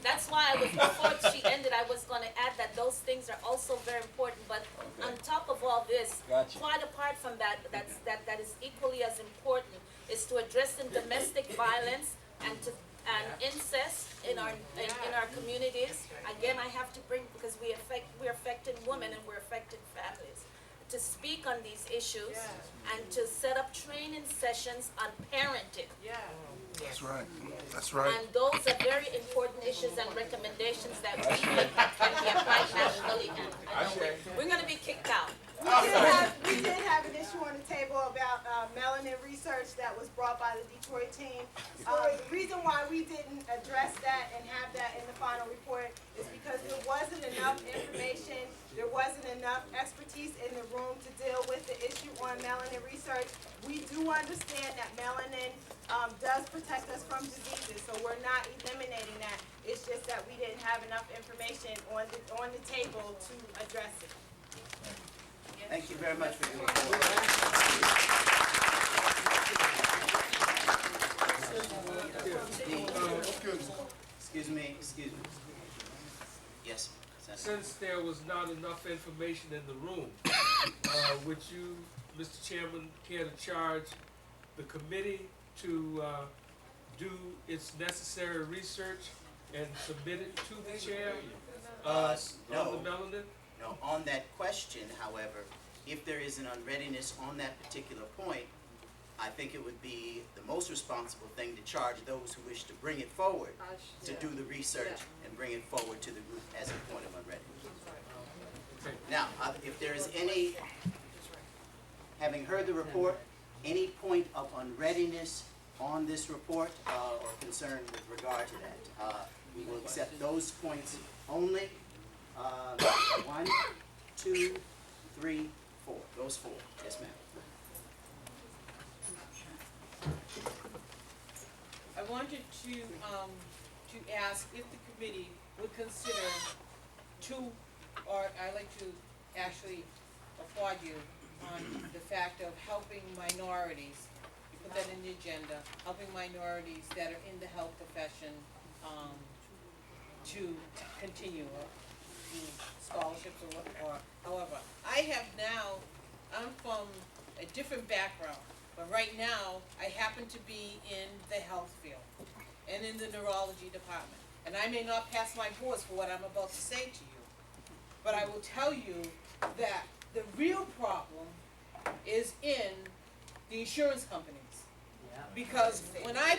that's why I was, before she ended, I was gonna add that those things are also very important, but on top of all this, Gotcha. quite apart from that, that is equally as important, is to address the domestic violence and incest in our communities. Again, I have to bring, because we're affecting women and we're affecting families, to speak on these issues and to set up training sessions on parenting. That's right. That's right. And those are very important issues and recommendations that we think can be applied nationally, and we're gonna be kicked out. We did have an issue on the table about melanin research that was brought by the Detroit team. The reason why we didn't address that and have that in the final report is because there wasn't enough information, there wasn't enough expertise in the room to deal with the issue on melanin research. We do understand that melanin does protect us from diseases, so we're not eliminating that. It's just that we didn't have enough information on the table to address it. Thank you very much for your report. Excuse me. Yes. Since there was not enough information in the room, would you, Mr. Chairman, care to charge the committee to do its necessary research and submit it to the chair No. of the Melanie? No, on that question, however, if there is an unreadiness on that particular point, I think it would be the most responsible thing to charge those who wish to bring it forward to do the research and bring it forward to the group as a point of unreadiness. Now, if there is any, having heard the report, any point of unreadiness on this report or concern with regard to that, we will accept those points only. 1, 2, 3, 4. Those 4. Yes, ma'am. I wanted to ask if the committee would consider or I'd like to actually applaud you on the fact of helping minorities. You put that in the agenda, helping minorities that are in the health profession to continue scholarships or however. I'm from a different background, but right now I happen to be in the health field and in the neurology department. And I may not pass my boards for what I'm about to say to you, but I will tell you that the real problem is in the insurance companies. Because when I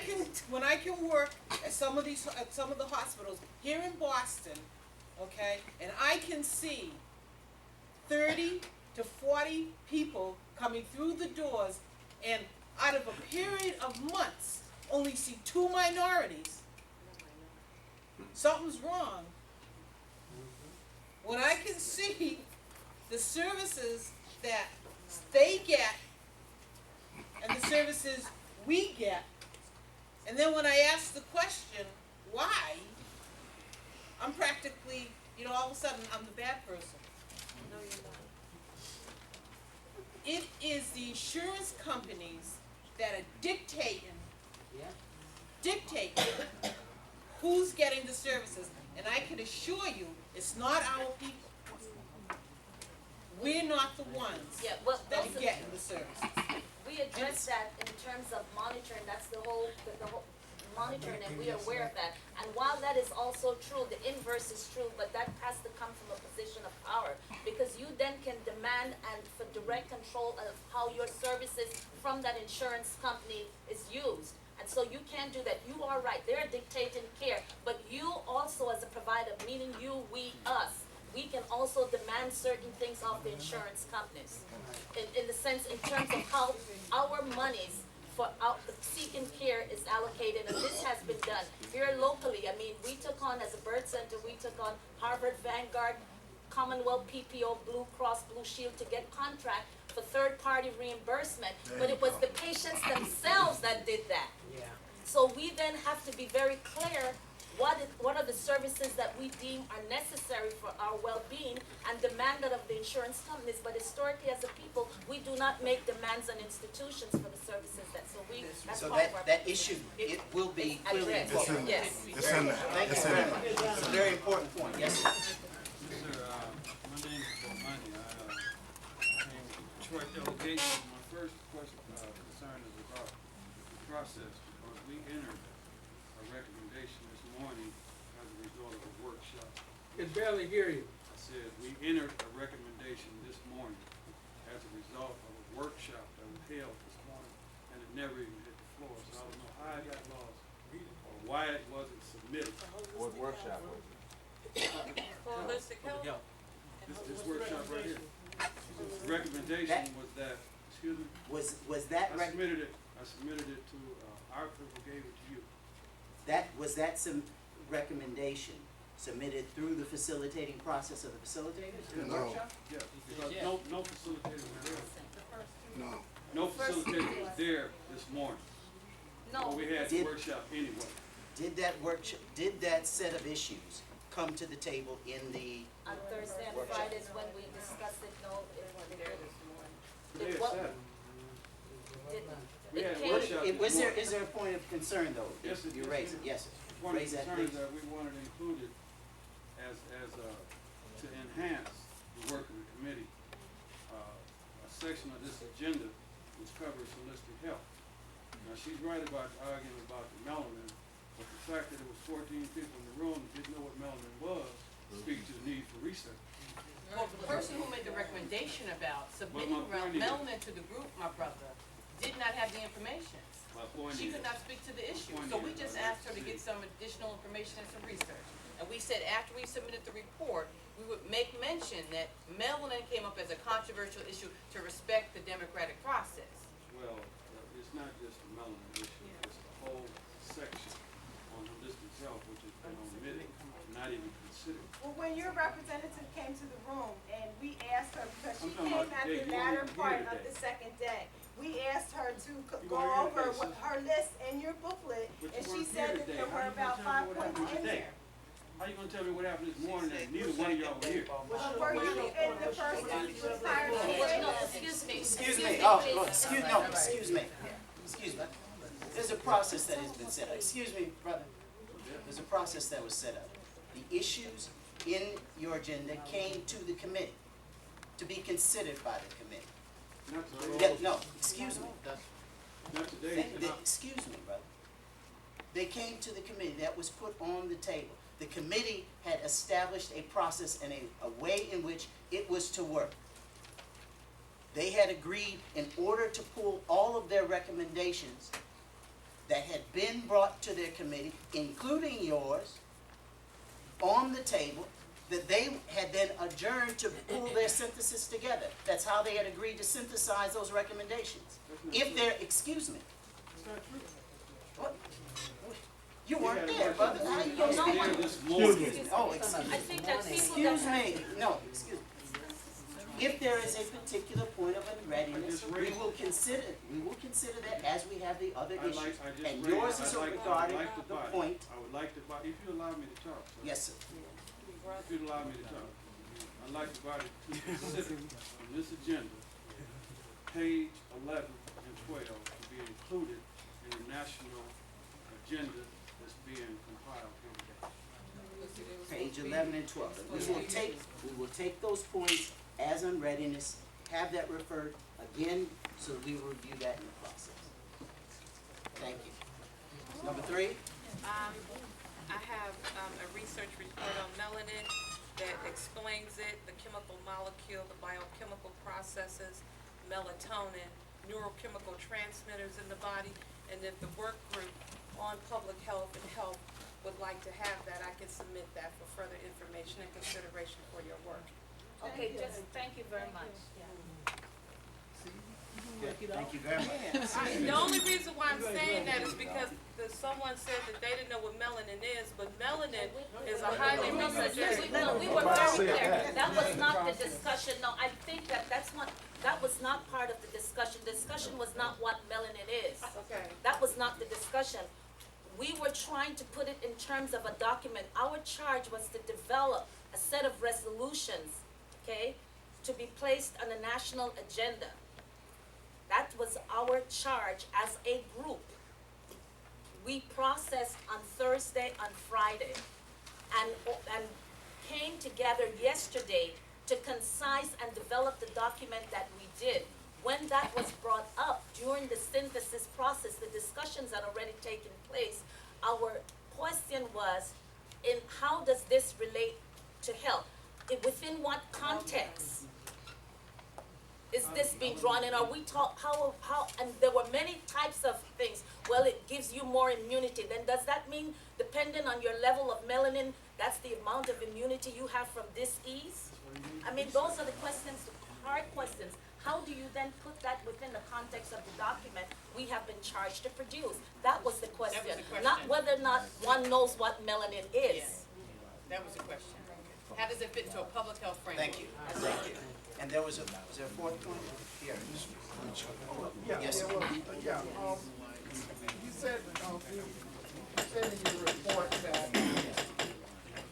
can work at some of the hospitals here in Boston, okay, and I can see 30 to 40 people coming through the doors, and out of a period of months, only see 2 minorities, something's wrong. When I can see the services that they get and the services we get, and then when I ask the question, why, I'm practically, all of a sudden, I'm the bad person. No, you're not. It is the insurance companies that are dictating who's getting the services. And I can assure you, it's not our people. We're not the ones that are getting the services. We address that in terms of monitoring. That's the whole monitoring, and we are aware of that. And while that is also true, the inverse is true, but that has to come from a position of power, because you then can demand and for direct control of how your services from that insurance company is used. And so you can't do that. You are right. They're dictating care, but you also as a provider, meaning you, we, us, we can also demand certain things of the insurance companies. In the sense, in terms of how our monies for seeking care is allocated, and this has been done here locally. I mean, we took on, as a birth center, we took on Harvard, Vanguard, Commonwealth, PPO, Blue Cross, Blue Shield to get contract for third-party reimbursement, but it was the patients themselves that did that. So we then have to be very clear what are the services that we deem are necessary for our well-being and demand that of the insurance companies. But historically, as a people, we do not make demands on institutions for the services that's So part of our that issue, it will be clearly addressed. incorporated. Yes. It's in there. Thank you It's in very there. much. It's a very important point. Yes, sir. Sir, my name is Bomani. I came with the Detroit delegation. My first question, concern is about the process, because we entered a recommendation this morning as a result of a workshop. Can barely hear you. I said, we entered a recommendation this morning as a result of a workshop that was held this morning, and it never even hit the floor, so I don't know how it got lost, or why it wasn't submitted. What workshop was it? Holistic health. This workshop right here. The recommendation was that, excuse me? Was that I submitted it to, our people gave it to you. was that some recommendation submitted through the facilitating process of the facilitators in the No. workshop? Yeah, because no facilitator was there. No. No facilitator was there this morning. No. Well, we had the workshop anyway. Did that set of issues come to the table in the On Thursday and workshop? Fridays when we discussed it, no, it wasn't there this morning. Today It is wa- Saturday. We it had a came- workshop this Is morning. there a point of concern though? Yes, You raise it, yes, sir. One of Raise the that, concerns please. that we wanted included as to enhance the work of the committee, a section of this agenda which covers holistic health. Now, she's right about the argument about the melanin, but the fact that it was 14 people in the room that didn't know what melanin was speaks to the need for research. Well, the person who made the recommendation about submitting melanin to the group, my brother, did not have the information. She could not speak to the issue, so we just asked her to get some additional information and some research. And we said after we submitted the report, we would make mention that melanin came up as a controversial issue to respect the democratic process. Well, it's not just the melanin issue, it's the whole section on holistic health, which has been omitted, not even considered. Well, when your representative came to the room and we asked her, because she I'm talking came about at the today. You latter weren't part here of today. the second day, we asked her to You go weren't here over today, sis. her list in your booklet, But and you she weren't said here that today. there How were you gonna about tell me 5 what points happened in today? there. How you gonna tell me what happened this morning and neither one of y'all were here? Were you in the first meeting prior to today? Excuse me. Excuse me, oh, excuse me. Excuse me. There's a process that has been set up. Excuse me, brother. There's a process that was set up. The issues in your agenda came to the committee to be considered by the committee. Not today. No, excuse me. Not today. Excuse me, brother. They came to the committee, that was put on the table. The committee had established a process and a way in which it was to work. They had agreed in order to pull all of their recommendations that had been brought to their committee, including yours, on the table, that they had then adjourned to pull their synthesis together. That's how they had agreed to synthesize those recommendations. If they're, excuse me. It's not true. What? You weren't there, brother. How you I gonna was speak? there this morning. Excuse me. Oh, excuse me. I think that people Excuse that have- me. No, excuse me. If there is a particular point of unreadiness, we will consider that as we have the other issues. And yours is regarding the point. I would like to, if you allow me to talk, sir. Yes, sir. If you'd allow me to talk, I'd like the body to consider on this agenda, page 11 and 12 to be included in the national agenda that's being compiled here today. Page 11 and 12. We will take those points as unreadiness, have that referred again, so we will review that in the process. Thank you. Number 3. I have a research report on melanin that explains it, the chemical molecule, the biochemical processes, melatonin, neurochemical transmitters in the body, and if the work group on public health and health would like to have that, I can submit that for further information and consideration for your work. Okay, just thank you very much. Good. Thank you very much. The only reason why I'm saying that is because someone said that they didn't know what melanin is, but melanin is a highly No, researched area. we were very clear. That was not the discussion. No, I think that that was not part of the discussion. The discussion was not what melanin is. Okay. That was not the discussion. We were trying to put it in terms of a document. Our charge was to develop a set of resolutions, okay, to be placed on a national agenda. That was our charge as a group. We processed on Thursday, on Friday, and came together yesterday to concise and develop the document that we did. When that was brought up during the synthesis process, the discussions had already taken place. Our question was, in how does this relate to health? Within what context is this being drawn in? Are we how, and there were many types of things. Well, it gives you more immunity. Then does that mean, depending on your level of melanin, that's the amount of immunity you have from disease? I mean, those are the questions, hard questions. How do you then put that within the context of the document we have been charged to produce? That was the question, not whether or not one knows what melanin is. Yeah. That was the question. How does it fit into a public health framework? Thank you. Thank you. And there was there a fourth point? Here. Yes, sir. You said in your report that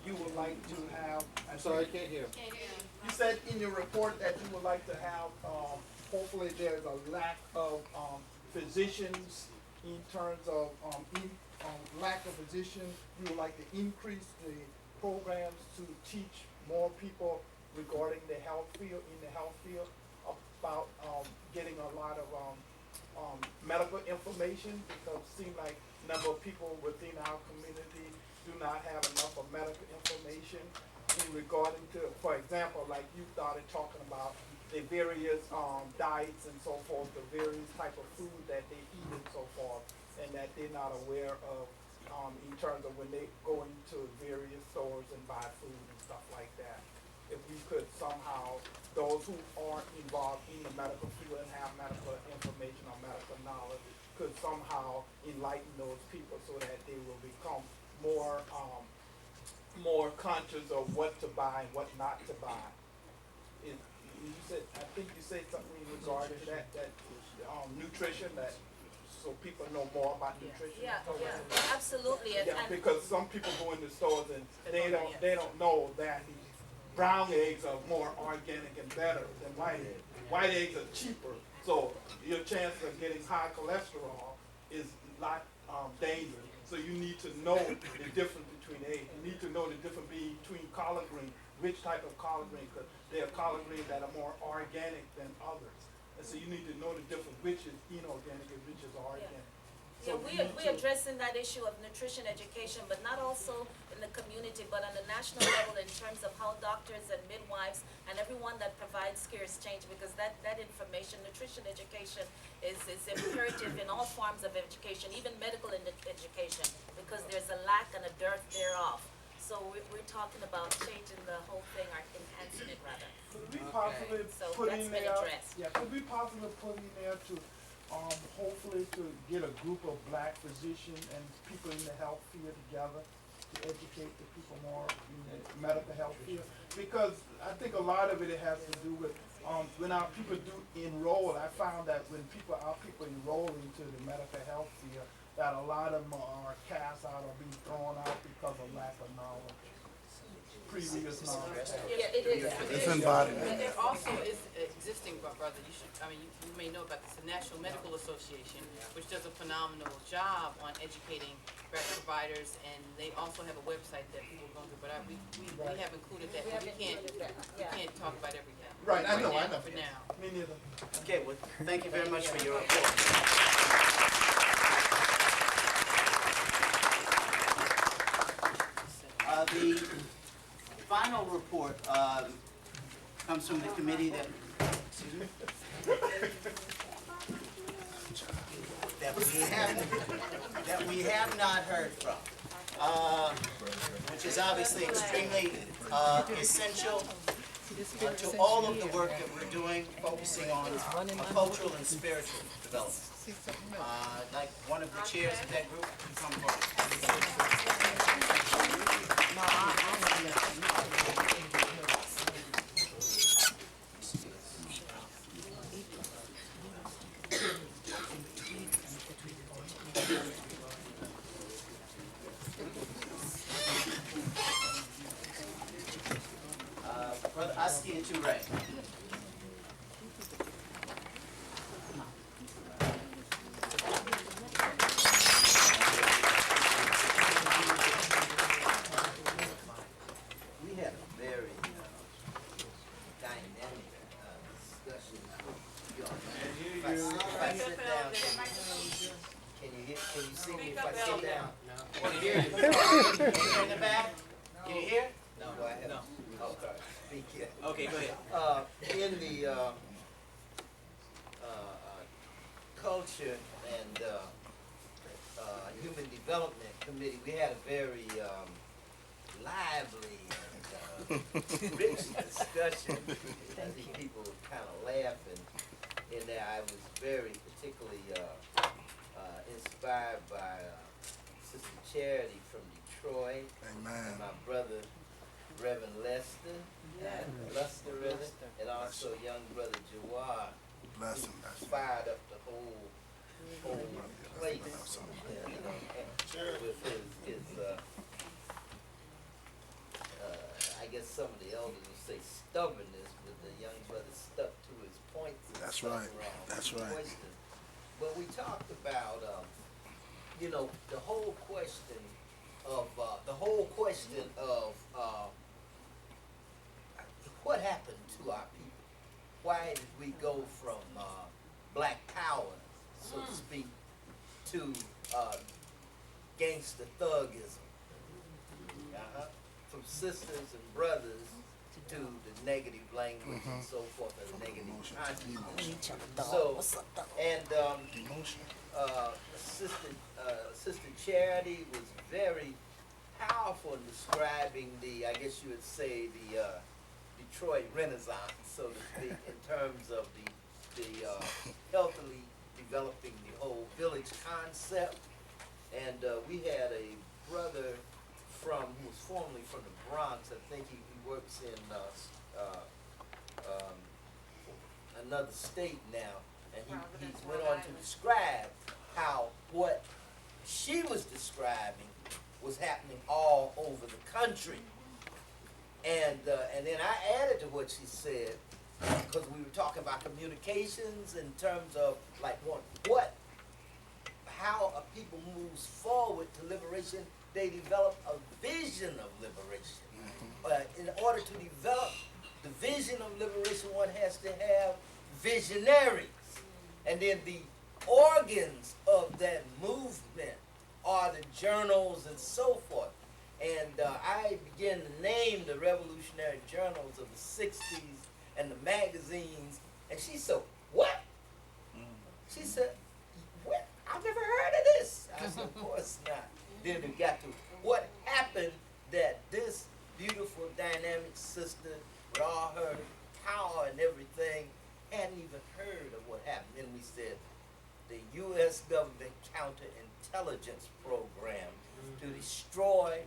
you would like to have. I'm sorry, I can't hear. You said in your report that you would like to have, hopefully there's a lack of physicians in terms of lack of physicians. You would like to increase the programs to teach more people regarding the health field, about getting a lot of medical information, because it seems like a number of people within our community do not have enough of medical information in regarding to, for example, like you started talking about the various diets and so forth, the various type of food that they eat and so forth, and that they're not aware of in terms of when they go into various stores and buy food and stuff like that. If we could somehow, those who aren't involved in the medical field and have medical information or medical knowledge, could somehow enlighten those people so that they will become more conscious of what to buy and what not to buy. You said, I think you said something in regard to that nutrition, that so people know more about nutrition. Yeah, absolutely. Yeah, because some people go into stores and they don't know that brown eggs are more organic and better than white eggs. White eggs are cheaper, so your chance of getting high cholesterol is a lot dangerous. So you need to know the difference between eggs. You need to know the difference between collard green, which type of collard green, because there are collard greens that are more organic than others. And so you need to know the difference, which is inorganic and which is organic. Yeah, we're addressing that issue of nutrition education, but not also in the community, but on the national level in terms of how doctors and midwives and everyone that provides care is changed, because that information, nutrition education is imperative in all forms of education, even medical education, because there's a lack and a dearth thereof. So we're talking about changing the whole thing, or enhancing it rather. Could we possibly So put that's in been there? addressed. Yeah, could we possibly put in there to, hopefully to get a group of black physicians and people in the health field together to educate the people more in the medical health field? Because I think a lot of it has to do with, when our people do enroll, I found that when our people enroll into the medical health field, that a lot of them are cast out or being thrown out because of lack of knowledge. Previous knowledge. Yeah, it is. It's embodied. But there also is existing, brother, you may know about this, the National Medical Association, which does a phenomenal job on educating breast providers, and they also have a website that people go to, but we have included that, but we can't talk about everything. Right, I know. For now. Me neither. Okay, well, thank you very much for your report. The final report comes from the committee that, excuse me, that we have not heard from, which is obviously extremely essential to all of the work that we're doing, focusing on cultural and spiritual development. I'd like one of the chairs of that group to come forward. Brother Askia Toure. We had a very dynamic discussion. If I sit down, can you see me if I sit down? Can you hear me? In the back? Can you hear? No, go ahead. No. Okay. Speak it. Okay, go ahead. In the Culture and Human Development Committee, we had a very lively and rich discussion. I think people were kind of laughing in there. I was very particularly inspired by Sister Charity from Detroit. Amen. and my brother, Reverend Lester, Luster, and also young brother Jawad. Bless him. Fired up the whole place. With his I guess some of the elders would say stubbornness, but the young brother stuck to his points. That's right. That's right. Questions. But we talked about, the whole question of what happened to our people. Why did we go from black power to gangster thugism. From sisters and brothers to the negative language and so forth, and the negative content. So, and Sister Charity was very powerful in describing the, I guess you would say, the Detroit Renaissance, so to speak, in terms of the healthily developing the whole village concept. And we had a brother who was formerly from the Bronx. I think he works in another state now, and he went on to describe how what she was describing was happening all over the country. And then I added to what she said, because we were talking about communications in terms of like how a people moves forward to liberation. They develop a vision of liberation. In order to develop the vision of liberation, one has to have visionaries. And then the organs of that movement are the journals and so forth. And I began to name the revolutionary journals of the 60s and the magazines. And she said, what? She said, what? I've never heard of this. I said, of course not. Then we got to what happened that this beautiful dynamic sister with all her power and everything hadn't even heard of what happened. Then we said the U.S. government counterintelligence program to destroy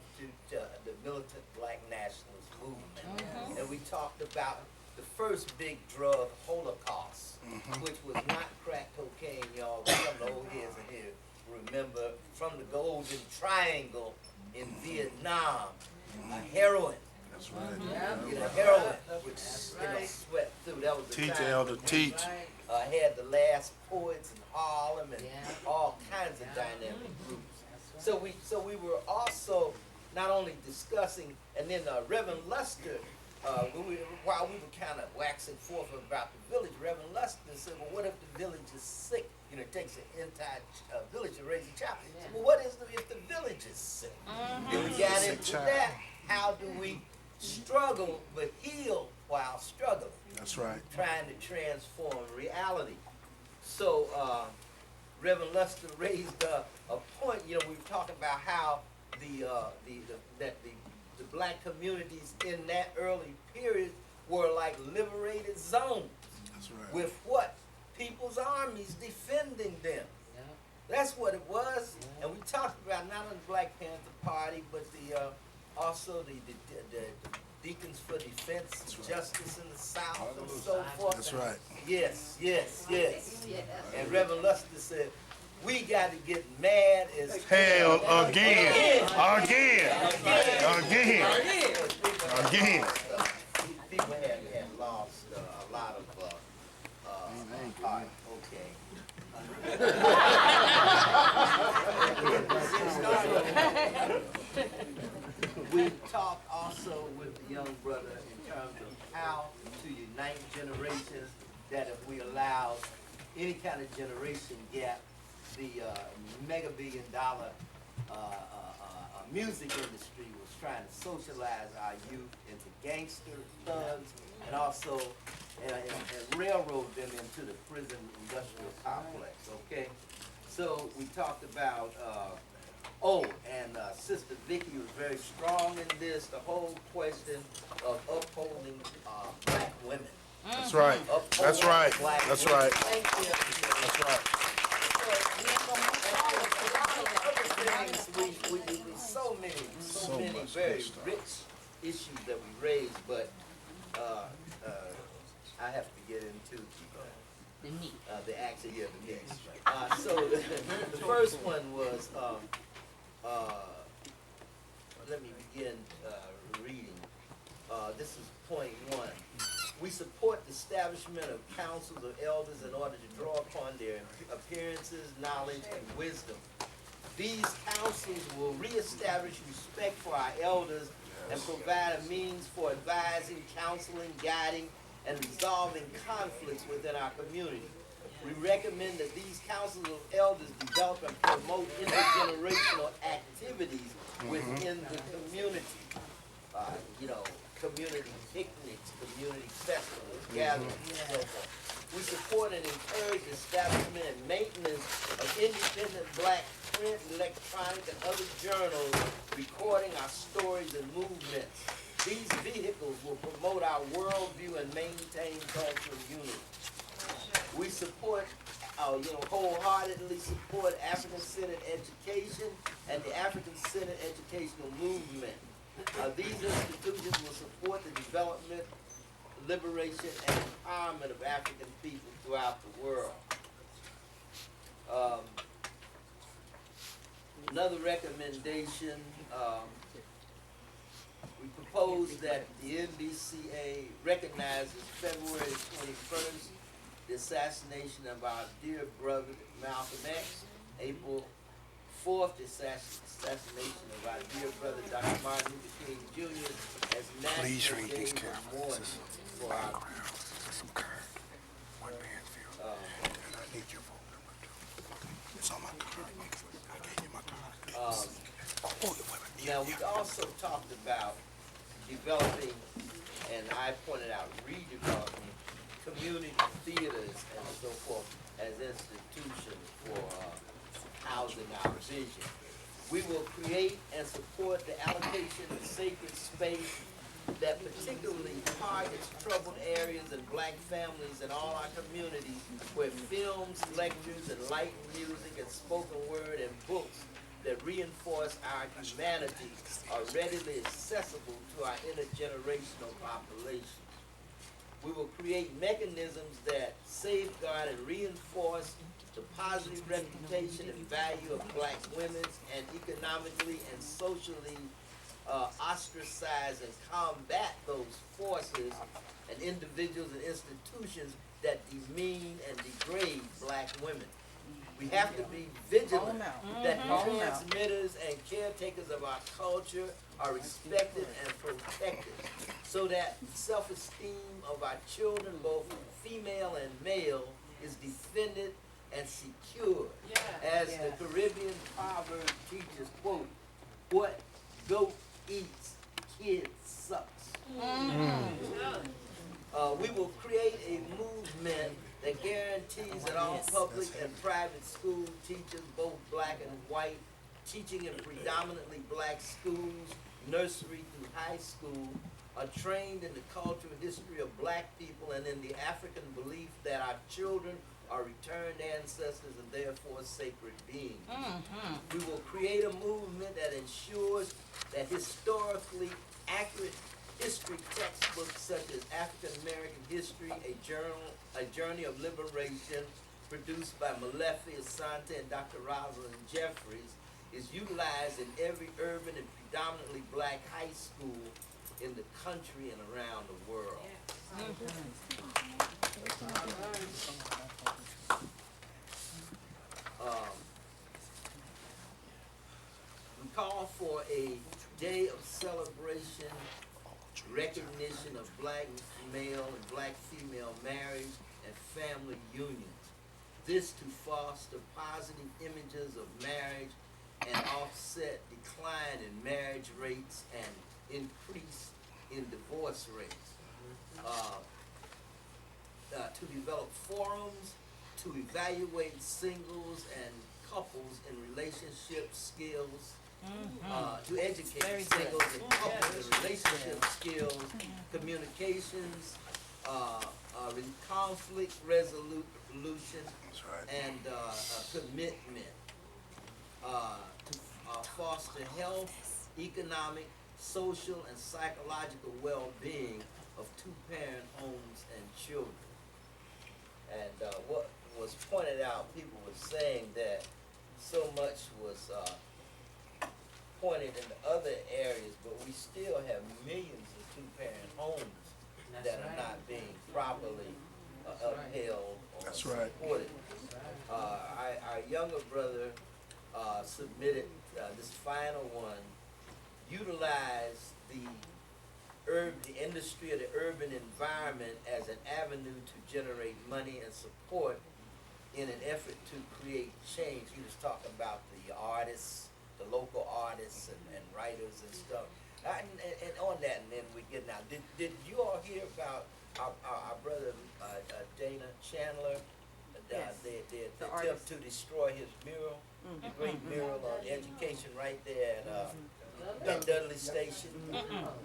the militant black nationalist movement. And we talked about the first big drug holocaust, which was not crack cocaine, y'all. Some of the old heads in here remember from the Golden Triangle in Vietnam, heroin. That's right. Heroin, which swept through. That was the Teach, time Elder, teach. had the last poets in Harlem and all kinds of dynamic groups. So we were also not only discussing, and then Reverend Luster, while we were kind of waxing forth about the village, Reverend Luster said, well, what if the village is sick? You know, it takes an entire village to raise a child. So, well, what is if the village is sick? Then we got into that. How do we struggle but heal while struggling? That's right. Trying to transform reality. So Reverend Luster raised a point. You know, we were talking about how the black communities in that early period were like liberated zones. That's right. With what? People's armies defending them. That's what it was. And we talked about not only the Black Panther Party, but also the Deacons for Defense, Justice in the South, and so forth. That's right. Yes. And Reverend Luster said, we got to get mad as hell again. People had lost a lot of heart. We talked also with the young brother in terms of how to unite generations, that if we allowed any kind of generation gap, the mega billion-dollar music industry was trying to socialize our youth into gangster thugs and also and railroad them into the prison industrial complex, okay? So we talked about, Sister Vicky was very strong in this, the whole question of upholding black women. That's right. That's right. That's right. Thank you. That's right. So many very rich issues that we raised, but I have to get into the meat. The meat. So the first one was, let me begin reading. This is point 1. We support the establishment of councils of elders in order to draw upon their appearances, knowledge, and wisdom. These councils will reestablish respect for our elders and provide a means for advising, counseling, guiding, and resolving conflicts within our community. We recommend that these councils of elders develop and promote intergenerational activities within the community. You know, community picnics, community festivals, gatherings, and so forth. We support and encourage establishment and maintenance of independent black print, electronic, and other journals recording our stories and movements. These vehicles will promote our worldview and maintain cultural unity. We support, wholeheartedly support African-centered education and the African-centered educational movement. These institutions will support the development, liberation, and empowerment of African people throughout the world. Another recommendation, we propose that the NBCA recognizes February 21st the assassination of our dear brother Malcolm X, April 4th the assassination of our dear brother Dr. Martin Luther King Jr. as National Day of Mourning for our now we also talked about developing, and I pointed out redeveloping community theaters and so forth as institutions for housing our vision. We will create and support the allocation of sacred space that particularly targets troubled areas and black families in all our communities, where films, lectures, and light music and spoken word and books that reinforce our humanity are readily accessible to our intergenerational population. We will create mechanisms that safeguard and reinforce the positive reputation and value of black women, and economically and socially ostracize and combat those forces and individuals and institutions that demean and degrade black women. We have to be vigilant that transmitters and caretakers of our culture are respected and protected, so that self-esteem of our children, both female and male, is defended and secured. As the Caribbean proverb teaches, quote, what goat eats, kid sucks. We will create a movement that guarantees that all public and private school teachers, both black and white, teaching in predominantly black schools, nursery through high school, are trained in the cultural history of black people and in the African belief that our children are returned ancestors and therefore sacred beings. We will create a movement that ensures that historically accurate history textbooks such as African American History, A Journey of Liberation, produced by Malefi Asante and Dr. Rosalind Jeffries, is utilized in every urban and predominantly black high school in the country and around the world. We call for a day of celebration, recognition of black male and black female marriage and family unions. This to foster positive images of marriage and offset decline in marriage rates and increase in divorce rates. To develop forums to evaluate singles and couples in relationship skills, to educate singles and couples in relationship skills, communications, conflict resolution, and commitment, to foster health, economic, social, and psychological well-being of two-parent homes and children. And what was pointed out, people were saying that so much was pointed in other areas, but we still have millions of two-parent homes that are not being properly upheld or supported. Our younger brother submitted this final one, utilized the industry of the urban environment as an avenue to generate money and support in an effort to create change, he was talking about the artists, the local artists and writers and stuff. And on that, and then we get now. Did you all hear about our brother Dana Chandler? They attempt to destroy his mural, the great mural on education right there at Dudley Station.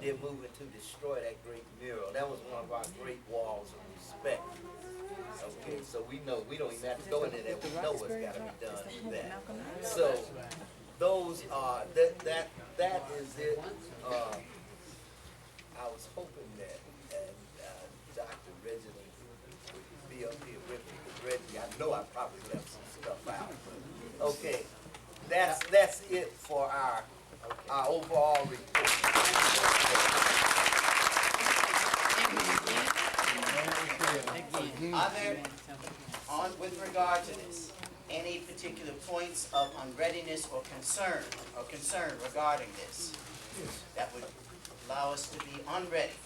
They're moving to destroy that great mural. That was one of our great walls of respect. Okay, so we know we don't even have to go into that. We know what's got to be done with that. So those are that is it. I was hoping that Dr. Reginald would be up here with me, because Reggie, I know I probably left some stuff out. Okay, that's it for our overall report. Are there, with regard to this, any particular points of unreadiness or concern regarding this that would allow us to be unready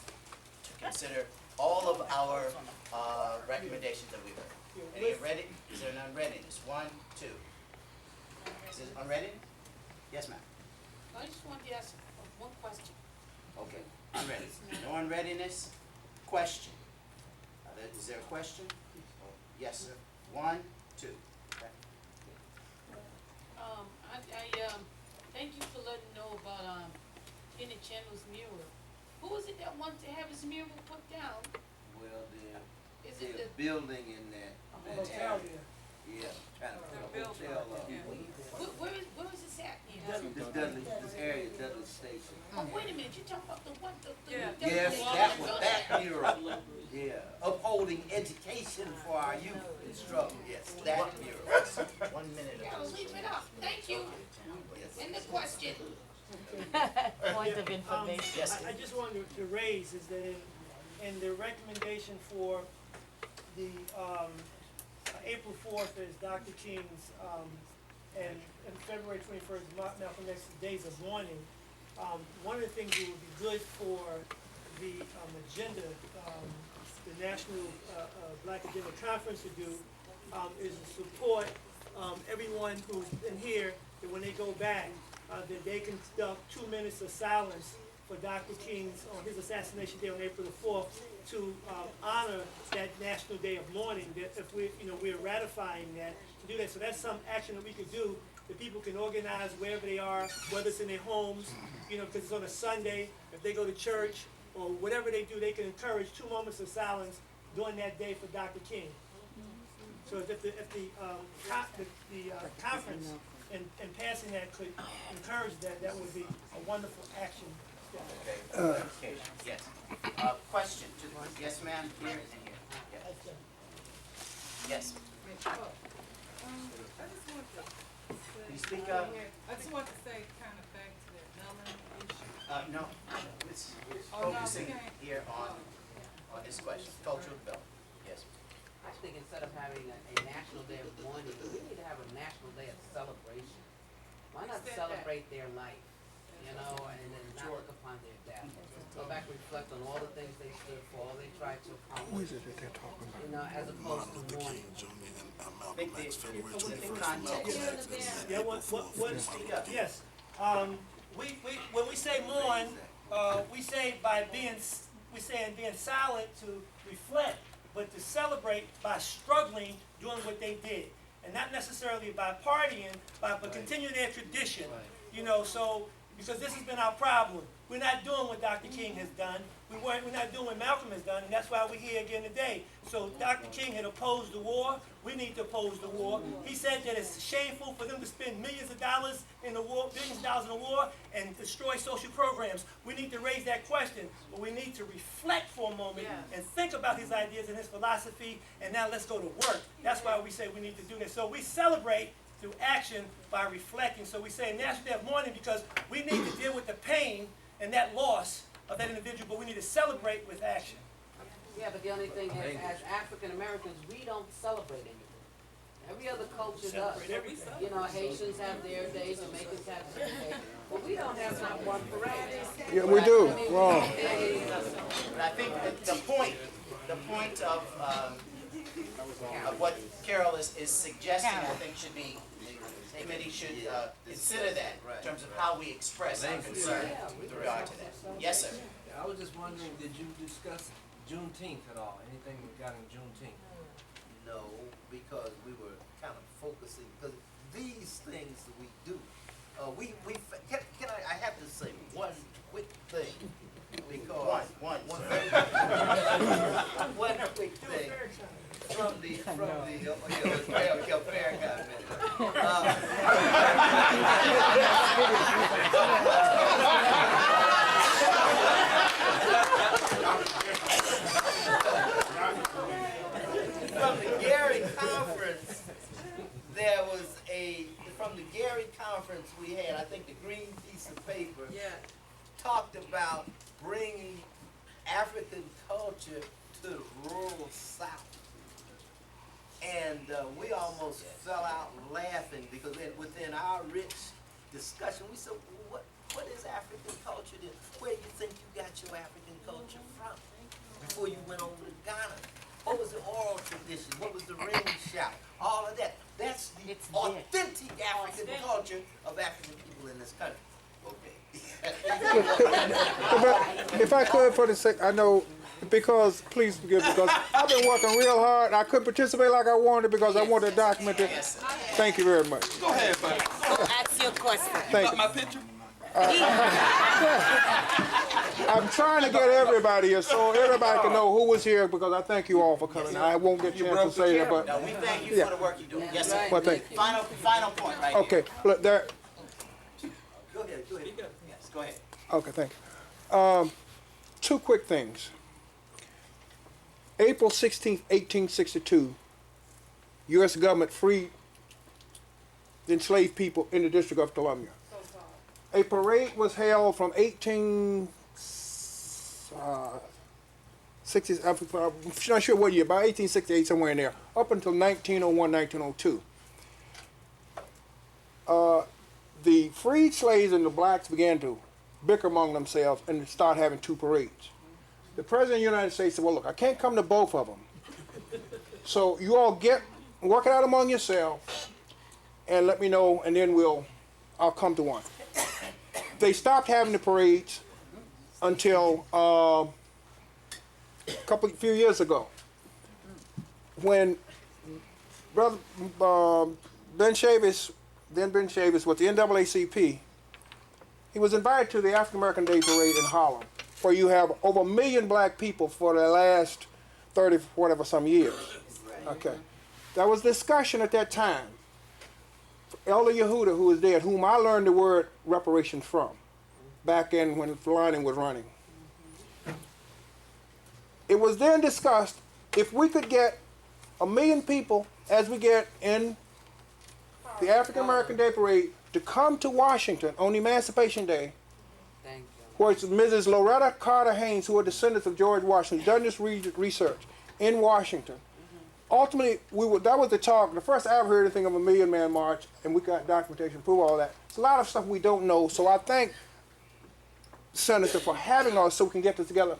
to consider all of our recommendations that we've heard? Any ready? Is there an unreadiness? 1, 2. Is it unreadiness? Yes, ma'am. I just wanted to ask one question. Okay, unreadiness. No unreadiness. Question. Is there a question? Yes, sir. 1, 2. Okay. I thank you for letting me know about Kenny Chandler's mural. Who is it that wants to have his mural put down? Well, Is they're it the building in that hotel? Yeah, trying to put a hotel up. Where is this at? This area, Dudley Station. Oh, wait a minute, you're talking about the one, Yes, that mural. Yeah, upholding education for our youth in struggle. Yes, that mural. 1 minute. Yeah, leave it up. Thank you. And the question. Point of information. Yes. I just wanted to raise is that in the recommendation for the April 4th is Dr. King's and February 21st Malcolm X's Days of Mourning. One of the things that would be good for the agenda, the National Black Agenda Conference to do is to support everyone who's in here, that when they go back, that they can conduct 2 minutes of silence for Dr. King's on his assassination day on April the 4th to honor that National Day of Mourning. That if we're ratifying that to do that, so that's some action that we could do. That people can organize wherever they are, whether it's in their homes, because it's on a Sunday. If they go to church or whatever they do, they can encourage 2 moments of silence during that day for Dr. King. So if the conference in passing that could encourage that, that would be a wonderful action. Okay. Yes. Question to the yes, ma'am. Here and here. Yes. You speak up. I just want to say, kind of back to that Mellon issue. No. It's focusing here on this question. Cultural development. Yes. I think instead of having a national day of mourning, we need to have a national day of celebration. Why not celebrate their life, and then not look upon their death? Go back, reflect on all the things they stood for, all they tried to accomplish. What is it that they're talking about? As opposed to mourning. Yes. When we say mourn, we say being silent to reflect, but to celebrate by struggling, doing what they did, and not necessarily by partying, but continuing their tradition. So because this has been our problem. We're not doing what Dr. King has done. We're not doing what Malcolm has done, and that's why we're here again today. So Dr. King had opposed the war. We need to oppose the war. He said that it's shameful for them to spend millions of dollars in the war, and destroy social programs. We need to raise that question, but we need to reflect for a moment and think about his ideas and his philosophy, and now let's go to work. That's why we say we need to do this. So we celebrate through action by reflecting. So we say National Day of Mourning because we need to deal with the pain and that loss of that individual, but we need to celebrate with action. Yeah, but the only thing is, as African Americans, we don't celebrate anything. Every other culture does. Haitians have their day, Jamaicans have their day, but we don't have not one parade. Yeah, we do. Wrong. But I think that the point of what Carol is suggesting, I think should be, the committee should consider that in terms of how we express our concern with regard to that. Yes, sir. I was just wondering, did you discuss Juneteenth at all? Anything regarding Juneteenth? No, because we were kind of focusing, because these things that we do, I have to say one quick thing, because one quick thing from the fair guy from the Gary conference, there was from the Gary conference we had, I think the green piece of paper talked about bringing African culture to the rural South. And we almost fell out laughing because within our rich discussion, we said, well, what is African culture? Where do you think you got your African culture from before you went over to Ghana? What was the oral tradition? What was the ring shout? All of that. That's the authentic African culture of African people in this country. Okay. If I could for the sake, I know, because, please forgive me, because I've been working real hard. I couldn't participate like I wanted because I wanted to document it. Thank you very much. Go ahead, buddy. Ask your question. Thank You got my picture? I'm trying to get everybody here so everybody can know who was here because I thank you all for coming. I won't get a chance to say that, but No, we thank you for the work you're doing. Yes, sir. Well, thank you. Final point right Okay, here. look there. Go ahead. Yes, go ahead. Okay, thank you. Two quick things. April 16th, 1862, U.S. government freed the enslaved people in the District of Columbia. A parade was held from 1860, I'm not sure what year, about 1868, somewhere in there, up until 1901, 1902. The freed slaves and the blacks began to bicker among themselves and start having two parades. The President of the United States said, well, look, I can't come to both of them. So you all work it out among yourselves and let me know, and then I'll come to one. They stopped having the parades until a few years ago, when Brother Ben Chavis with the NAACP, he was invited to the African American Day Parade in Harlem, where you have over 1 million black people for the last 30, whatever, some years. Okay. There was discussion at that time. Elder Yehuda, who was dead, whom I learned the word reparations from, back in when Lining was running. It was then discussed if we could get 1 million people, as we get in the African American Day Parade, to come to Washington on Emancipation Day, where it's Mrs. Loretta Carter Haynes, who are descendants of George Washington, done this research in Washington. Ultimately, that was the talk. The first I ever heard anything of a 1 million man march, and we got documentation to prove all that. It's a lot of stuff we don't know, so I thank Senator for having us so we can get this together.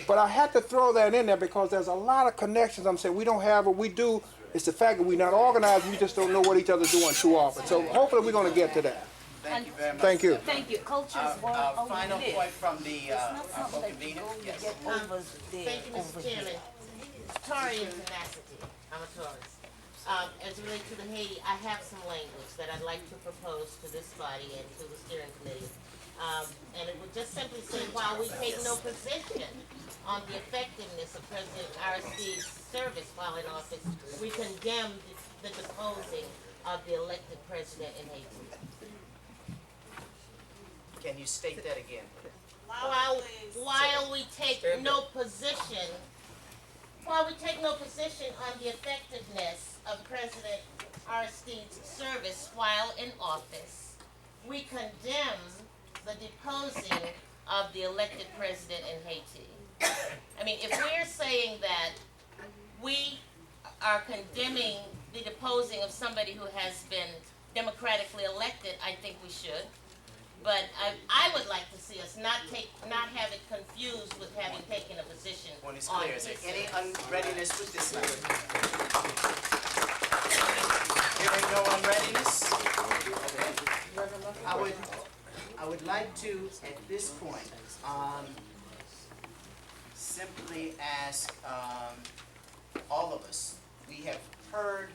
But I had to throw that in there because there's a lot of connections. I'm saying we don't have what we do. It's the fact that we're not organized. We just don't know what each other's doing too often. So hopefully we're going to get to that. Thank you very much. Thank you. Thank you. Culture is one Final point from the co-convener. Yes. Thank you, Mr. Chairman. Taurian tenacity. I'm a Taurus. As it relates to the Haiti, I have some language that I'd like to propose to this body and to the steering committee. And it would just simply say, while we take no position on the effectiveness of President Aristide's service while in office, we condemn the deposing of the elected president in Haiti. Can you state that again? While we take no position on the effectiveness of President Aristide's service while in office, we condemn the deposing of the elected president in Haiti. I mean, if we're saying that we are condemning the deposing of somebody who has been democratically elected, I think we should. But I would like to see us not have it confused with having taken a position One is on clear. Is there any unreadiness with this matter? Hearing no unreadiness, I would like to, at this point, simply ask all of us. We have heard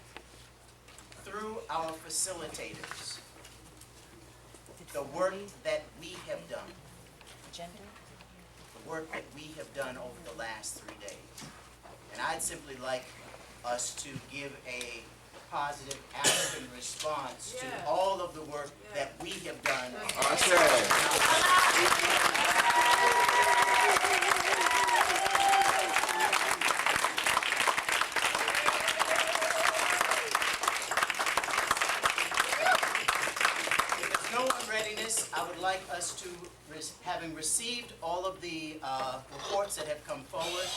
through our facilitators the work that we have done. The work that we have done over the last 3 days. And I'd simply like us to give a positive African response to all of the work that we have done. If there's no unreadiness, I would like us to, having received all of the reports that have come forward,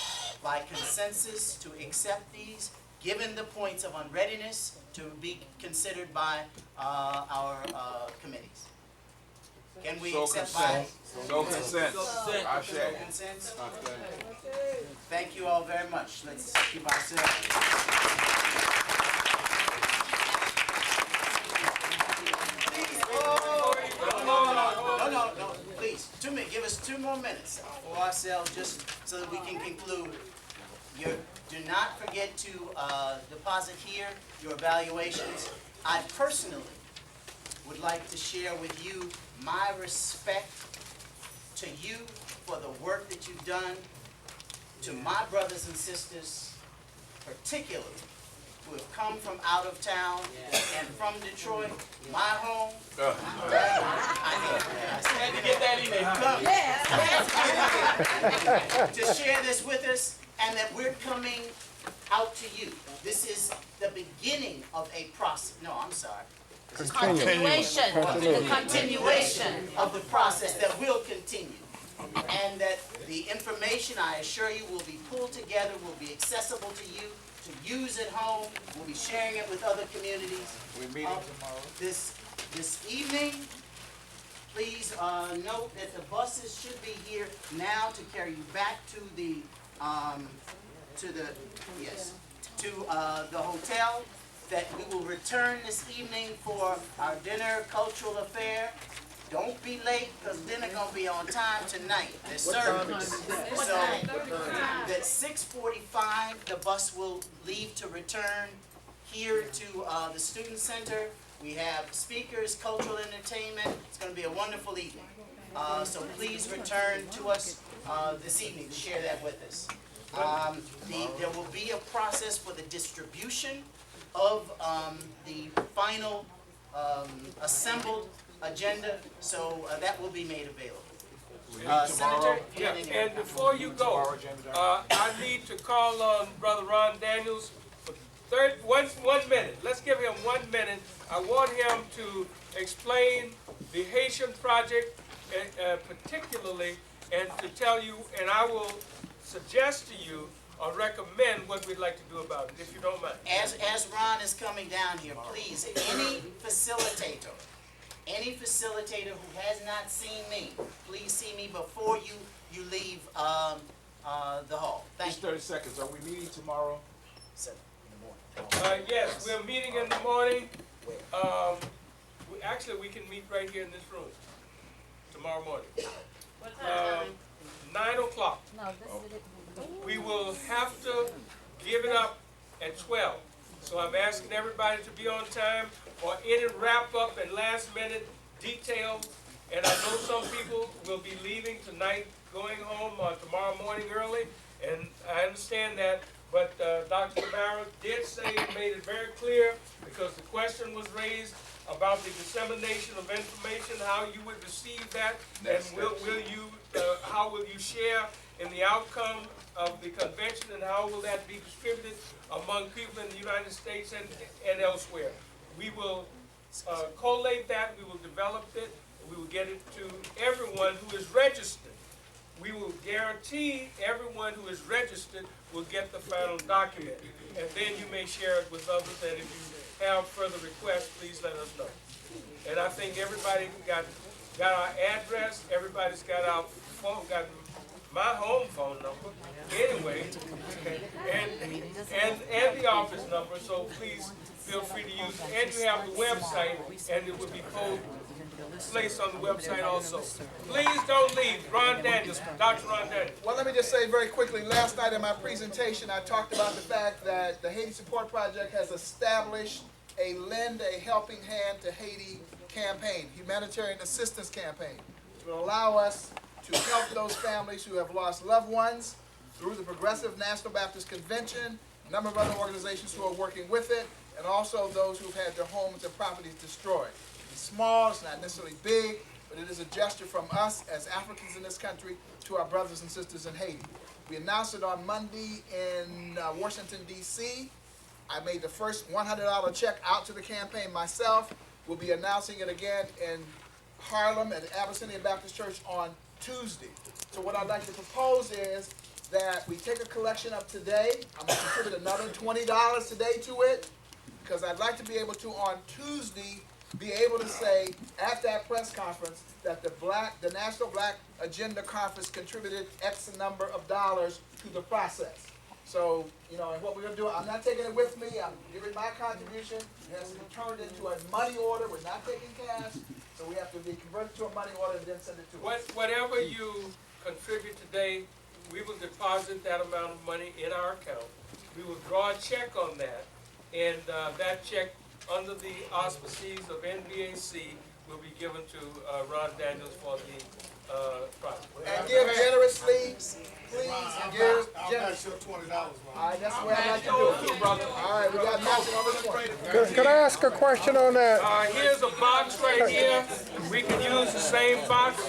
by consensus to accept these, given the points of unreadiness, to be considered by our committees. Can we accept by? So consent. I So consent? Thank you all very much. Let's keep ourselves. No, please, 2 minutes, give us 2 more minutes for ourselves, just so that we can conclude. Do not forget to deposit here your evaluations. I personally would like to share with you my respect to you for the work that you've done, to my brothers and sisters, particularly, who have come from out of town and from Detroit, my home. I had to get that in there. To share this with us, and that we're coming out to you. This is the beginning of a process. No, I'm sorry. Continuation. The continuation of the process that will continue. And that the information, I assure you, will be pulled together, will be accessible to you, to use at home. We'll be sharing it with other communities. We're meeting tomorrow. This evening, please note that the buses should be here now to carry you back to the hotel. That we will return this evening for our dinner cultural affair. Don't be late, because dinner gonna be on time tonight. There's service. So at 6:45, the bus will leave to return here to the student center. We have speakers, cultural entertainment. It's gonna be a wonderful evening. So please return to us this evening to share that with us. There will be a process for the distribution of the final assembled agenda, so that will be made available. Senator? Yeah, and before you go, I need to call on Brother Ron Daniels for 1 minute. Let's give him 1 minute. I want him to explain the Haitian project particularly, and to tell you, and I will suggest to you or recommend what we'd like to do about it, if you don't mind. As Ron is coming down here, please, any facilitator who has not seen me, please see me before you leave the hall. Thank you. 30 seconds. Are we meeting tomorrow? 7 in the morning. Yes, we're meeting in the morning. Actually, we can meet right here in this room tomorrow morning. What time? 9 o'clock. No, this is it. We will have to give it up at 12. So I'm asking everybody to be on time for any wrap-up and last-minute details. And I know some people will be leaving tonight, going home tomorrow morning early, and I understand that. But Dr. Barrow did say, made it very clear, because the question was raised about the dissemination of information, how you would receive that, and how will you share in the outcome of the convention, and how will that be distributed among people in the United States and elsewhere. We will collate that, we will develop it, we will get it to everyone who is registered. We will guarantee everyone who is registered will get the final document. And then you may share it with others, and if you have further requests, please let us know. And I think everybody got got our address, everybody's got our phone, got my home phone number, anyway, and the office number, so please feel free to use it. And you have the website, and it will be placed on the website also. Please don't leave. Ron Daniels, Dr. Ron Daniels. Well, let me just say very quickly, last night in my presentation, I talked about the fact that the Haiti Support Project has established a Lend a Helping Hand to Haiti campaign, humanitarian assistance campaign, which will allow us to help those families who have lost loved ones through the Progressive National Baptist Convention, a number of other organizations who are working with it, and also those who've had their homes and properties destroyed. It's small, it's not necessarily big, but it is a gesture from us as Africans in this country to our brothers and sisters in Haiti. We announced it on Monday in Washington, D.C. I made the first $100 check out to the campaign myself. We'll be announcing it again in Harlem at the Abyssinia Baptist Church on Tuesday. So what I'd like to propose is that we take a collection up today. I'm going to contribute another $20 today to it, because I'd like to be able to, on Tuesday, be able to say at that press conference that the National Black Agenda Conference contributed X number of dollars to the process. So, you know, and what we're going to do, I'm not taking it with me. I'm giving my contribution. It has to be turned into a money order. We're not taking cash. So we have to be converted to a money order and then send it to us. Whatever you contribute today, we will deposit that amount of money in our account. We will draw a check on that, and that check, under the auspices of NBAC, will be given to Ron Daniels for the project. And give generously, please, give generously. $20, All right, that's the way I like to do it, brother. All right, we got matching on this one. Could I ask a question on that? Here's a box right here. We can use the same box.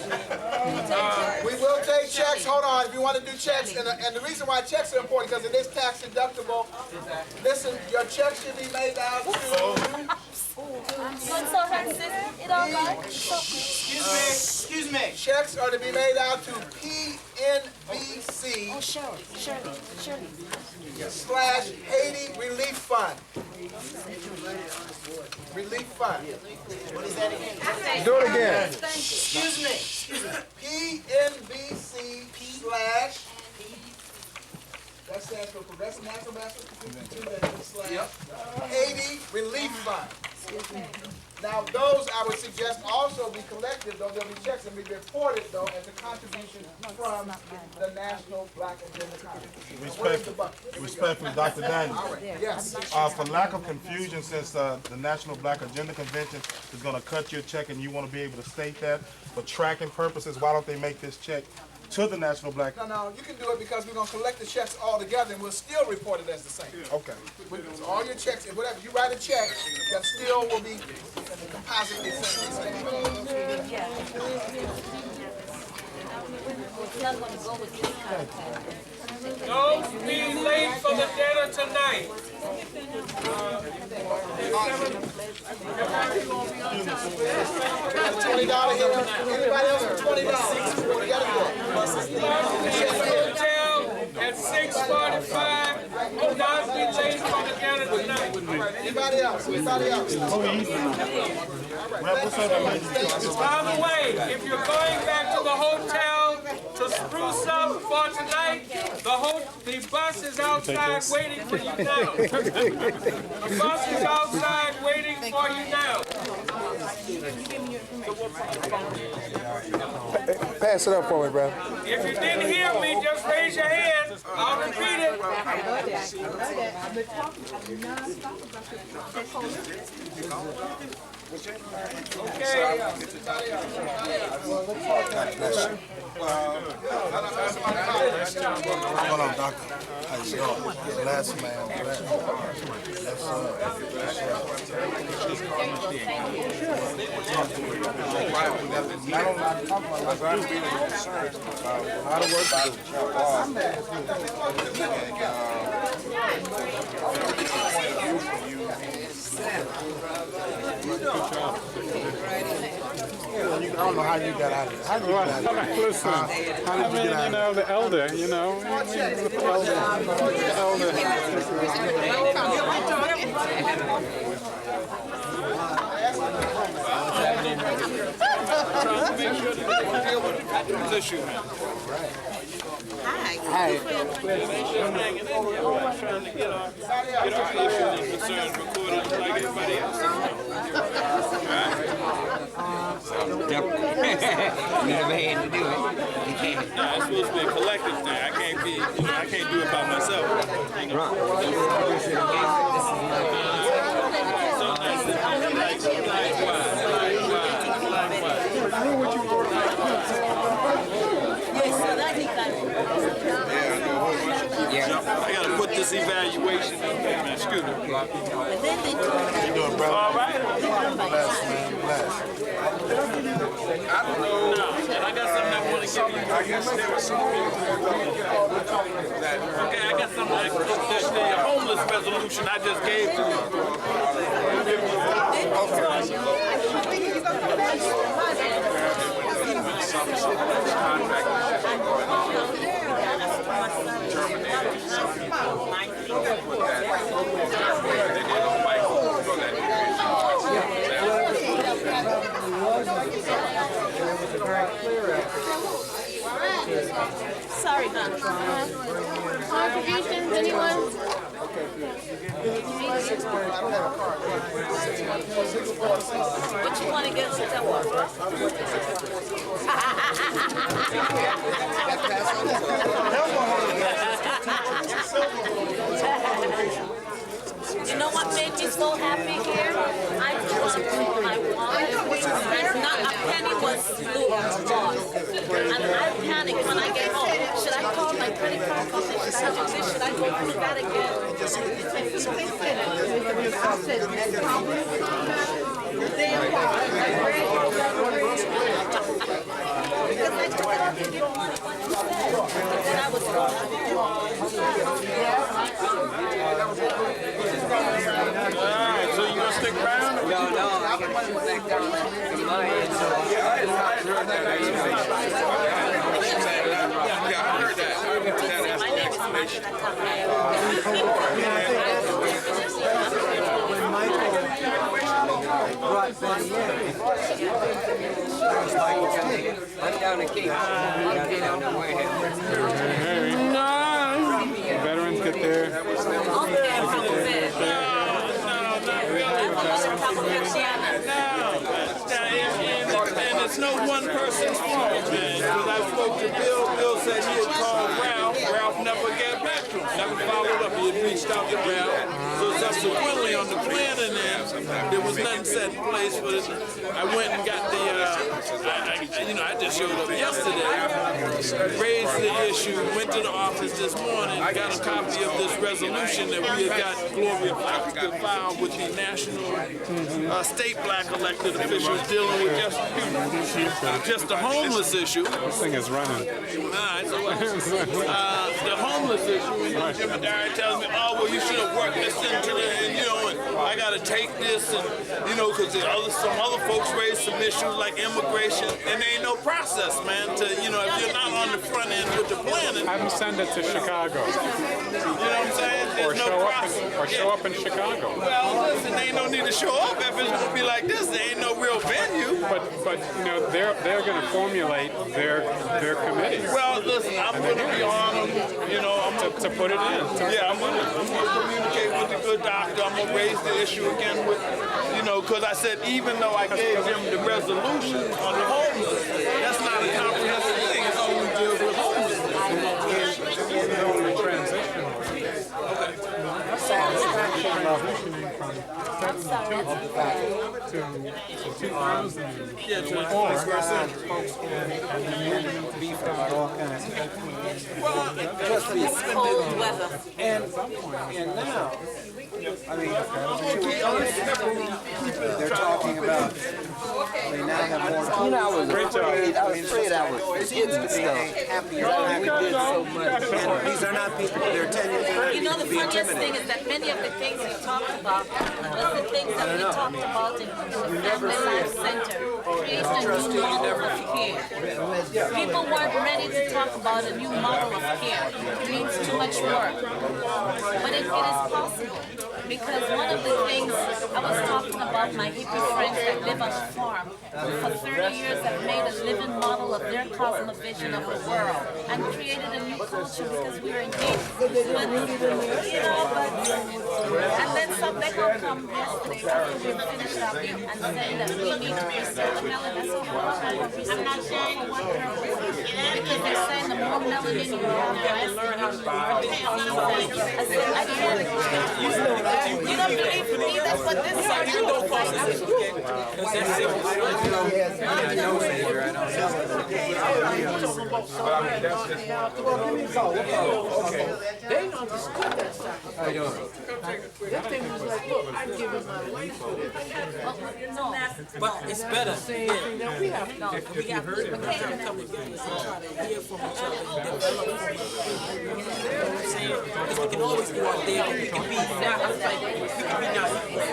We will take checks. Hold on, if you want to do checks, and the reason why checks are important, because it is tax deductible. Listen, your checks should be made out to... Excuse me. Checks are to be made out to PNBC / Haiti Relief Fund. Relief Fund. What is that again? Do it again. Excuse me. PNBC / that stands for Progressive National Baptist Convention / Haiti Relief Fund. Now, those I would suggest also be collected, though there'll be checks and be reported, though, as a contribution from the National Black Agenda Conference. Respectfully, Dr. Daniels. All right. Yes. For lack of confusion, since the National Black Agenda Convention is going to cut your check and you want to be able to state that, for tracking purposes, why don't they make this check to the National Black? No, you can do it because we're going to collect the checks all together and we'll still report it as the same. Okay. So all your checks, whatever, you write a check, that still will be composite. Don't be late for the dinner tonight. $20 here. Anybody else for $20? We got Hotel at 6:45. Do not be late for the dinner tonight. Anybody else? Anybody else? By the way, if you're going back to the hotel to spruce up for tonight, the bus is outside waiting for you now. The bus is outside waiting for you now. Pass it up for me, brother. If you didn't hear me, just raise your hand. I'll repeat it. Okay. Hold on, doctor. How you doing? Last man. Yes, I don't know how you got out of this. How did you get out of this? Listen, How did you get out of this? the elder, trying to make sure that they can deal with the veterans issue, man. Hi. Make sure I'm hanging in here, man, trying to get our issues and concerns recorded like everybody else. Never had to do it. Nah, it's supposed to be a collective thing. I can't do it by myself. I gotta put this evaluation in my scooter. You doing, bro? All right. Bless, man. Bless. I don't know. No, and I got something I want to give you. I guess there was some people that Okay, I got something like the homeless resolution I just gave to Sorry, contributions, anyone? What you want to get to that one? You know what made me so happy here? I plugged my wallet and not a penny was lost. And I panicked when I get home. Should I call my credit card company? Should I do this? Should I go through that again? Because I took it up to give money when you said. But then I was wrong. Alright, so you gonna stick around? No, I got to go back down to my end. So I heard that explanation. Yeah, I heard that. I heard that explanation. When Michael brought Betty in, I'm down in Cape. Down to Wareham. Veterans get there. And it's no one person's fault, man. Because I spoke to Bill. Bill said he had called Ralph. Ralph never got back to him. Never followed up. He had reached out to Ralph. So subsequently on the plan in there was nothing set in place for this. I went and got the, I just showed up yesterday, raised the issue, went to the office this morning, got a copy of this resolution that we had got Gloria Fox to file with the national state black elected officials dealing with just the homeless issue. This thing is running. Alright, so the homeless issue, and Jim Madari tells me, oh, well, you should have worked this into it, and I got to take this, and because some other folks raised some issues like immigration, and there ain't no process, man. If you're not on the front end with the planning, have them send it to Chicago. You know what I'm saying? There's no process. Show up in Chicago. Well, listen, there ain't no need to show up if it's gonna be like this. There ain't no real venue. But they're going to formulate their committee. Well, listen, I'm going to be on them. To put it in. I'm going to communicate with the good doctor. I'm going to raise the issue again with, because I said even though I gave him the resolution on the homeless, that's not a comprehensive thing. It's only deals with homeless. cold weather. And now, I mean, to be honest, they're talking about, they now have more. I was afraid the kids would be happier than we did so much. And these are not people, they're tenured. You know, the funniest thing is that many of the things we talked about was the things that we talked about in the Family Life Center, creating a new model of care. People weren't ready to talk about a new model of care. It means too much work. But it is possible. because one of the things I was talking about, my hippie friends that live on the farm, for 30 years have made a living model of their cosmovision of the world and created a new culture because we were engaged. But, you know, and then they gonna come yesterday after we finished our meeting and saying that we need to preserve the melanin. I said, how am I going to preserve the melanin for one purpose? Because they're saying the more melanin you have, the less learn how to do it. I said, I can't. You don't believe me? That's what this is. You don't follow this. They understood that sacrifice. That thing was like, look, I'm giving my life for this. But it's better. That we have to If you heard it, we have to come together and try to hear from each other and develop from each other. You know what I'm saying? Because we can always go out there and we can be not equal.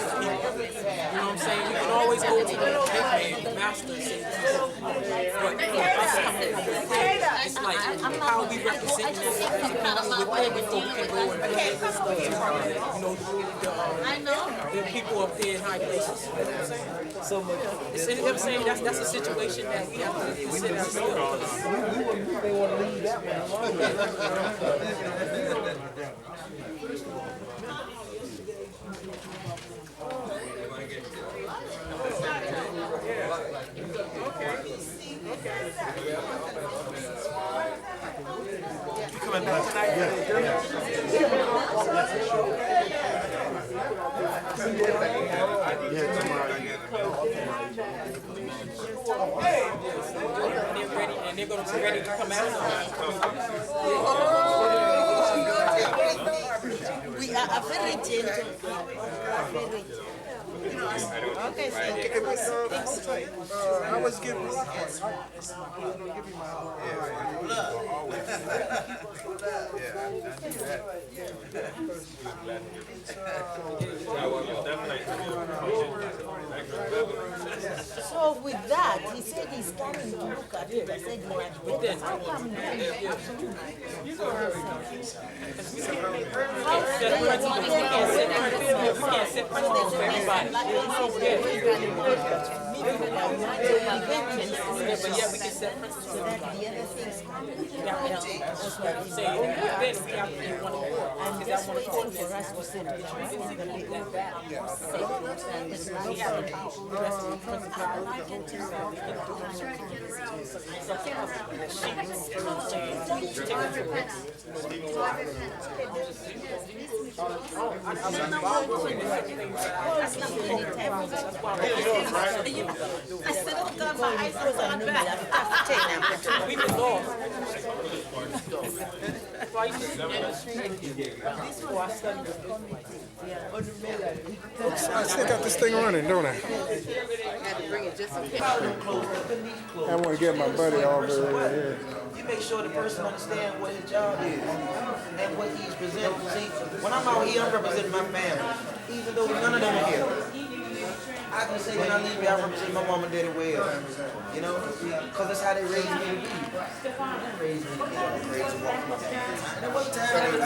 You know what I'm saying? We can always go to the big man, the master, and say, but us coming from the thing, it's like how we represent that with everything we can go and the people up there in high places. You know what I'm saying? So much. You know what I'm saying? That's a situation that we have to consider ourselves. They want to leave that one alone. Coming back tonight? And they're going to be ready to come out. We are very gentle. Okay, I was giving you So with that, he said he's coming to look at it. I said, you have to how come But yeah, we can set precedents. So that the other things that's what I'm saying. Then we have to do one more. And that's waiting for us to send it. I said, oh God, my eyes are on back. We've been lost. I still got this thing running, don't I? I want to get my buddy over here. You make sure the person understands what his job is and what he's presenting. See, when I'm out here, I'm representing my family, even though none of them are here. I can say when I leave here, I represent my mom and daddy well, you know, because that's how they raised me to be. They raised me to be raised to walk my family. And there was a time I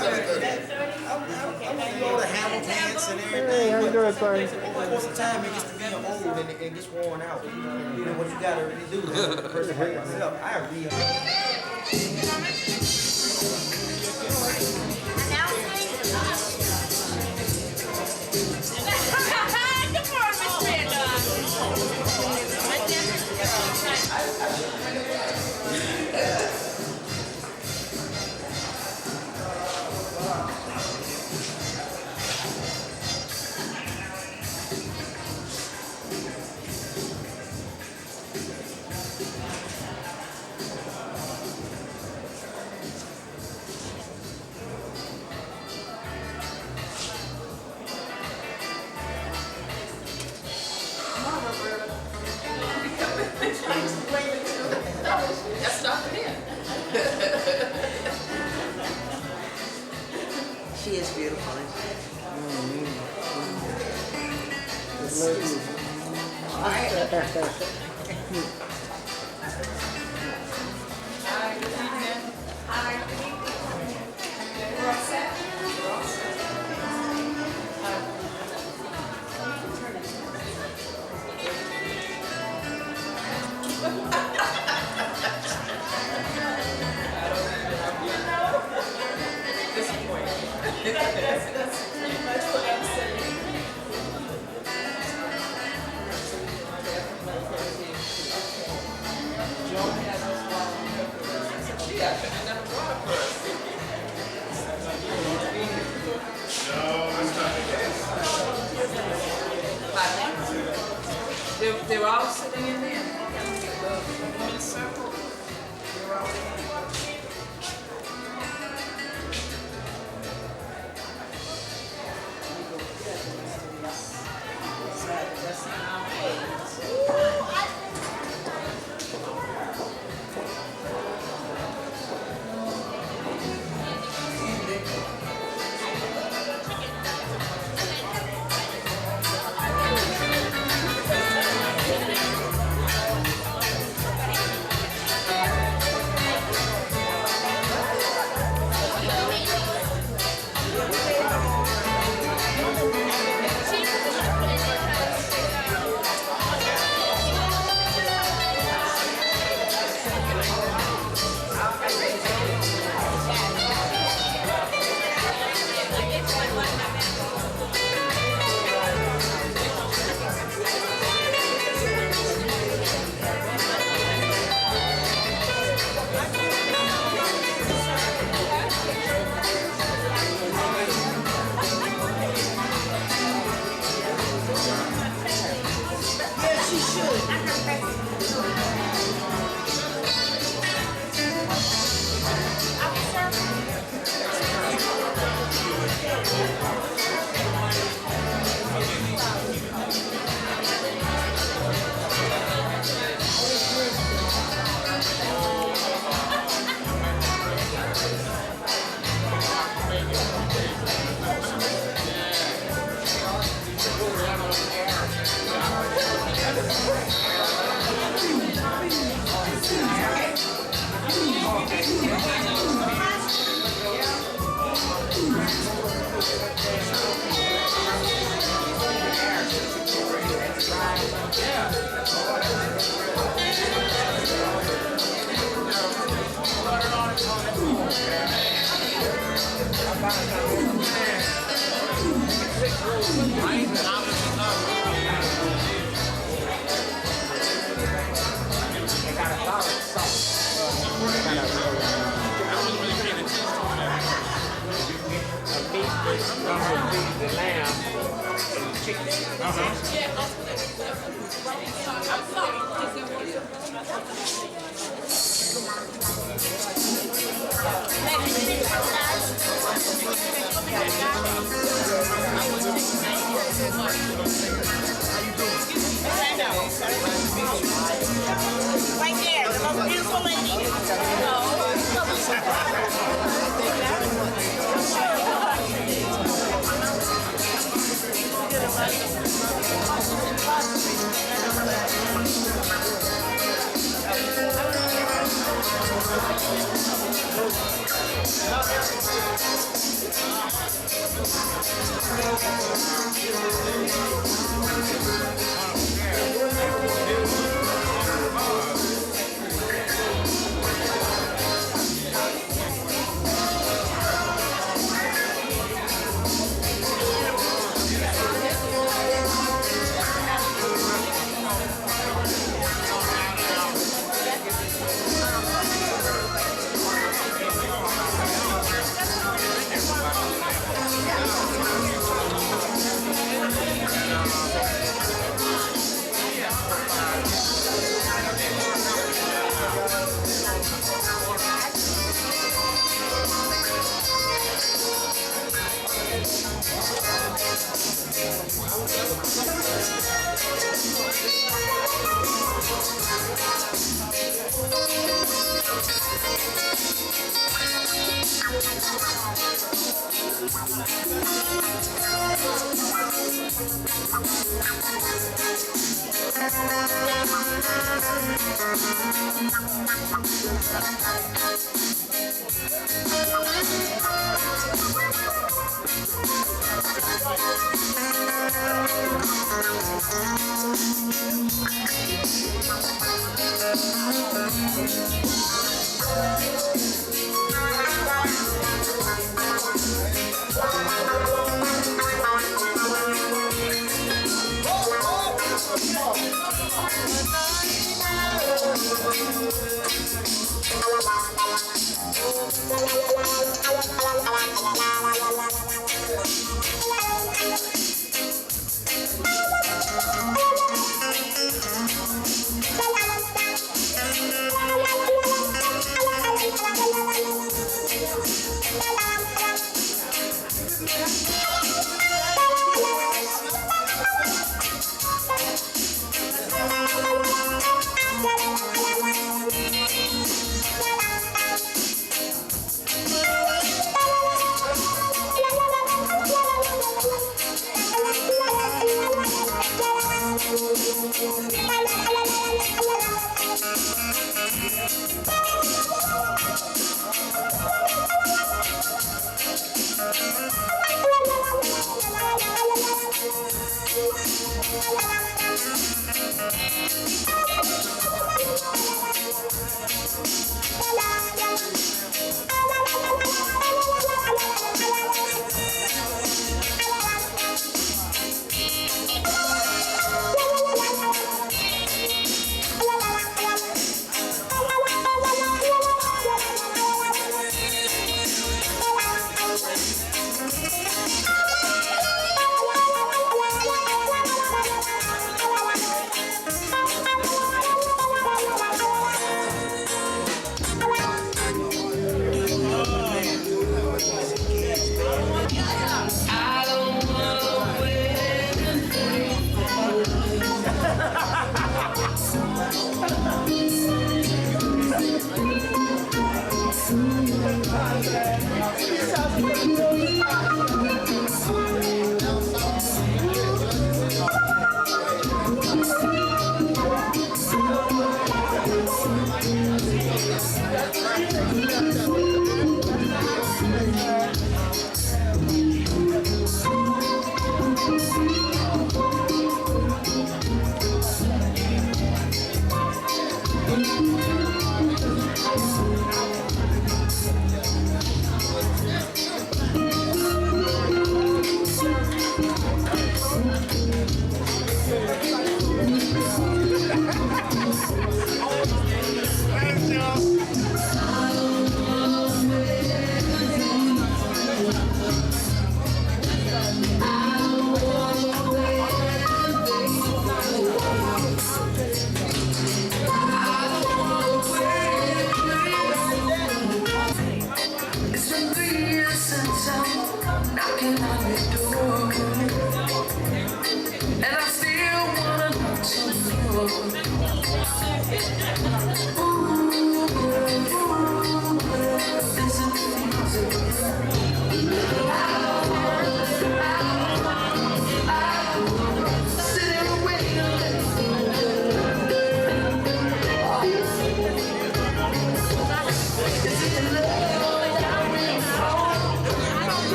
all the hammer pants and everything. Hey, how you doing, thing? But most of the time, it gets to be old and it gets worn out. You know what you got to really do is the person like myself. I That's not fair. She is beautiful. Hi, good evening. Hi, good evening. We're all set? They're all sitting in there. In a circle. They're all Right there, the most beautiful lady.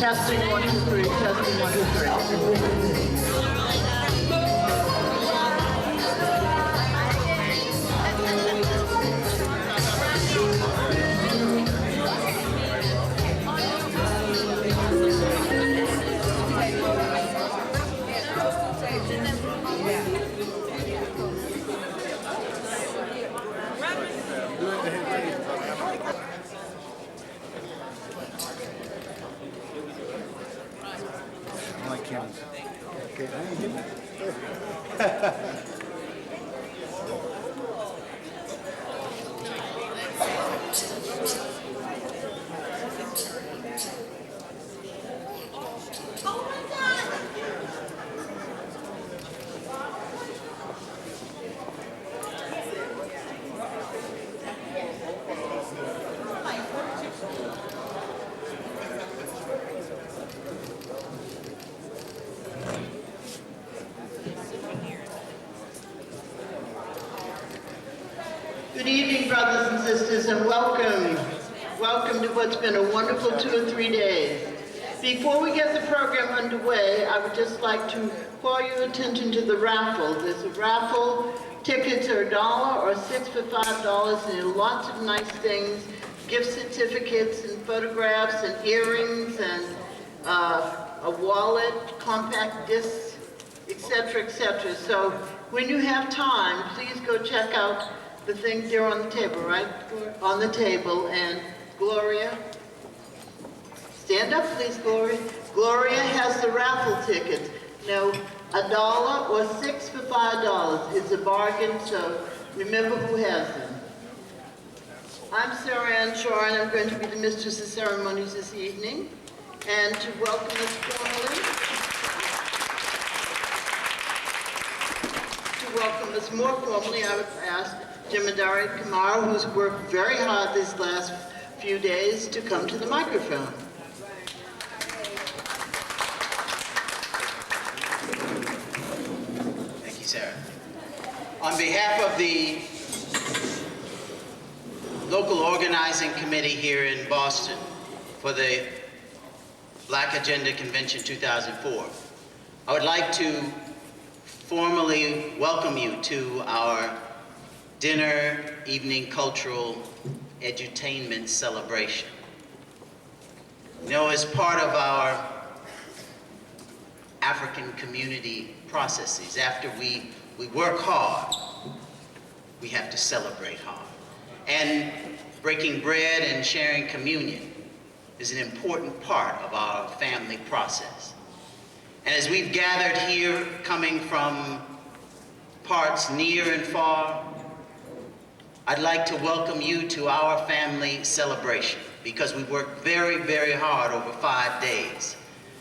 Testing 1, 2, 3. Testing 1, 2, 3. Good evening, brothers and sisters, and welcome. Welcome to what's been a wonderful 2 or 3 days. Before we get the program underway, I would just like to call your attention to the raffle. There's a raffle. Tickets are $1 or 6 for $5, and there are lots of nice things, gift certificates and photographs and earrings and a wallet, compact disc, etc., etc. So when you have time, please go check out the things there on the table, right? On the table. And Gloria, stand up please, Gloria. Gloria has the raffle tickets. Now, $1 or 6 for $5 is a bargain, so remember who has them. I'm Sarah Ann Shaw, and I'm going to be the Mistress of Ceremonies this evening. And to welcome us more formally, I would ask Jemadari Kamara, who's worked very hard these last few days, to come to the microphone. Thank you, Sarah. On behalf of the local organizing committee here in Boston for the Black Agenda Convention 2004, I would like to formally welcome you to our dinner, evening cultural edutainment celebration. You know, as part of our African community processes, after we work hard, we have to celebrate hard. And breaking bread and sharing communion is an important part of our family process. And as we've gathered here, coming from parts near and far, I'd like to welcome you to our family celebration, because we worked very, very hard over 5 days.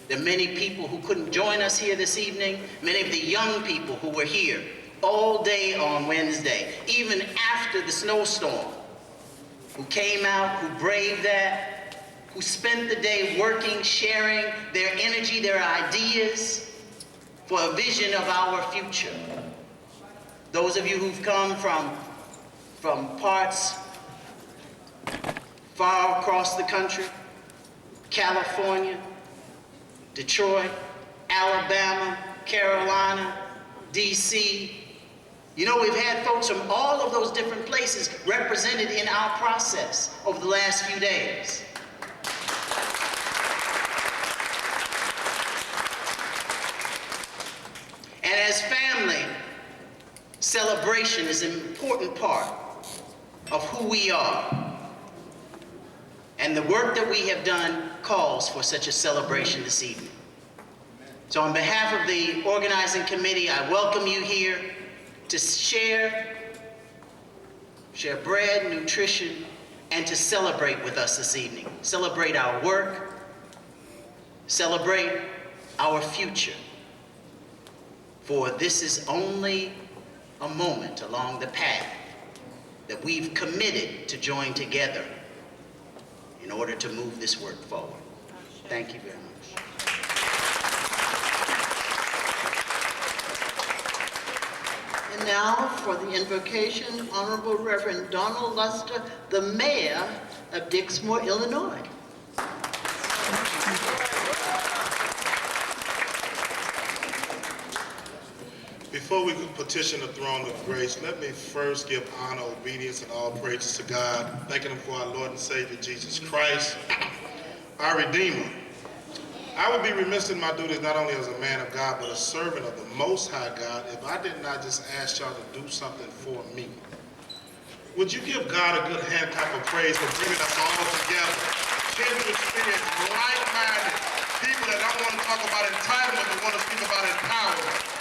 There are many people who couldn't join us here this evening, many of the young people who were here all day on Wednesday, even after the snowstorm, who came out, who braved that, who spent the day working, sharing their energy, their ideas for a vision of our future. Those of you who've come from parts far across the country, California, Detroit, Alabama, Carolina, DC. You know, we've had folks from all of those different places represented in our process over the last few days. And as family, celebration is an important part of who we are. And the work that we have done calls for such a celebration this evening. So on behalf of the organizing committee, I welcome you here to share bread, nutrition, and to celebrate with us this evening. Celebrate our work, celebrate our future. For this is only a moment along the path that we've committed to join together in order to move this work forward. Thank you very much. And now for the invocation, Honorable Reverend Donald Luster, the Mayor of Dixmoor, Illinois. Before we petition the throne of grace, let me first give honor, obedience, and all praises to God, thanking Him for our Lord and Savior, Jesus Christ, our Redeemer. I would be remiss in my duties not only as a man of God, but a servant of the Most High God, if I did not just ask y'all to do something for me. Would you give God a good hand clap of praise for bringing us all together? Kindred spirits, like-minded, people that don't want to talk about entitlement, but want to speak about empowerment.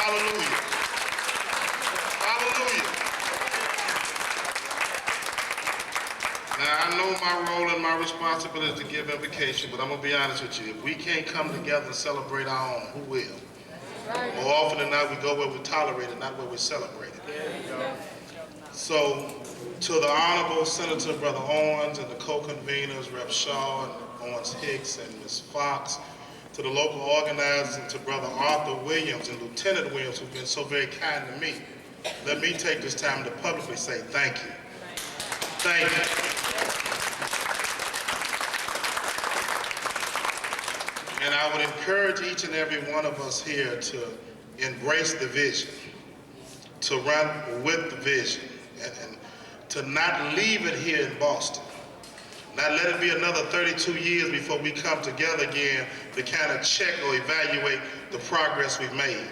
Hallelujah. Hallelujah. Now, I know my role and my responsibility is to give invocation, but I'm going to be honest with you. If we can't come together and celebrate our own, who will? More often than not, we go where we tolerate it, not where we celebrate it. So, to the Honorable Senator Brother Owens and the co-conveners, Rep. Shaw and Owens Hicks and Ms. Fox, to the local organizers, and to Brother Arthur Williams and Lieutenant Williams, who've been so very kind to me, let me take this time to publicly say thank you. Thank you. And I would encourage each and every one of us here to embrace the vision, to run with the vision, and to not leave it here in Boston, Now let it be another 32 years before we come together again to kind of check or evaluate the progress we've made.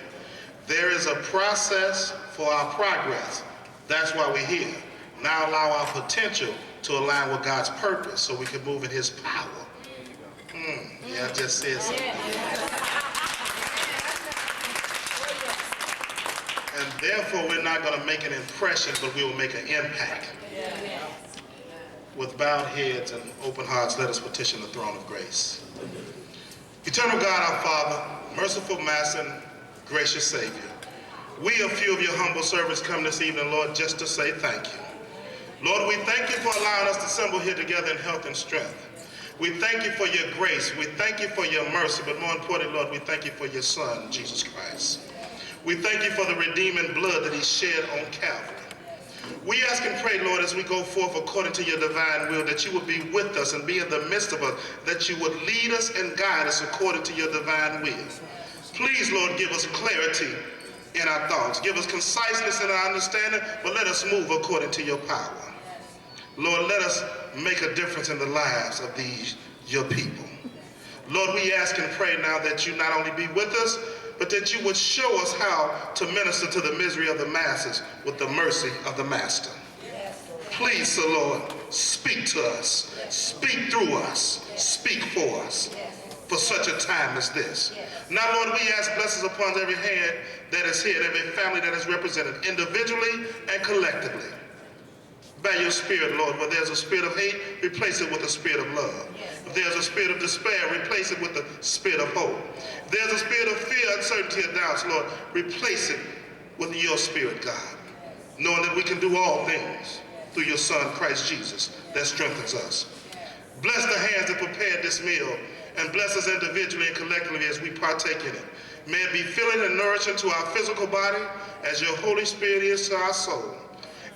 There is a process for our progress. That's why we're here. Now allow our potential to align with God's purpose so we can move in his power. Yeah, I just said something. And therefore, we're not going to make an impression, but we will make an impact. With bowed heads and open hearts, let us petition the throne of grace. Eternal God, our Father, merciful Master, and gracious Savior, we, a few of your humble servants, come this evening, Lord, just to say thank you. Lord, we thank you for allowing us to assemble here together in health and strength. We thank you for your grace. We thank you for your mercy, but more importantly, Lord, we thank you for your Son, Jesus Christ. We thank you for the redeeming blood that he shed on Calvary. We ask and pray, Lord, as we go forth according to your divine will, that you would be with us and be in the midst of us, that you would lead us and guide us according to your divine will. Please, Lord, give us clarity in our thoughts. Give us conciseness in our understanding, but let us move according to your power. Lord, let us make a difference in the lives of these, your people. Lord, we ask and pray now that you not only be with us, but that you would show us how to minister to the misery of the masses with the mercy of the Master. Please, so Lord, speak to us, speak through us, speak for us, for such a time as this. Now, Lord, we ask blessings upon every hand that is here, every family that is represented, individually and collectively. By your spirit, Lord, where there's a spirit of hate, replace it with a spirit of love. If there's a spirit of despair, replace it with the spirit of hope. If there's a spirit of fear, uncertainty, and doubts, Lord, replace it with your spirit, God. Knowing that we can do all things through your Son, Christ Jesus, that strengthens us. Bless the hands that prepared this meal, and bless us individually and collectively as we partake in it. May it be filling and nourishing to our physical body as your Holy Spirit is to our soul.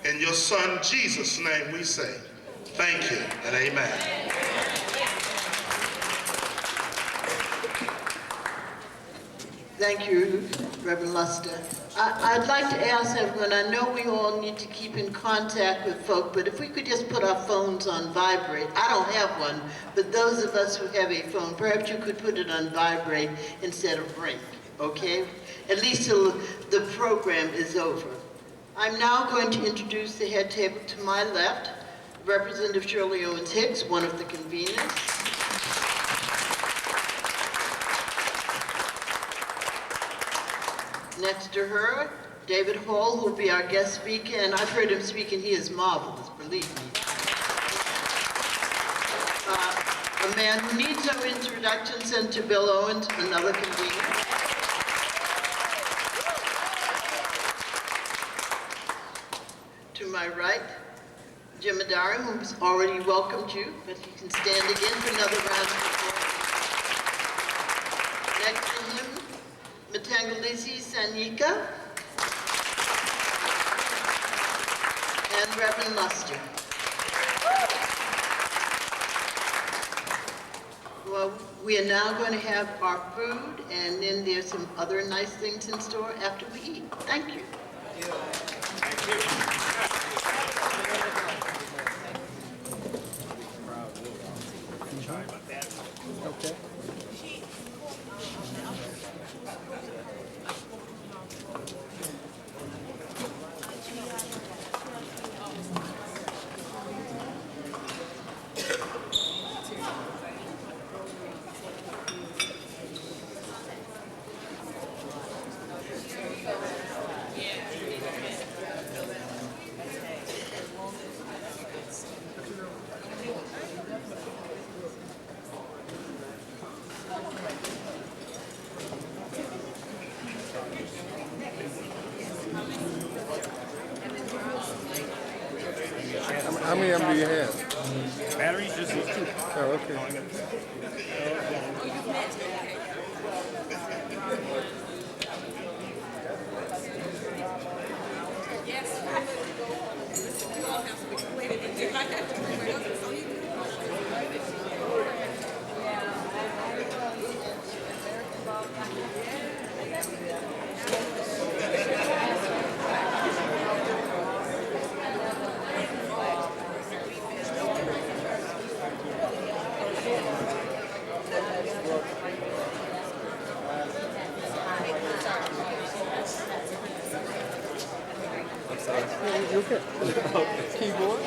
In your Son, Jesus' name, we say, thank you and amen. Thank you, Reverend Luster. I'd like to ask everyone, I know we all need to keep in contact with folk, but if we could just put our phones on vibrate. I don't have one, but those of us who have a phone, perhaps you could put it on vibrate instead of ring, okay? At least till the program is over. I'm now going to introduce the head table to my left, Representative Shirley Owens Hicks, one of the conveners. Next to her, David Hall, who will be our guest speaker, and I've heard him speak and he is marvelous, believe me. A man who needs no introduction, Senator Bill Owens, another convener. To my right, Jim Adari, who's already welcomed you, but he can stand again for another round of applause. Next to him, Matangalizi Sanyika and Reverend Luster. Well, we are now going to have our food, and then there's some other nice things in store after we eat. Thank you. Thank you. Okay. How many of them do you have? Batteries, just these two. Oh, okay. You okay? Keyboard?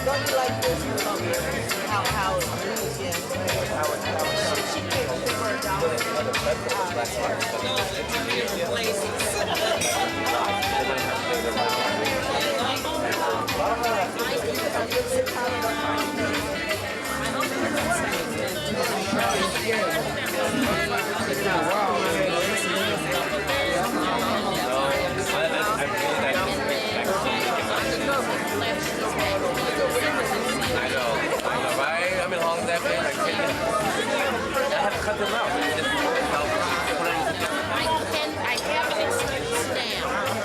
Don't you like this? How it is, yes. She paid $4. I know, right? I mean, how long has that been? I have to cut them out. I have an excuse now,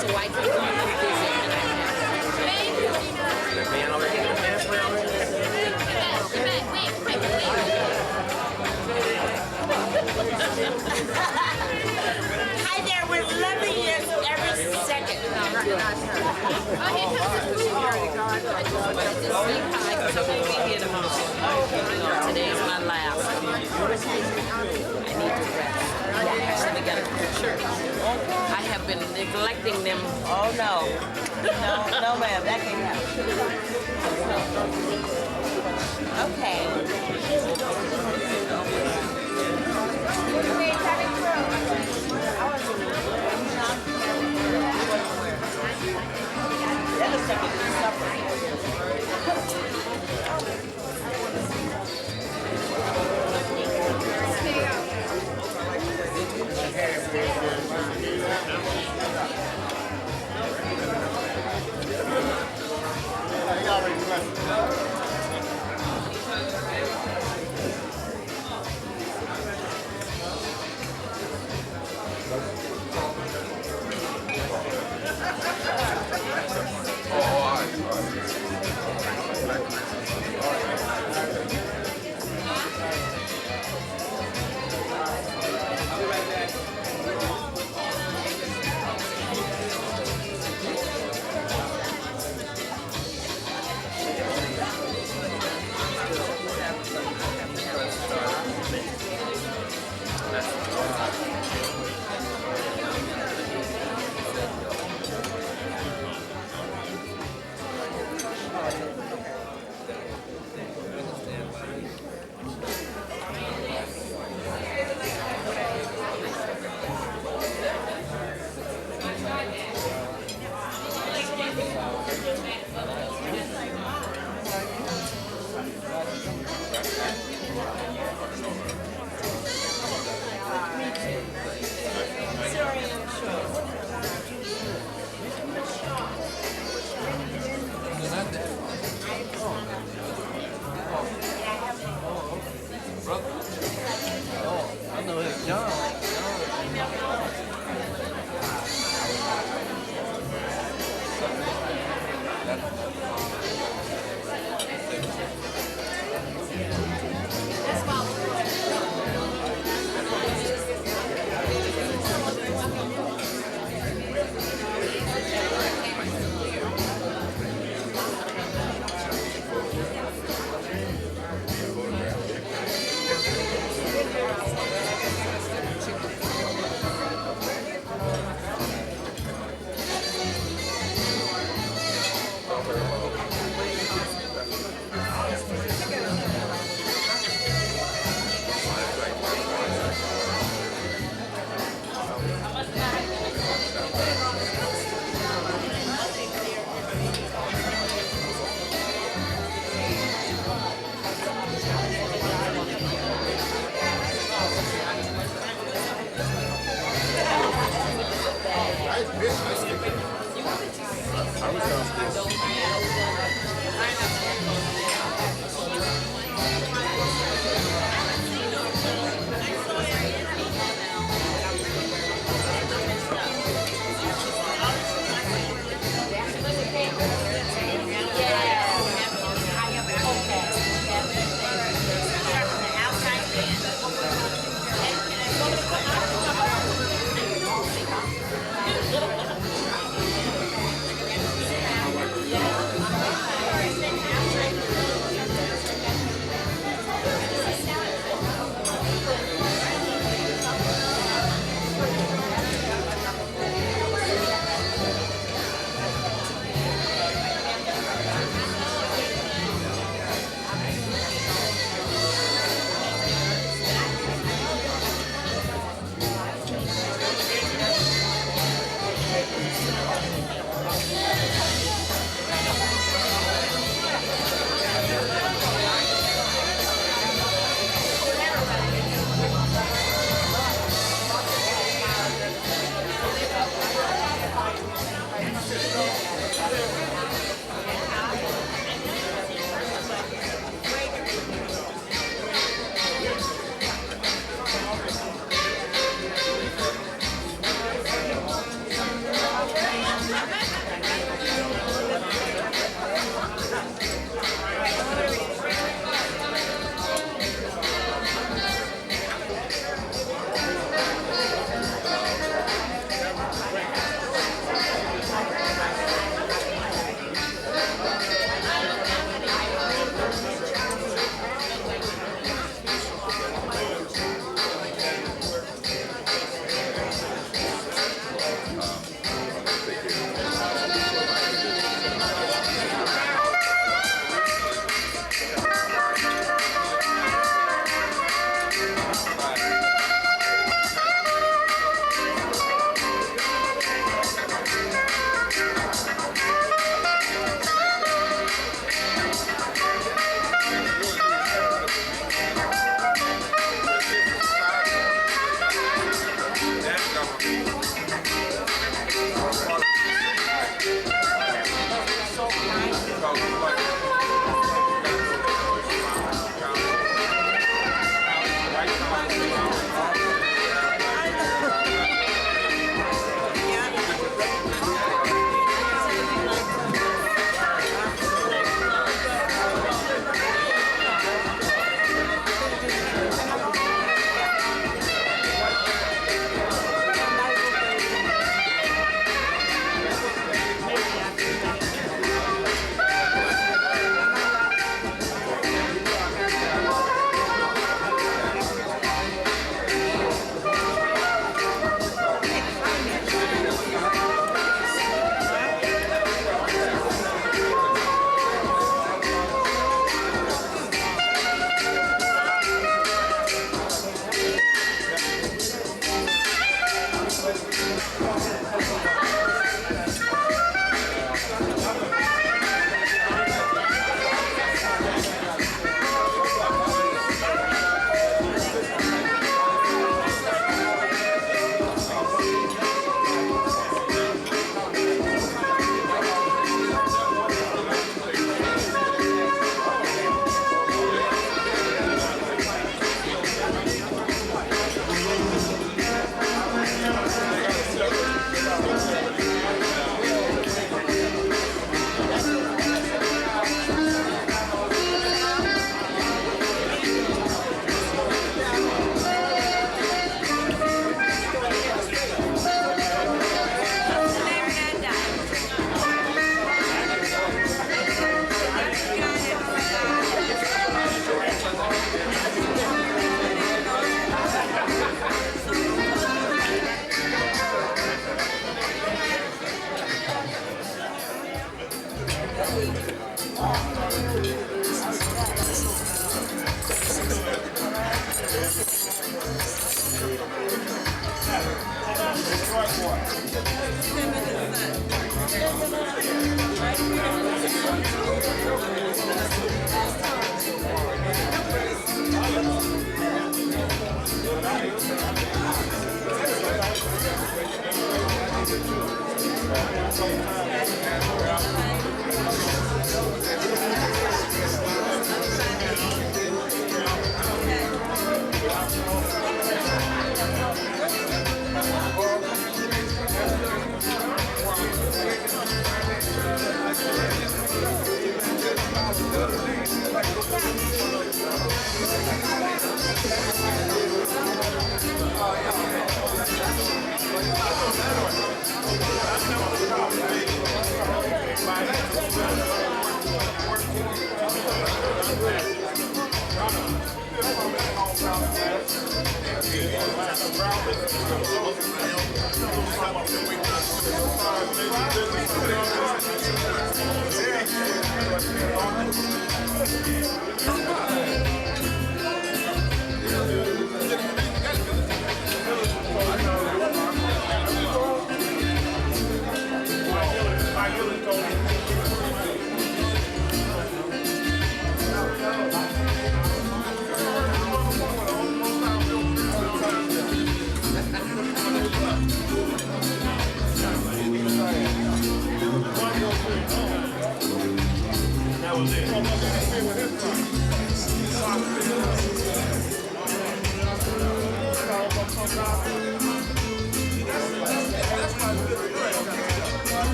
so I can go and visit and I Hi there, we're loving you every second. Oh, here comes the food. I just wanted to say hi because I'm going to be here tomorrow. Today is my last. I need to rest. I actually got to go to church. I have been neglecting them. Oh, no. No, ma'am, that can't happen.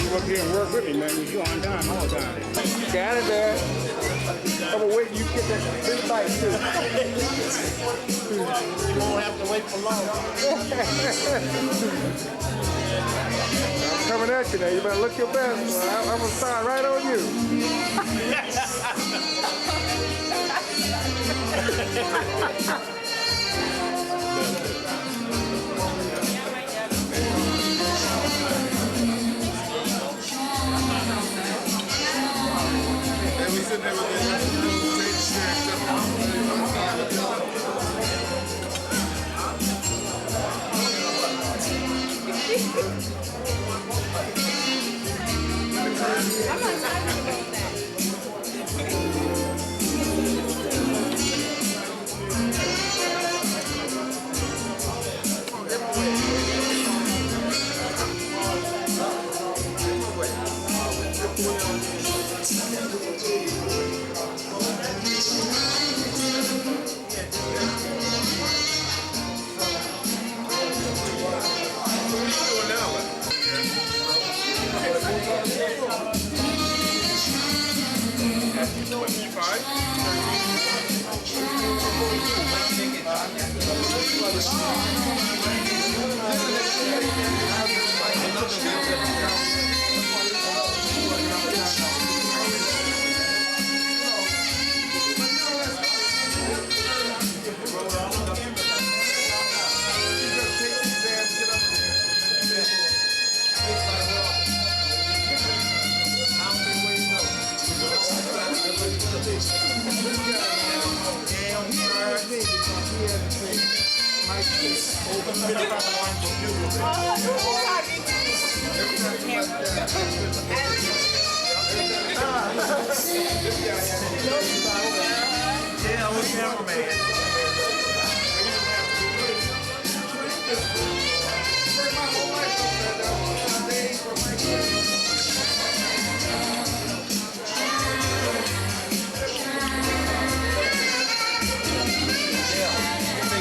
Up here and work with me, man. You on time all the time. Got it there. I'm gonna wait till you get that big bite too. You won't have to wait for long. I'm coming at you now. You better look your best. I'm gonna start right on you.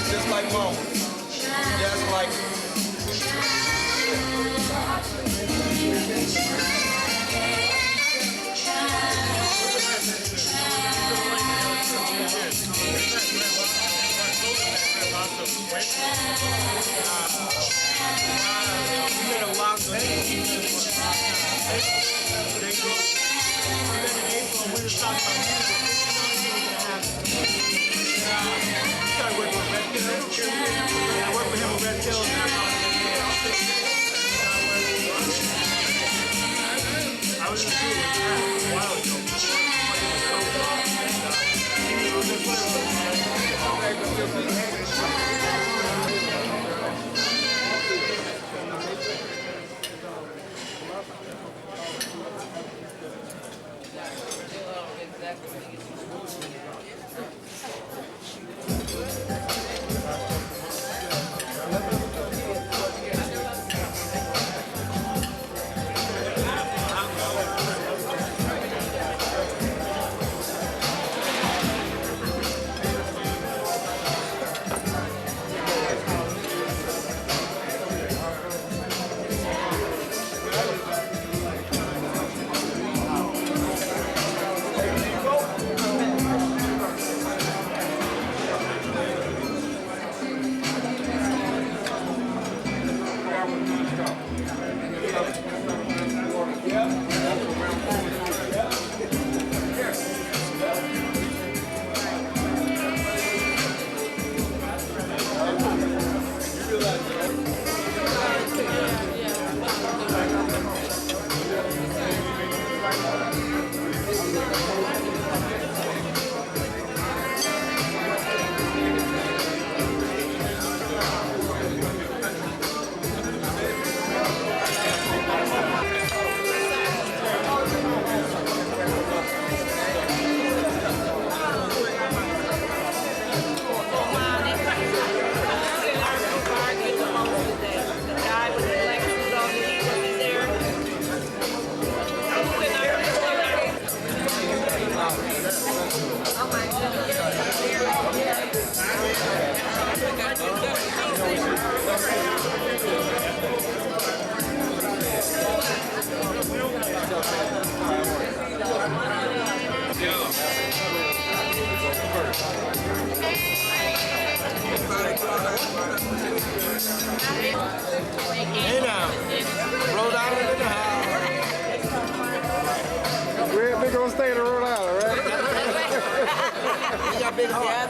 Just like mom. Just like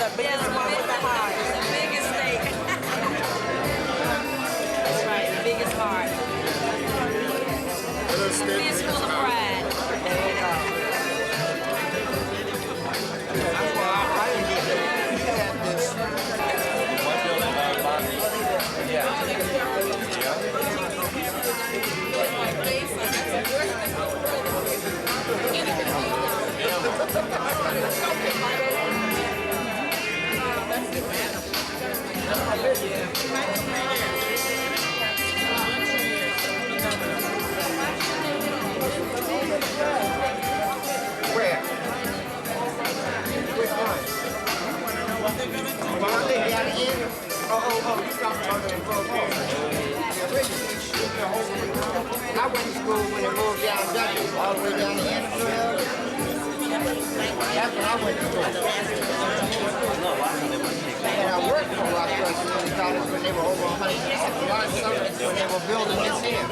the biggest one with the heart. The biggest steak. That's right, the biggest heart. Fist full of pride. There you go. That's why I didn't get that. You had this. Where? Which one? Well, I think down the end. Oh, you talking about the program. I went to school when it moved down Dutchess, all the way down to Enfield. That's when I went to school. And I worked for Roxbury Community College when they were over 100 when they were building this here.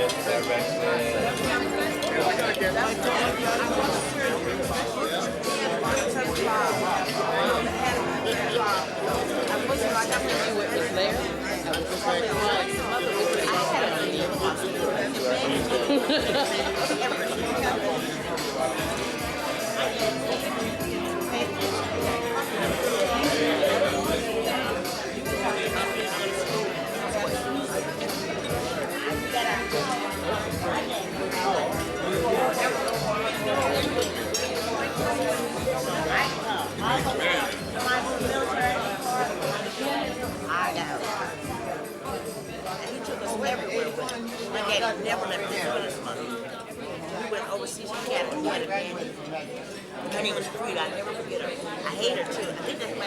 Never let me spend his money. We went overseas, he got it, her name was Frida, I never forget her. I hate her too. I think that's my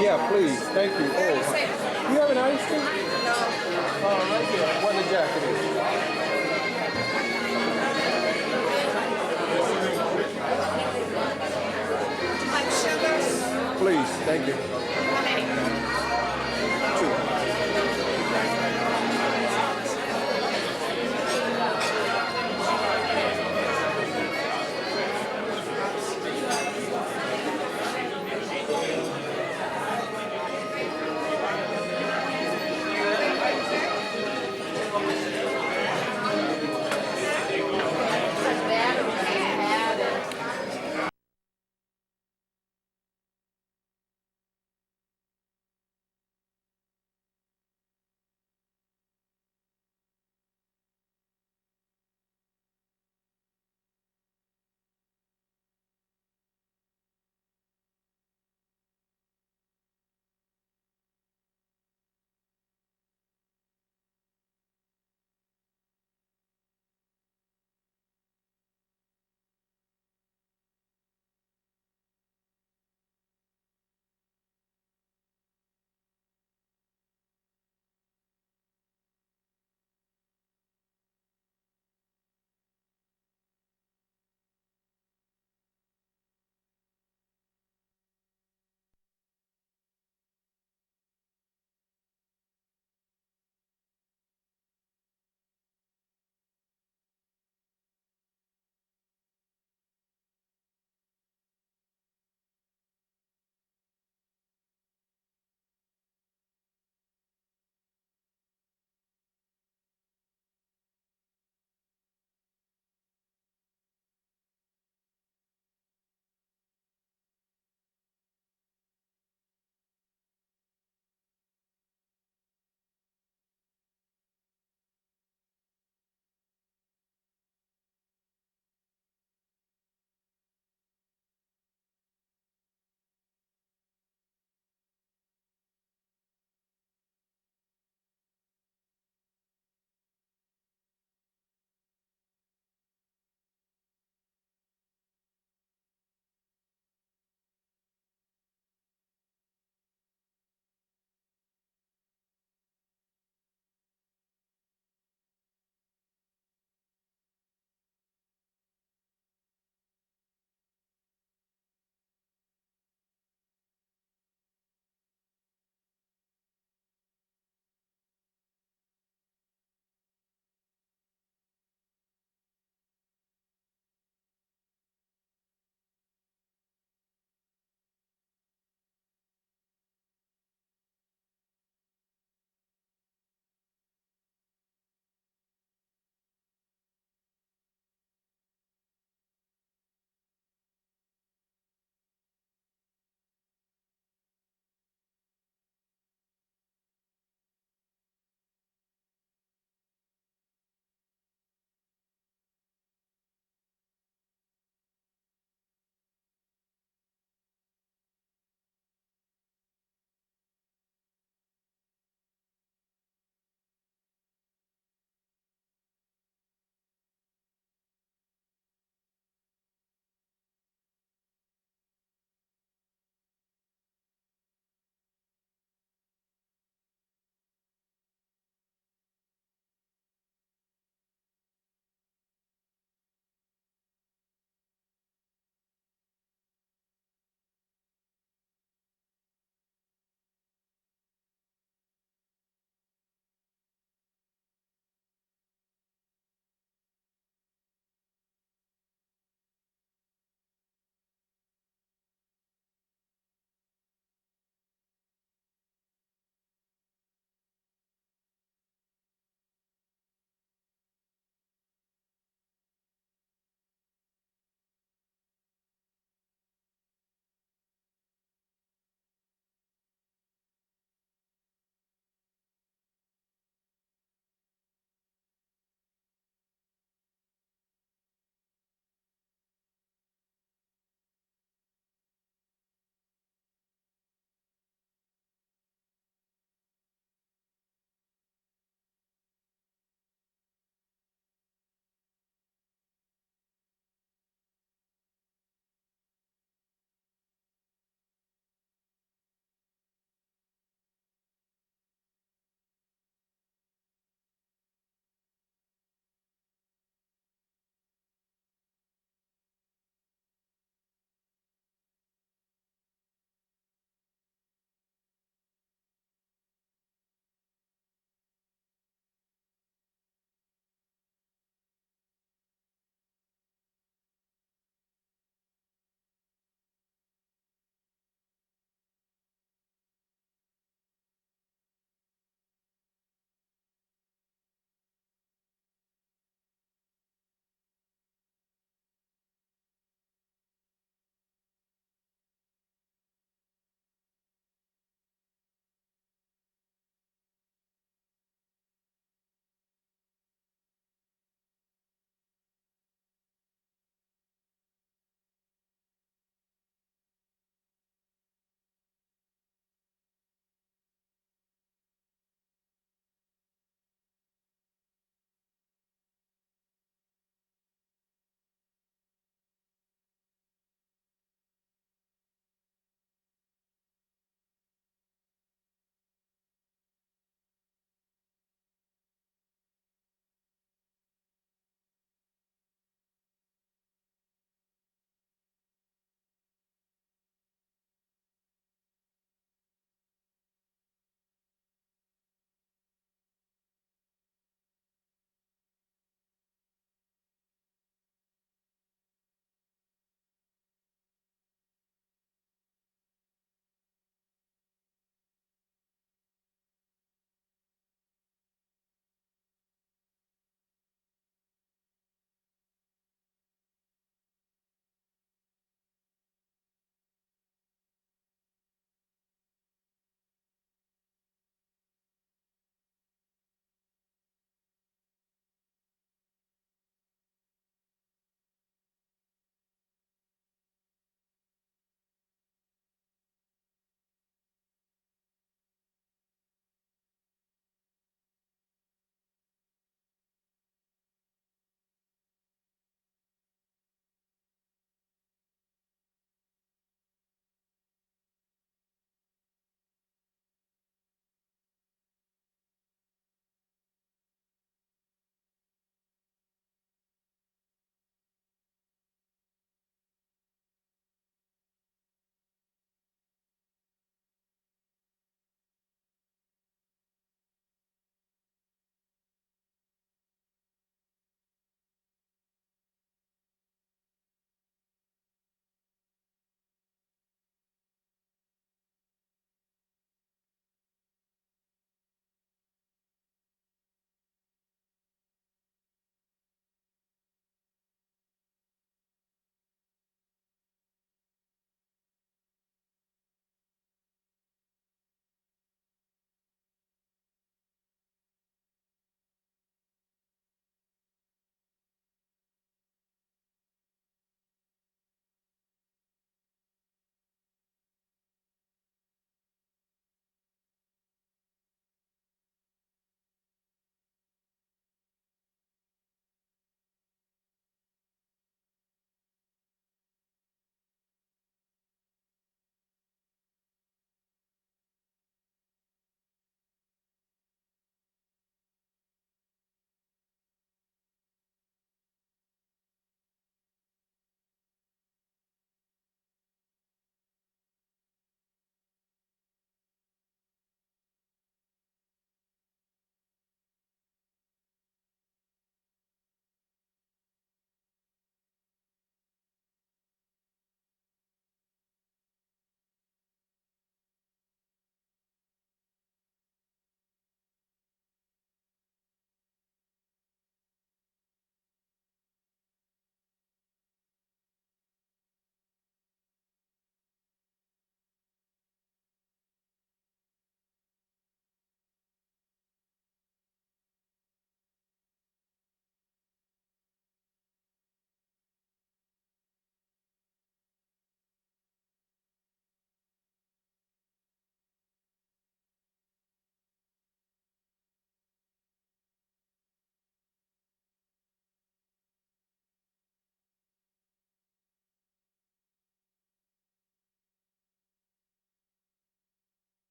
Yeah, please. Thank you. Oh, you have an ice cream? No. Right here. What the jacket is. Like sugars? Please. Thank you.